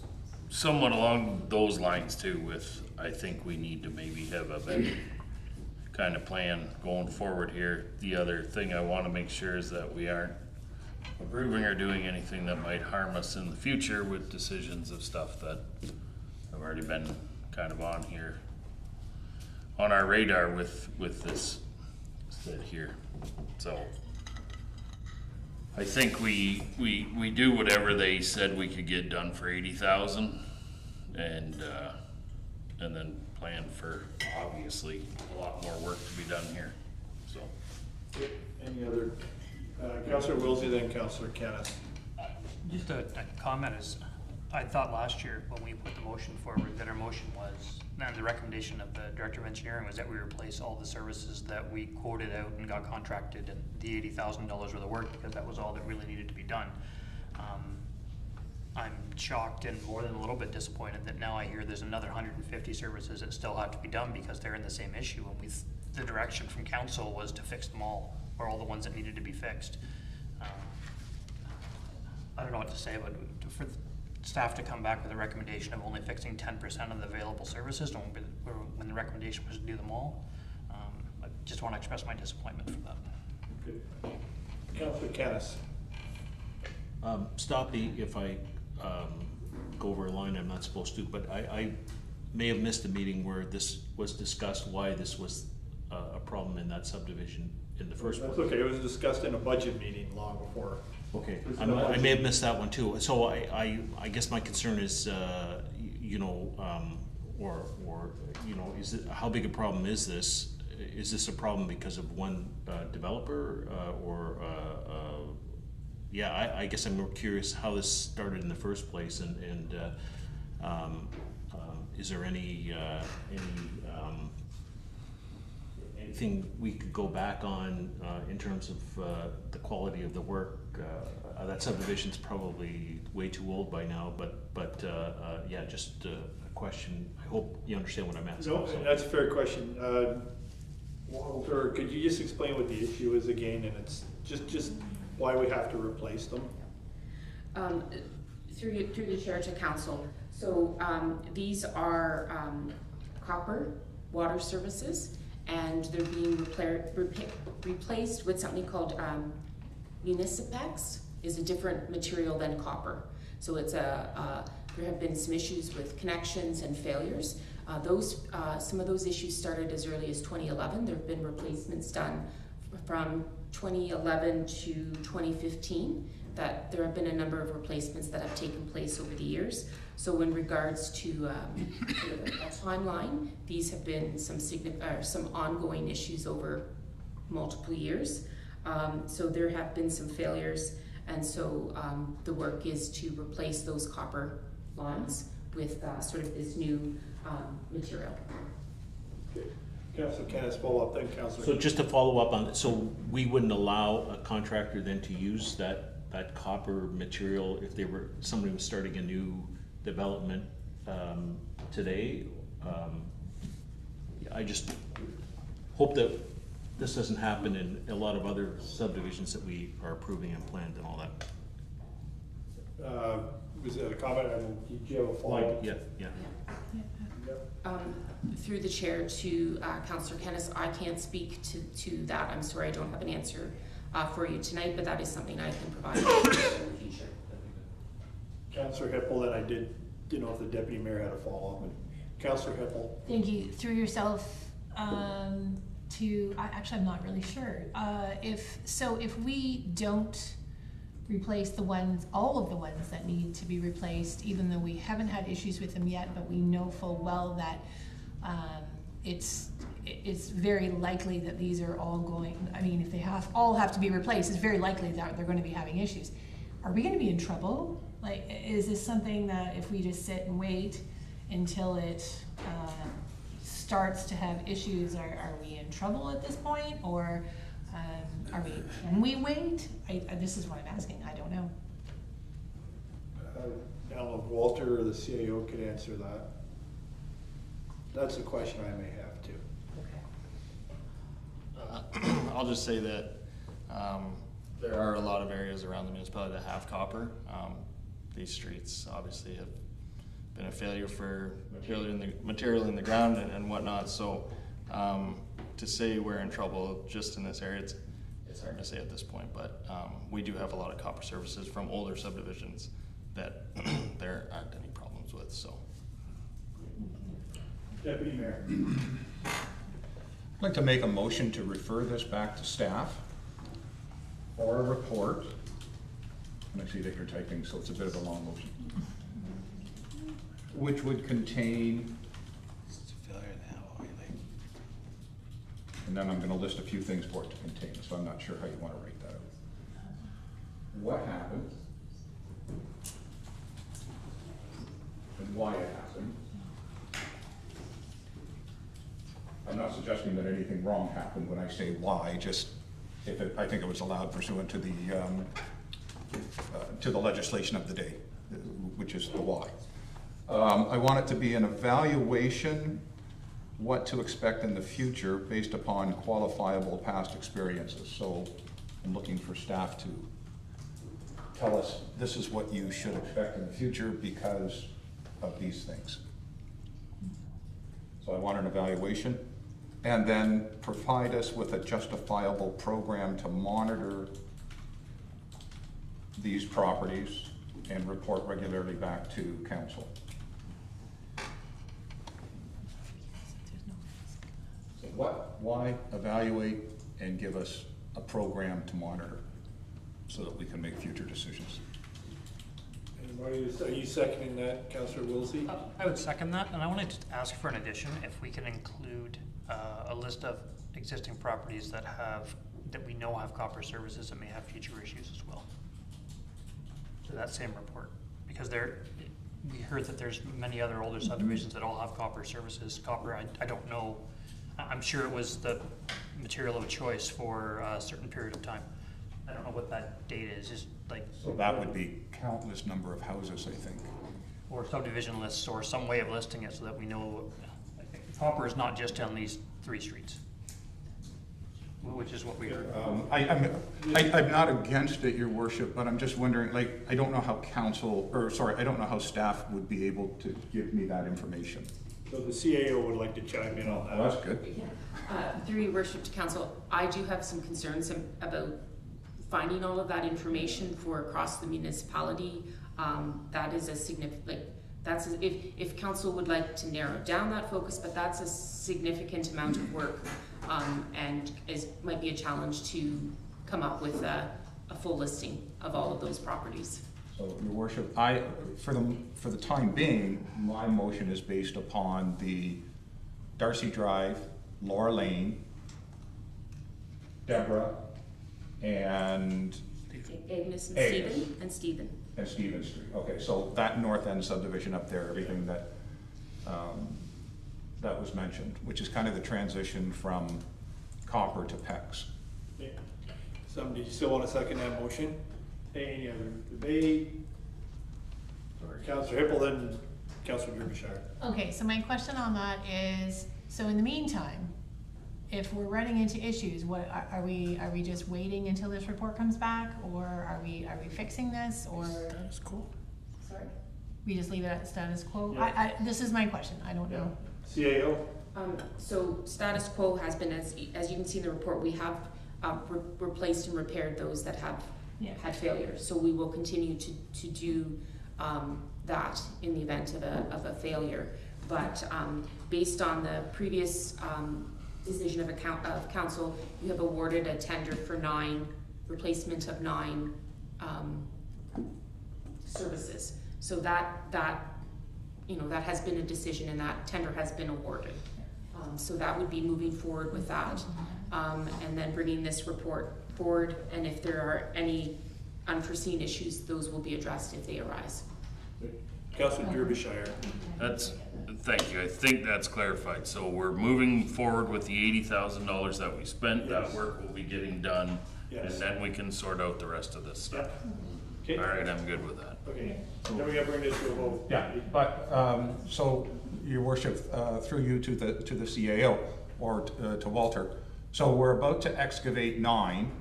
somewhat along those lines too with, I think we need to maybe have a better kind of plan going forward here. The other thing I want to make sure is that we aren't approving or doing anything that might harm us in the future with decisions of stuff that have already been kind of on here, on our radar with this set here. So I think we do whatever they said we could get done for 80,000, and then plan for obviously a lot more work to be done here. So, any other? Councillor Wilsey, then Councillor Kenneth. Just a comment is, I thought last year when we put the motion forward, that our motion was, and the recommendation of the Director of Engineering was that we replace all the services that we quoted out and got contracted and the $80,000 worth of work, because that was all that really needed to be done. I'm shocked and more than a little bit disappointed that now I hear there's another 150 services that still have to be done because they're in the same issue, and the direction from council was to fix them all, or all the ones that needed to be fixed. I don't know what to say, but for staff to come back with a recommendation of only fixing 10% of the available services, when the recommendation was to do them all, I just want to express my disappointment for that. Good. Councillor Kennis. Stop me if I go over a line I'm not supposed to, but I may have missed a meeting where this was discussed, why this was a problem in that subdivision in the first place. That's okay, it was discussed in a budget meeting long before. Okay, I may have missed that one too. So I guess my concern is, you know, is it, how big a problem is this? Is this a problem because of one developer yeah, I guess I'm more curious how this started in the first place, and is there anything we could go back on in terms of the quality of the work? That subdivision's probably way too old by now, but yeah, just a question. I hope you understand what I'm asking. No, that's a fair question. Walter, could you just explain what the issue is again, and it's just why we have to replace them? Through the chair to council. So these are copper water services, and they're being replaced with something called Municipex, is a different material than copper. So it's there have been some issues with connections and failures. Some of those issues started as early as 2011. There have been replacements done from 2011 to 2015, that there have been a number of replacements that have taken place over the years. So in regards to a timeline, these have been some ongoing issues over multiple years. So there have been some failures, and so the work is to replace those copper lines with sort of this new material. Okay. Councillor Kennis, follow up, then Councillor. So just to follow up on that, so we wouldn't allow a contractor then to use that copper material if somebody was starting a new development today? I just hope that this doesn't happen in a lot of other subdivisions that we are approving and planned and all that. Was that a comment? Did you have a follow-up? Yeah. Through the chair to Councillor Kennis, I can't speak to that. I'm sorry, I don't have an answer for you tonight, but that is something I can provide in the future. Councillor Hippel, and I didn't know if the deputy mayor had a follow-up. Councillor Hippel. Thank you. Through yourself actually I'm not really sure. If we don't replace all of the ones that need to be replaced, even though we haven't had issues with them yet, but we know full well that it's very likely that these are all going, I mean, if they all have to be replaced, it's very likely that they're going to be having issues. Are we going to be in trouble? Like, is this something that if we just sit and wait until it starts to have issues, are we in trouble at this point, or can we wait? This is what I'm asking. I don't know. I don't know if Walter or the CAO could answer that. That's a question I may have too. Okay. I'll just say that there are a lot of areas around the municipality that have copper. These streets obviously have been a failure for material in the ground and whatnot. So to say we're in trouble just in this area, it's hard to say at this point. But we do have a lot of copper services from older subdivisions that there aren't any problems with. So. Deputy Mayor. I'd like to make a motion to refer this back to staff for a report. And I see that you're typing, so it's a bit of a long motion. Which would contain, and then I'm going to list a few things for it to contain, so I'm not sure how you want to rate that out. What happened? why it happened. I'm not suggesting that anything wrong happened when I say why, just if it, I think it was allowed pursuant to the legislation of the day, which is the why. I want it to be an evaluation, what to expect in the future based upon qualifiable past experiences. So I'm looking for staff to tell us this is what you should expect in the future because of these things. So I want an evaluation, and then provide us with a justifiable program to monitor these properties and report regularly back to council. So what, why, evaluate, and give us a program to monitor so that we can make future decisions. Anybody, are you seconding that, Councillor Wilsey? I would second that, and I wanted to ask for an addition, if we can include a list of existing properties that we know have copper services and may have future issues as well. To that same report, because we heard that there's many other older subdivisions that all have copper services. Copper, I don't know, I'm sure it was the material of choice for a certain period of time. I don't know what that date is, just like. So that would be countless number of houses, I think. Or subdivision lists, or some way of listing it so that we know, copper is not just on these 3 streets, which is what we heard. I'm not against it, your worship, but I'm just wondering, like, I don't know how I don't know how staff would be able to give me that information. So the CAO would like to chime in on that. Oh, that's good. Through your worship to council, I do have some concerns about finding all of that information for across the municipality. That is a significant, if council would like to narrow down that focus, but that's a significant amount of work, and might be a challenge to come up with a full listing of all of those properties. So, your worship, for the time being, my motion is based upon the Darcy Drive, Laura Lane, Deborah, and Agnes and Stephen. And Stephen Street. Okay, so that north end subdivision up there, everything that that was mentioned, which is kind of the transition from copper to PEX. Yeah. Somebody still want to second that motion? Any other debate? Or Councillor Hippel, then Councillor Derbyshire. Okay, so my question on that is, so in the meantime, if we're running into issues, what are we just waiting until this report comes back, or are we fixing this, or Status quo. sorry, we just leave it at status quo? Yeah. This is my question. I don't know. CAO. So status quo has been, as you can see in the report, we have replaced and repaired those that have had failure. So we will continue to do that in the event of a failure. But based on the previous decision of council, you have awarded a tender for replacement of 9 services. So that has been a decision, and that tender has been awarded. So that would be moving forward with that, and then bringing this report forward. And if there are any unforeseen issues, those will be addressed if they arise. Councillor Derbyshire. Thank you. I think that's clarified. So we're moving forward with the $80,000 that we spent. Yes. That work will be getting done, yes. And then we can sort out the rest of this stuff. Yeah. Okay. All right, I'm good with that. Okay. Then we got to bring this to a vote. Yeah, but so your worship, through you to the CAO or to Walter. So we're about to excavate 9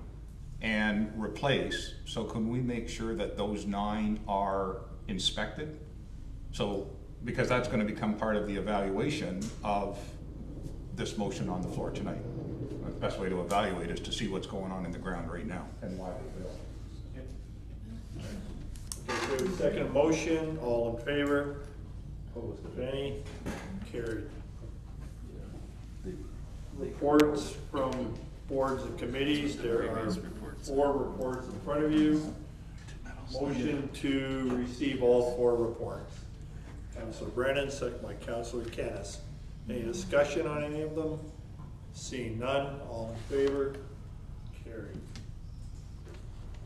and replace. So can we make sure that those 9 are inspected? So, because that's going to become part of the evaluation of this motion on the floor tonight. The best way to evaluate is to see what's going on in the ground right now and why they fail. Okay, so second motion, all in favor? Opposed, if any? Carried. Reports from boards and committees. There are 4 reports in front of you. Motion to receive all 4 reports. Councillor Brennan, second by Councillor Kennis. Any discussion on any of them? Seeing none, all in favor? Carried.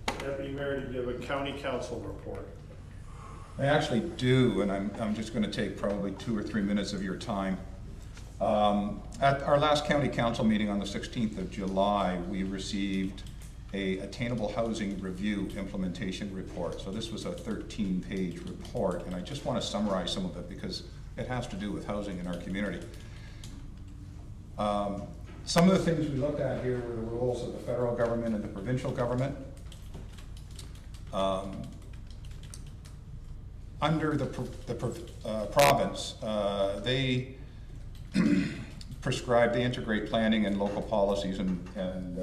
Deputy Mayor, do you have a county council report? I actually do, and I'm just going to take probably 2 or 3 minutes of your time. At our last county council meeting on the 16th of July, we received a attainable housing review implementation report. So this was a 13-page report, and I just want to summarize some of it because it has to do with housing in our community. Some of the things we looked at here were the roles of the federal government and the provincial government. Under the province, they prescribe, they integrate planning and local policies, and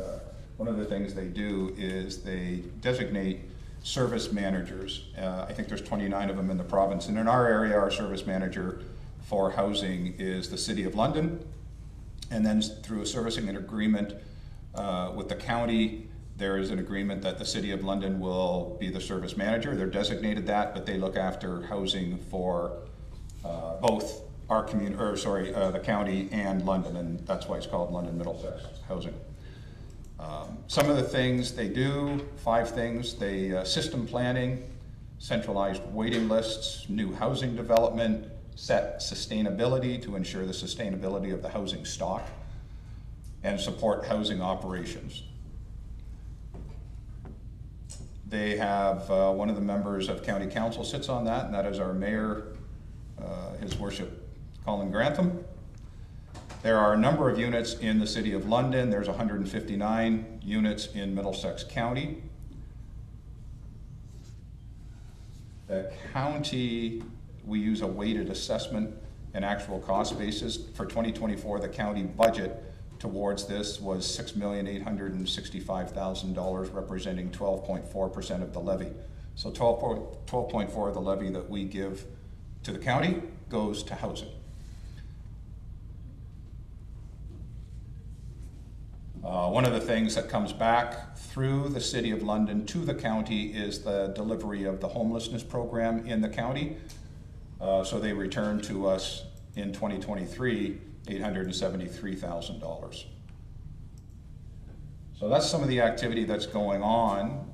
one of the things they do is they designate service managers. I think there's 29 of them in the province, and in our area, our service manager for housing is the City of London, and then through a servicing agreement with the county, there is an agreement that the City of London will be the service manager. They're designated that, but they look after housing for both our community, or sorry, the county and London, and that's why it's called London Middlesex Housing. Some of the things they do, 5 things, they system planning, centralized waiting lists, new housing development, set sustainability to ensure the sustainability of the housing stock, and support housing operations. They have one of the members of county council sits on that, and that is our mayor, His Worship Colin Grantham. There are a number of units in the City of London. There's 159 units in Middlesex County. The county, we use a weighted assessment and actual cost basis. For 2024, the county budget towards this was $6,865,000, representing 12.4% of the levy. So 12.4% of the levy that we give to the county goes to housing. One of the things that comes back through the City of London to the county is the delivery of the homelessness program in the county. So they returned to us in 2023 $873,000. So that's some of the activity that's going on.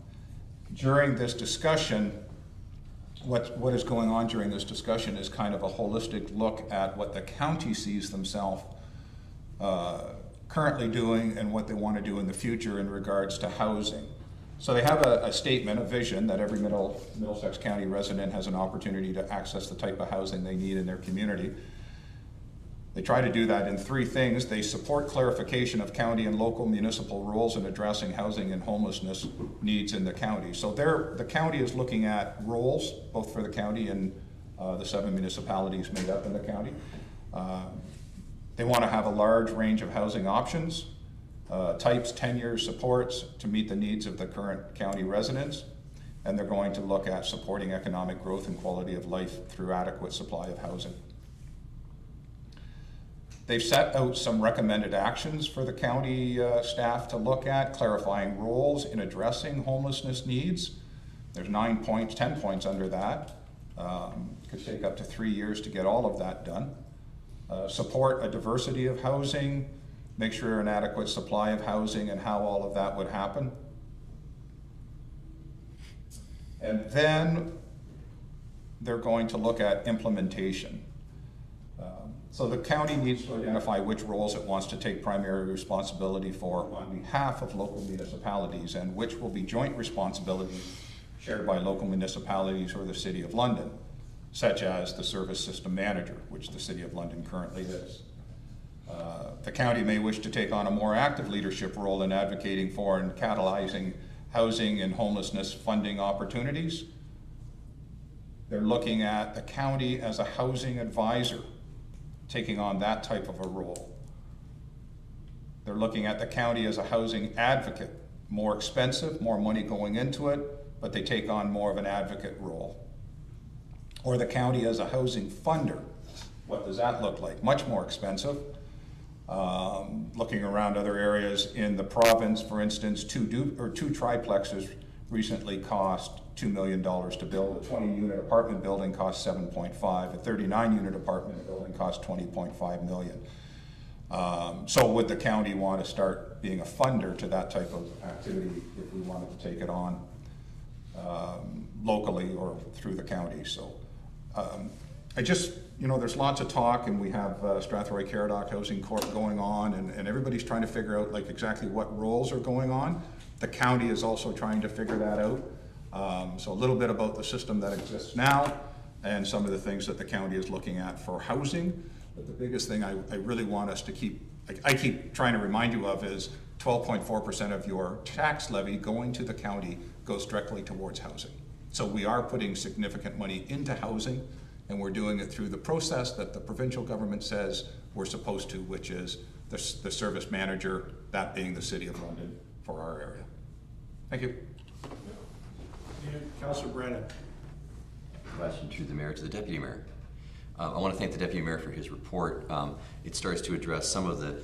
During this discussion, what is going on during this discussion is kind of a holistic look at what the county sees themselves currently doing and what they want to do in the future in regards to housing. So they have a statement, a vision, that every Middlesex County resident has an opportunity to access the type of housing they need in their community. They try to do that in 3 things. They support clarification of county and local municipal rules in addressing housing and homelessness needs in the county. So the county is looking at roles, both for the county and the 7 municipalities made up in the county. They want to have a large range of housing options, types, tenure, supports to meet the needs of the current county residents. And they're going to look at supporting economic growth and quality of life through adequate supply of housing. They've set out some recommended actions for the county staff to look at, clarifying roles in addressing homelessness needs. There's 9 points, 10 points under that. Could take up to 3 years to get all of that done. Support a diversity of housing, make sure an adequate supply of housing and how all of that would happen. And then they're going to look at implementation. So the county needs to identify which roles it wants to take primary responsibility for on behalf of local municipalities, and which will be joint responsibility shared by local municipalities or the City of London, such as the service system manager, which the City of London currently is. The county may wish to take on a more active leadership role in advocating for and catalyzing housing and homelessness funding opportunities. They're looking at the county as a housing advisor, taking on that type of a role. They're looking at the county as a housing advocate, more expensive, more money going into it, but they take on more of an advocate role. Or the county as a housing funder. What does that look like? Much more expensive. Looking around other areas in the province, for instance, two triplexes recently cost $2 million to build. A 20-unit apartment building cost $7.5. A 39-unit apartment building cost $20.5 million. So would the county want to start being a funder to that type of activity if we wanted to take it on? locally or through the county. So I just, you know, there's lots of talk, and we have Strathroy-Caradoc Housing Corp going on, and everybody's trying to figure out like exactly what roles are going on. The county is also trying to figure that out. So a little bit about the system that exists now and some of the things that the county is looking at for housing. But the biggest thing I really want us to keep, I keep trying to remind you of, is 12.4% of your tax levy going to the county goes directly towards housing. So we are putting significant money into housing, and we're doing it through the process that the provincial government says we're supposed to, which is the service manager, that being the City of London for our area. Thank you. Councillor Brennan. Question through the mayor to the deputy mayor. I want to thank the deputy mayor for his report. It starts to address some of the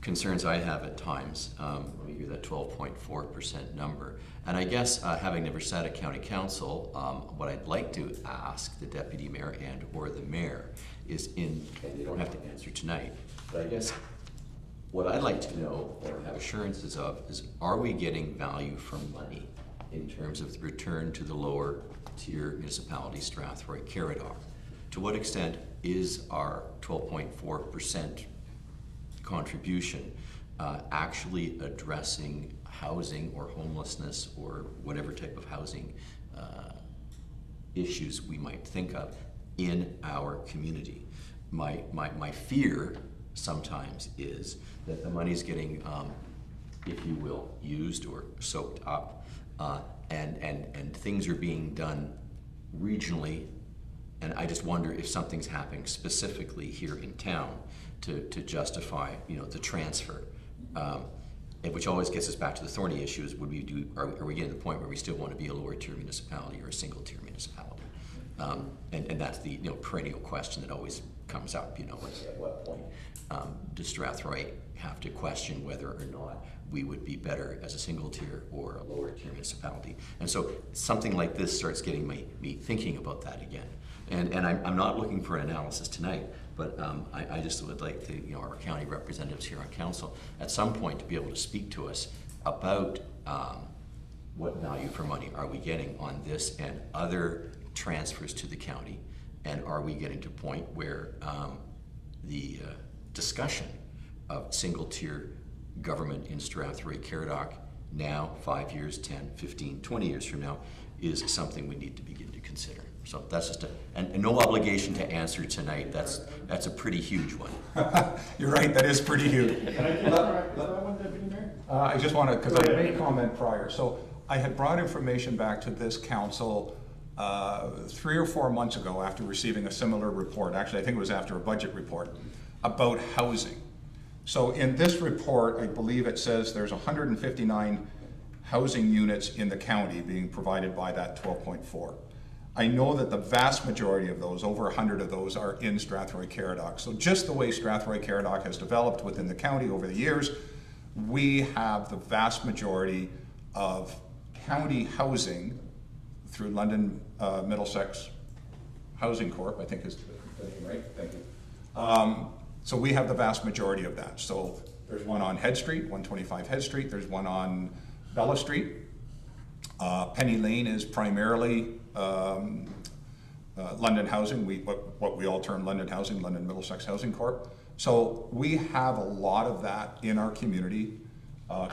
concerns I have at times. Let me hear that 12.4% number. And I guess having never sat at county council, what I'd like to ask the deputy mayor and or the mayor is and they don't have to answer tonight, but I guess what I'd like to know or have assurances of is, are we getting value for money in terms of the return to the lower tier municipality, Strathroy-Caradoc? To what extent is our 12.4% contribution actually addressing housing or homelessness or whatever type of housing issues we might think of in our community? My fear sometimes is that the money's getting, if you will, used or soaked up, and things are being done regionally, and I just wonder if something's happening specifically here in town to justify, you know, the transfer, and which always gets us back to the thorny issue: is are we getting to the point where we still want to be a lower tier municipality or a single tier municipality? And that's the perennial question that always comes up. You know, at what point does Strathroy have to question whether or not we would be better as a single tier or a lower tier municipality? And so something like this starts getting me thinking about that again. And I'm not looking for an analysis tonight, but I just would like to, our county representatives here on council at some point to be able to speak to us about what value for money are we getting on this and other transfers to the county, and are we getting to a point where the discussion of single tier government in Strathroy-Caradoc now, 5 years, 10, 15, 20 years from now, is something we need to begin to consider. So that's just and no obligation to answer tonight. That's a pretty huge one. You're right, that is pretty huge. Can I just correct that one, Deputy Mayor? I just want to, because I made a comment prior. So I had brought information back to this council 3 or 4 months ago after receiving a similar report. Actually, I think it was after a budget report about housing. So in this report, I believe it says there's 159 housing units in the county being provided by that 12.4. I know that the vast majority of those, over 100 of those, are in Strathroy-Caradoc. So just the way Strathroy-Caradoc has developed within the county over the years, we have the vast majority of county housing through London Middlesex Housing Corp, I think is the name, right? Thank you. So we have the vast majority of that. So there's one on Head Street, 125 Head Street. There's one on Bella Street. Penny Lane is primarily London Housing, what we all term London Housing, London Middlesex Housing Corp. So we have a lot of that in our community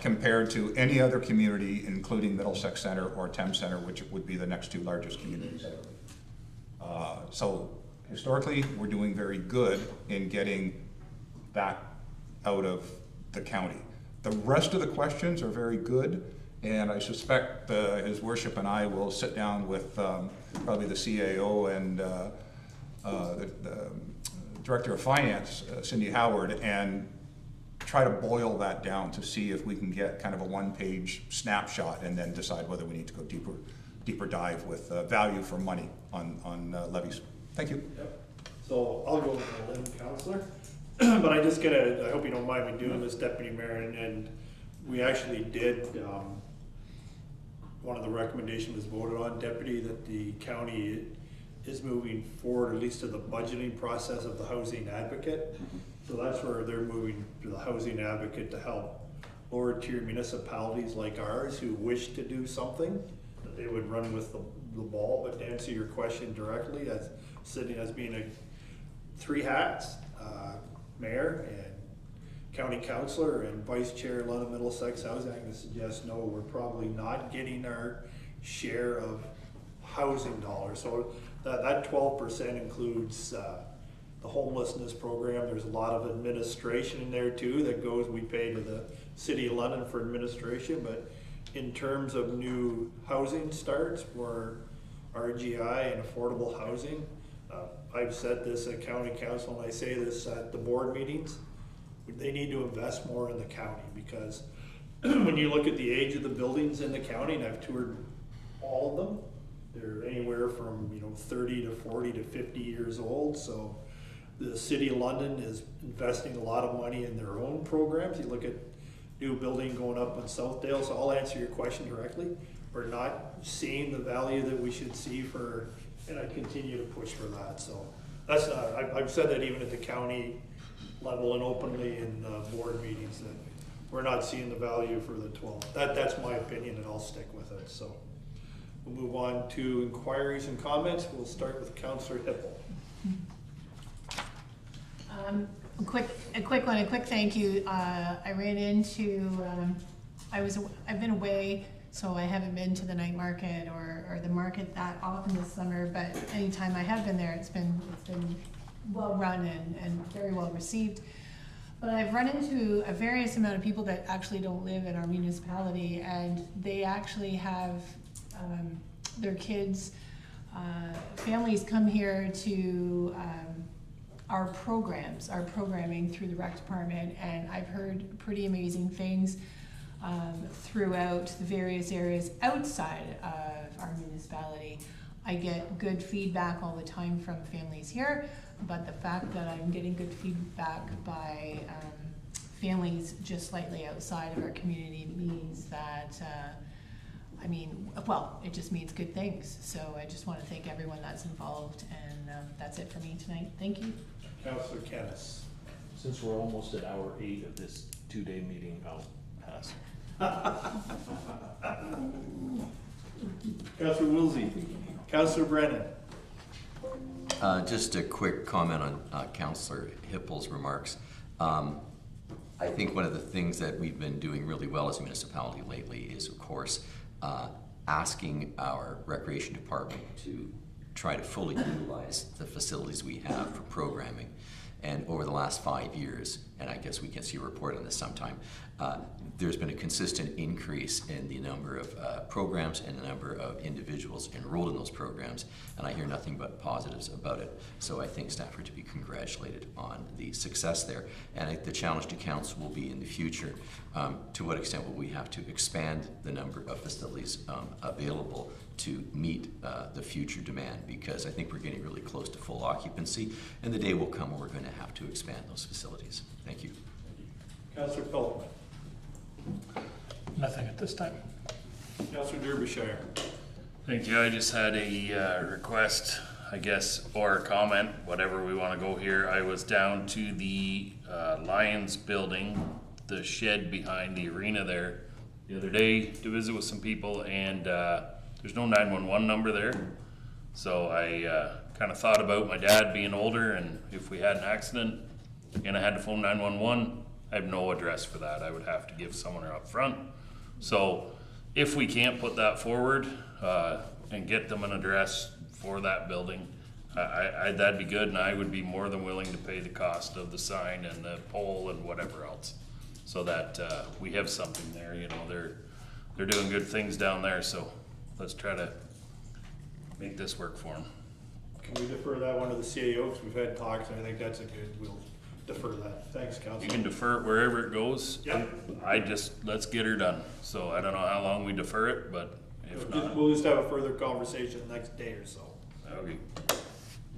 compared to any other community, including Middlesex Centre or Thames Centre, which would be the next two largest communities. So historically, we're doing very good in getting that out of the county. The rest of the questions are very good, and I suspect His Worship and I will sit down with probably the CAO and the Director of Finance, Cindy Howard, and try to boil that down to see if we can get kind of a one-page snapshot and then decide whether we need to go deeper dive with value for money on levies. Thank you. Yep. So I'll go with the limb, Councillor. But I just I hope you don't mind me doing this, Deputy Mayor, and we actually did, one of the recommendations was voted on, Deputy, that the county is moving forward, at least to the budgeting process of the housing advocate. So that's where they're moving to the housing advocate to help lower tier municipalities like ours who wish to do something that they would run with the ball. But to answer your question directly, as sitting as being three hats, mayor and county councilor and vice chair London Middlesex Housing, I suggest no, we're probably not getting our share of housing dollars. So that 12% includes the homelessness program. There's a lot of administration in there too that goes, we pay to the City of London for administration, but in terms of new housing starts for RGI and affordable housing, I've said this at county council and I say this at the board meetings, they need to invest more in the county, because when you look at the age of the buildings in the county, and I've toured all of them, they're anywhere from 30 to 40 to 50 years old. So the City of London is investing a lot of money in their own programs. You look at new building going up in Southdale, so I'll answer your question directly. We're not seeing the value that we should see for, and I continue to push for that. So that's not, I've said that even at the county level and openly in board meetings, that we're not seeing the value for the 12. That's my opinion, and I'll stick with it. So we'll move on to inquiries and comments. We'll start with Councillor Hippel. A quick thank you. I ran into, I've been away, so I haven't been to the night market or the market that often this summer, but anytime I have been there, it's been well run and very well received. But I've run into a various amount of people that actually don't live in our municipality, and they actually have their kids, families come here to our programming through the rec department, and I've heard pretty amazing things throughout the various areas outside of our municipality. I get good feedback all the time from families here, but the fact that I'm getting good feedback by families just slightly outside of our community means that, it just means good things. So I just want to thank everyone that's involved, and that's it for me tonight. Thank you. Councillor Kennis. Since we're almost at hour 8 of this 2-day meeting, I'll pass. Councillor Wilsey. Councillor Brennan. Just a quick comment on Councillor Hippel's remarks. I think one of the things that we've been doing really well as a municipality lately is, of course, asking our recreation department to try to fully utilize the facilities we have for programming. And over the last 5 years, and I guess we can see a report on this sometime, there's been a consistent increase in the number of programs and the number of individuals enrolled in those programs, and I hear nothing but positives about it. So I think staff are to be congratulated on the success there. And I think the challenge to council will be in the future, to what extent will we have to expand the number of facilities available to meet the future demand, because I think we're getting really close to full occupancy, and the day will come when we're going to have to expand those facilities. Thank you. Councillor Phillips. Nothing at this time. Councillor Derbyshire. Thank you. I just had a request, I guess, or a comment, whatever we want to go here. I was down to the Lions building, the shed behind the arena there, the other day to visit with some people, and there's no 911 number there. So I kind of thought about my dad being older, and if we had an accident and I had to phone 911, I have no address for that. I would have to give someone up front. So if we can't put that forward and get them an address for that building, that'd be good, and I would be more than willing to pay the cost of the sign and the pole and whatever else, so that we have something there. You know, they're doing good things down there, so let's try to make this work for them. Can we defer that one to the CAO, because we've had talks, and I think that's a good, we'll defer that. Thanks, Councilor. You can defer it wherever it goes. Yep. Let's get her done. So I don't know how long we defer it, but if not. We'll just have a further conversation the next day or so. Okay.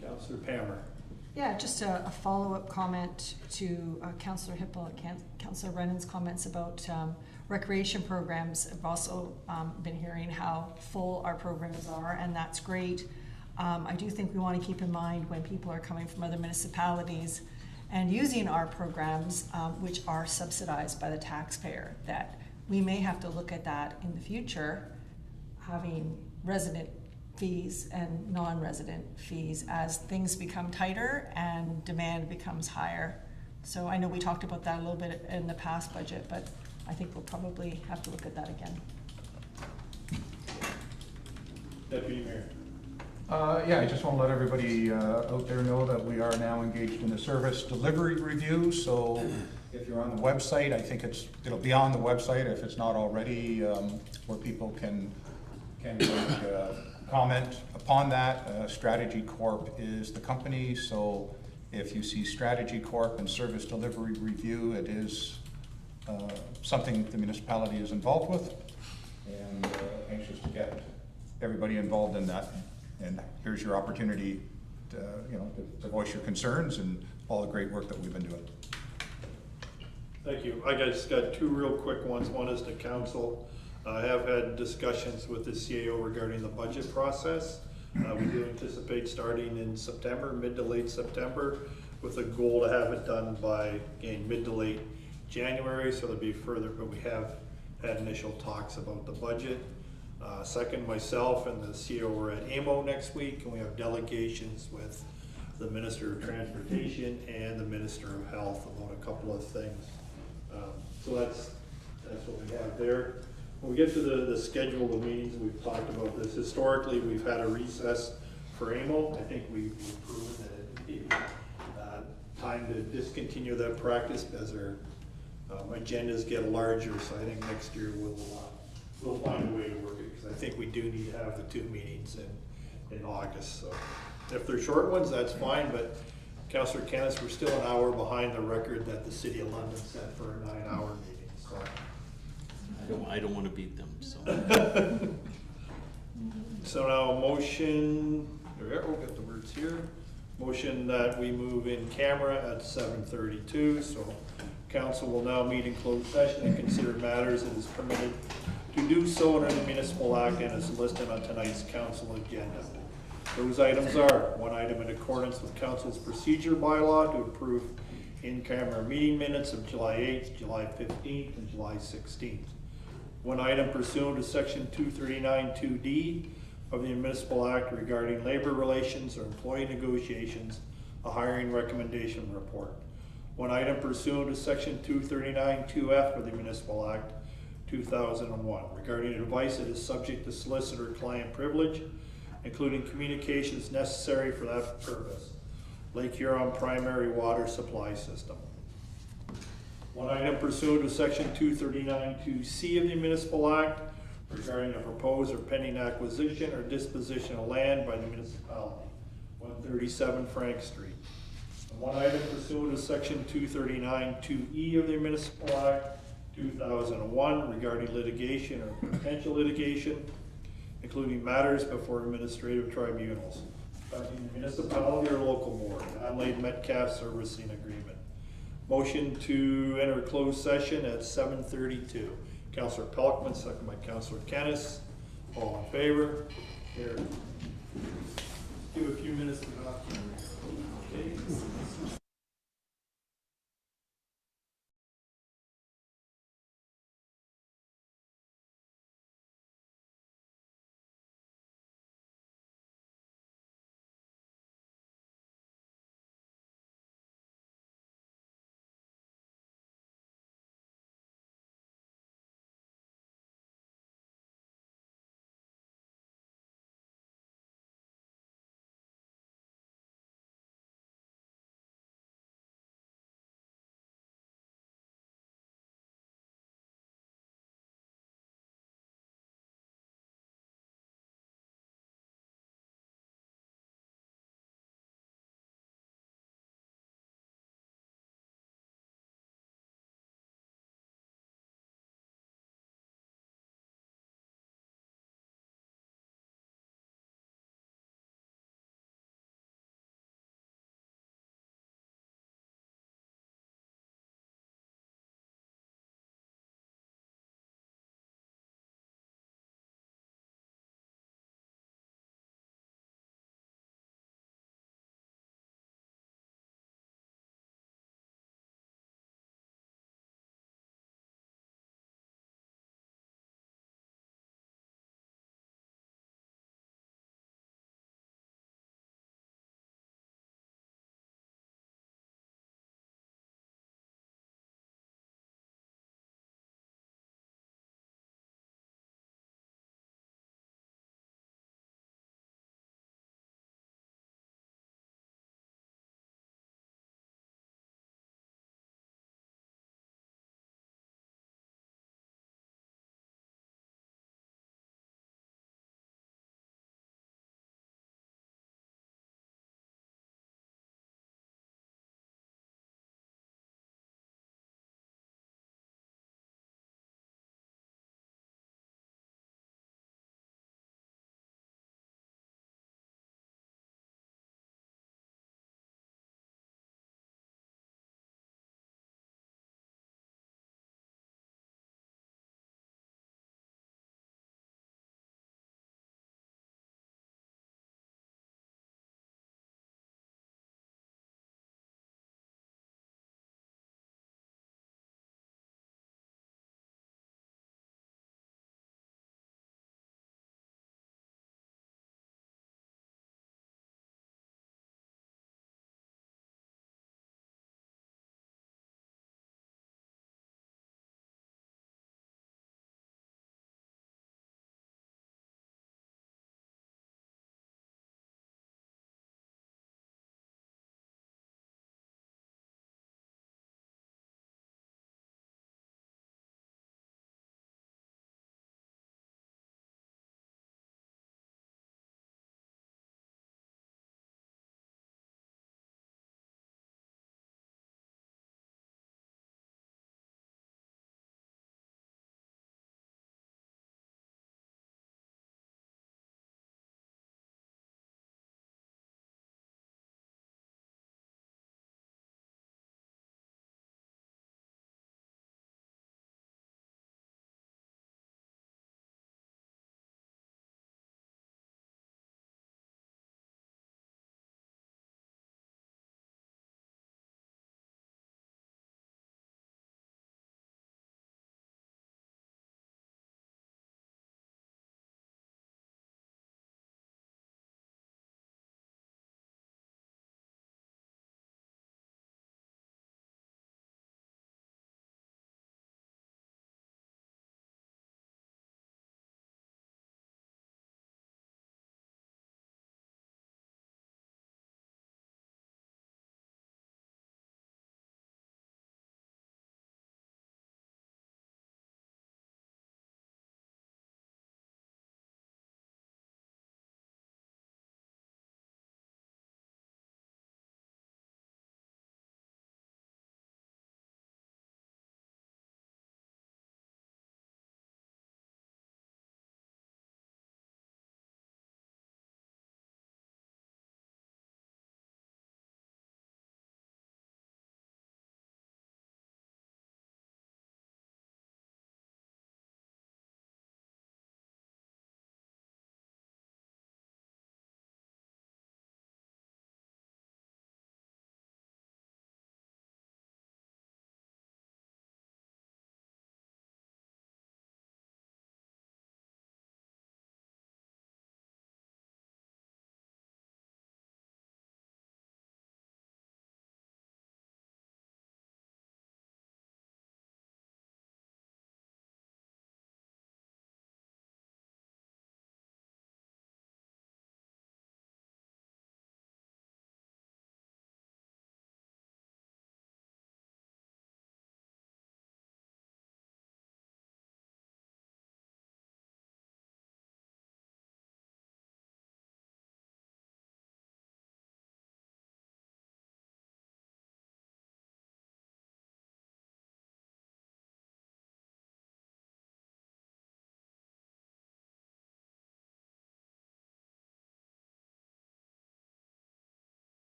Councillor Palmer. Yeah, just a follow-up comment to Councillor Hippel and Councillor Brennan's comments about recreation programs. I've also been hearing how full our programs are, and that's great. I do think we want to keep in mind when people are coming from other municipalities and using our programs, which are subsidized by the taxpayer, that we may have to look at that in the future. having resident fees and non-resident fees as things become tighter and demand becomes higher. So I know we talked about that a little bit in the past budget, but I think we'll probably have to look at that again. Deputy Mayor. Yeah, I just want to let everybody out there know that we are now engaged in a service delivery review. So if you're on the website, I think it'll be on the website if it's not already, where people can comment upon that. Strategy Corp is the company, so if you see Strategy Corp and Service Delivery Review, it is something the municipality is involved with, and anxious to get everybody involved in that. And here's your opportunity to, to voice your concerns and all the great work that we've been doing. Thank you. I just got two real quick ones. One is to council. I have had discussions with the CAO regarding the budget process. We do anticipate starting in September, mid to late September, with a goal to have it done by, again, mid to late January, so there'll be further, but we have had initial talks about the budget. Second, myself and the CEO are at AMO next week, and we have delegations with the Minister of Transportation and the Minister of Health about a couple of things. So that's what we have there. When we get to the schedule of meetings, we've talked about this. Historically, we've had a recess for AMO. I think we've proven that it may be time to discontinue that practice as our agendas get larger. So I think next year we'll find a way to work it, because I think we do need to have the two meetings in August. So if they're short ones, that's fine, but Councillor Kennis, we're still an hour behind the record that the City of London set for a 9-hour meeting. So I don't want to beat them, so. So now a motion, we'll get the words here. Motion that we move in camera at 7:32. So council will now meet in closed session and consider matters it is permitted to do so under the Municipal Act and is listed on tonight's council agenda. Those items are: one item in accordance with council's procedure bylaw to approve in-camera meeting minutes of July 8th, July 15th, and July 16th. One item pursuant to section 239(2)D of the Municipal Act regarding labor relations or employee negotiations, a hiring recommendation report. One item pursuant to section 239(2)F of the Municipal Act 2001 regarding advice that is subject to solicitor-client privilege, including communications necessary for that purpose. Lake Huron Primary Water Supply System. One item pursuant to section 239(2)C of the Municipal Act regarding a proposed or pending acquisition or disposition of land by the municipality, 137 Frank Street. And one item pursuant to section 239(2)E of the Municipal Act 2001 regarding litigation or potential litigation, including matters before administrative tribunals, affecting the municipality or local board, Adelaide Metcalf Servicing Agreement. Motion to enter closed session at 7:32. Councillor Pelkman, second by Councillor Kennis. All in favor? Here. Give a few minutes to okay.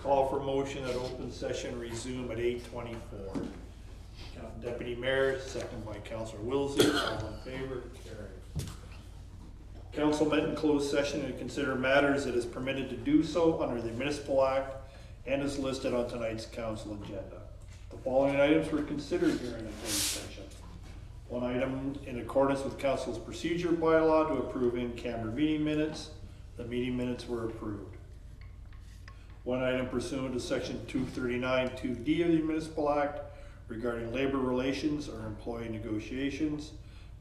Call for motion that open session resume at 8:24. Deputy Mayor, second by Councillor Wilsey, all in favor, carried. Council met in closed session to consider matters it is permitted to do so under the Municipal Act and is listed on tonight's council agenda. The following items were considered during the closed session. One item in accordance with council's procedure bylaw to approve in-camera meeting minutes. The meeting minutes were approved. One item pursuant to section 239 2D of the Municipal Act regarding labor relations or employee negotiations.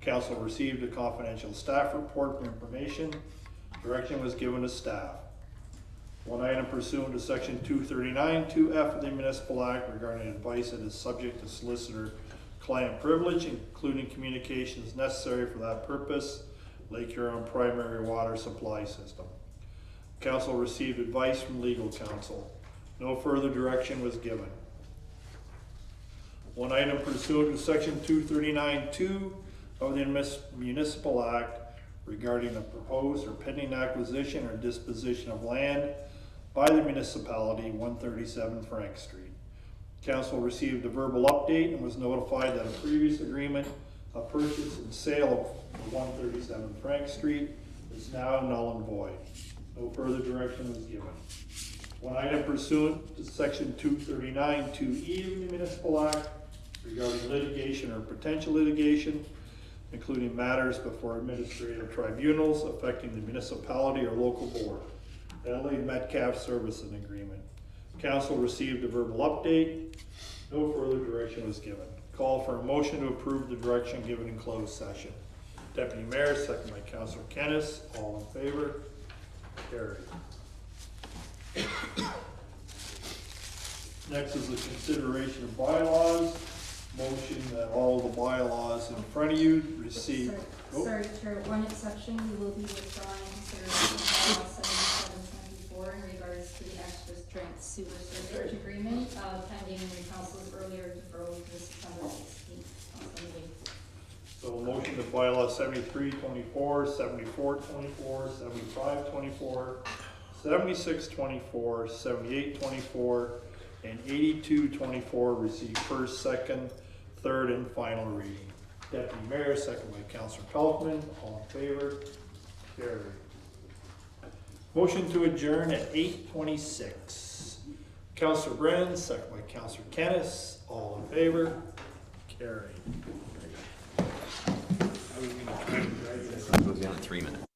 Council received a confidential staff report for information. Direction was given to staff. One item pursuant to section 239 2F of the Municipal Act regarding advice that is subject to solicitor-client privilege, including communications necessary for that purpose, Lake Huron primary water supply system. Council received advice from legal counsel. No further direction was given. One item pursuant to section 239-2 of the Municipal Act regarding a proposed or pending acquisition or disposition of land by the municipality, 137 Frank Street. Council received a verbal update and was notified that a previous agreement of purchase and sale of 137 Frank Street is now null and void. No further direction was given. One item pursuant to section 239-2E of the Municipal Act regarding litigation or potential litigation, including matters before administrative tribunals affecting the municipality or local board. LA Metcalf Servicing Agreement. Council received a verbal update. No further direction was given. Call for a motion to approve the direction given in closed session. Deputy Mayor, second by Councillor Kennis. All in favor? Carried. Next is the consideration of bylaws. Motion that all the bylaws in front of you receive. Sorry, Chair, one exception, we will be withdrawing consideration of bylaw 7724 in regards to the extra strength sewer surcharge agreement, pending the council's earlier deferral to the September 16th council meeting. So a motion to bylaw 7324, 7424, 7524, 7624, 7824, and 8224 receive first, second, third, and final reading. Deputy Mayor, second by Councillor Pelkman. All in favor? Carried. Motion to adjourn at 8:26. Councillor Brennan, second by Councillor Kennis. All in favor? Carried. Goes down in 3 minutes.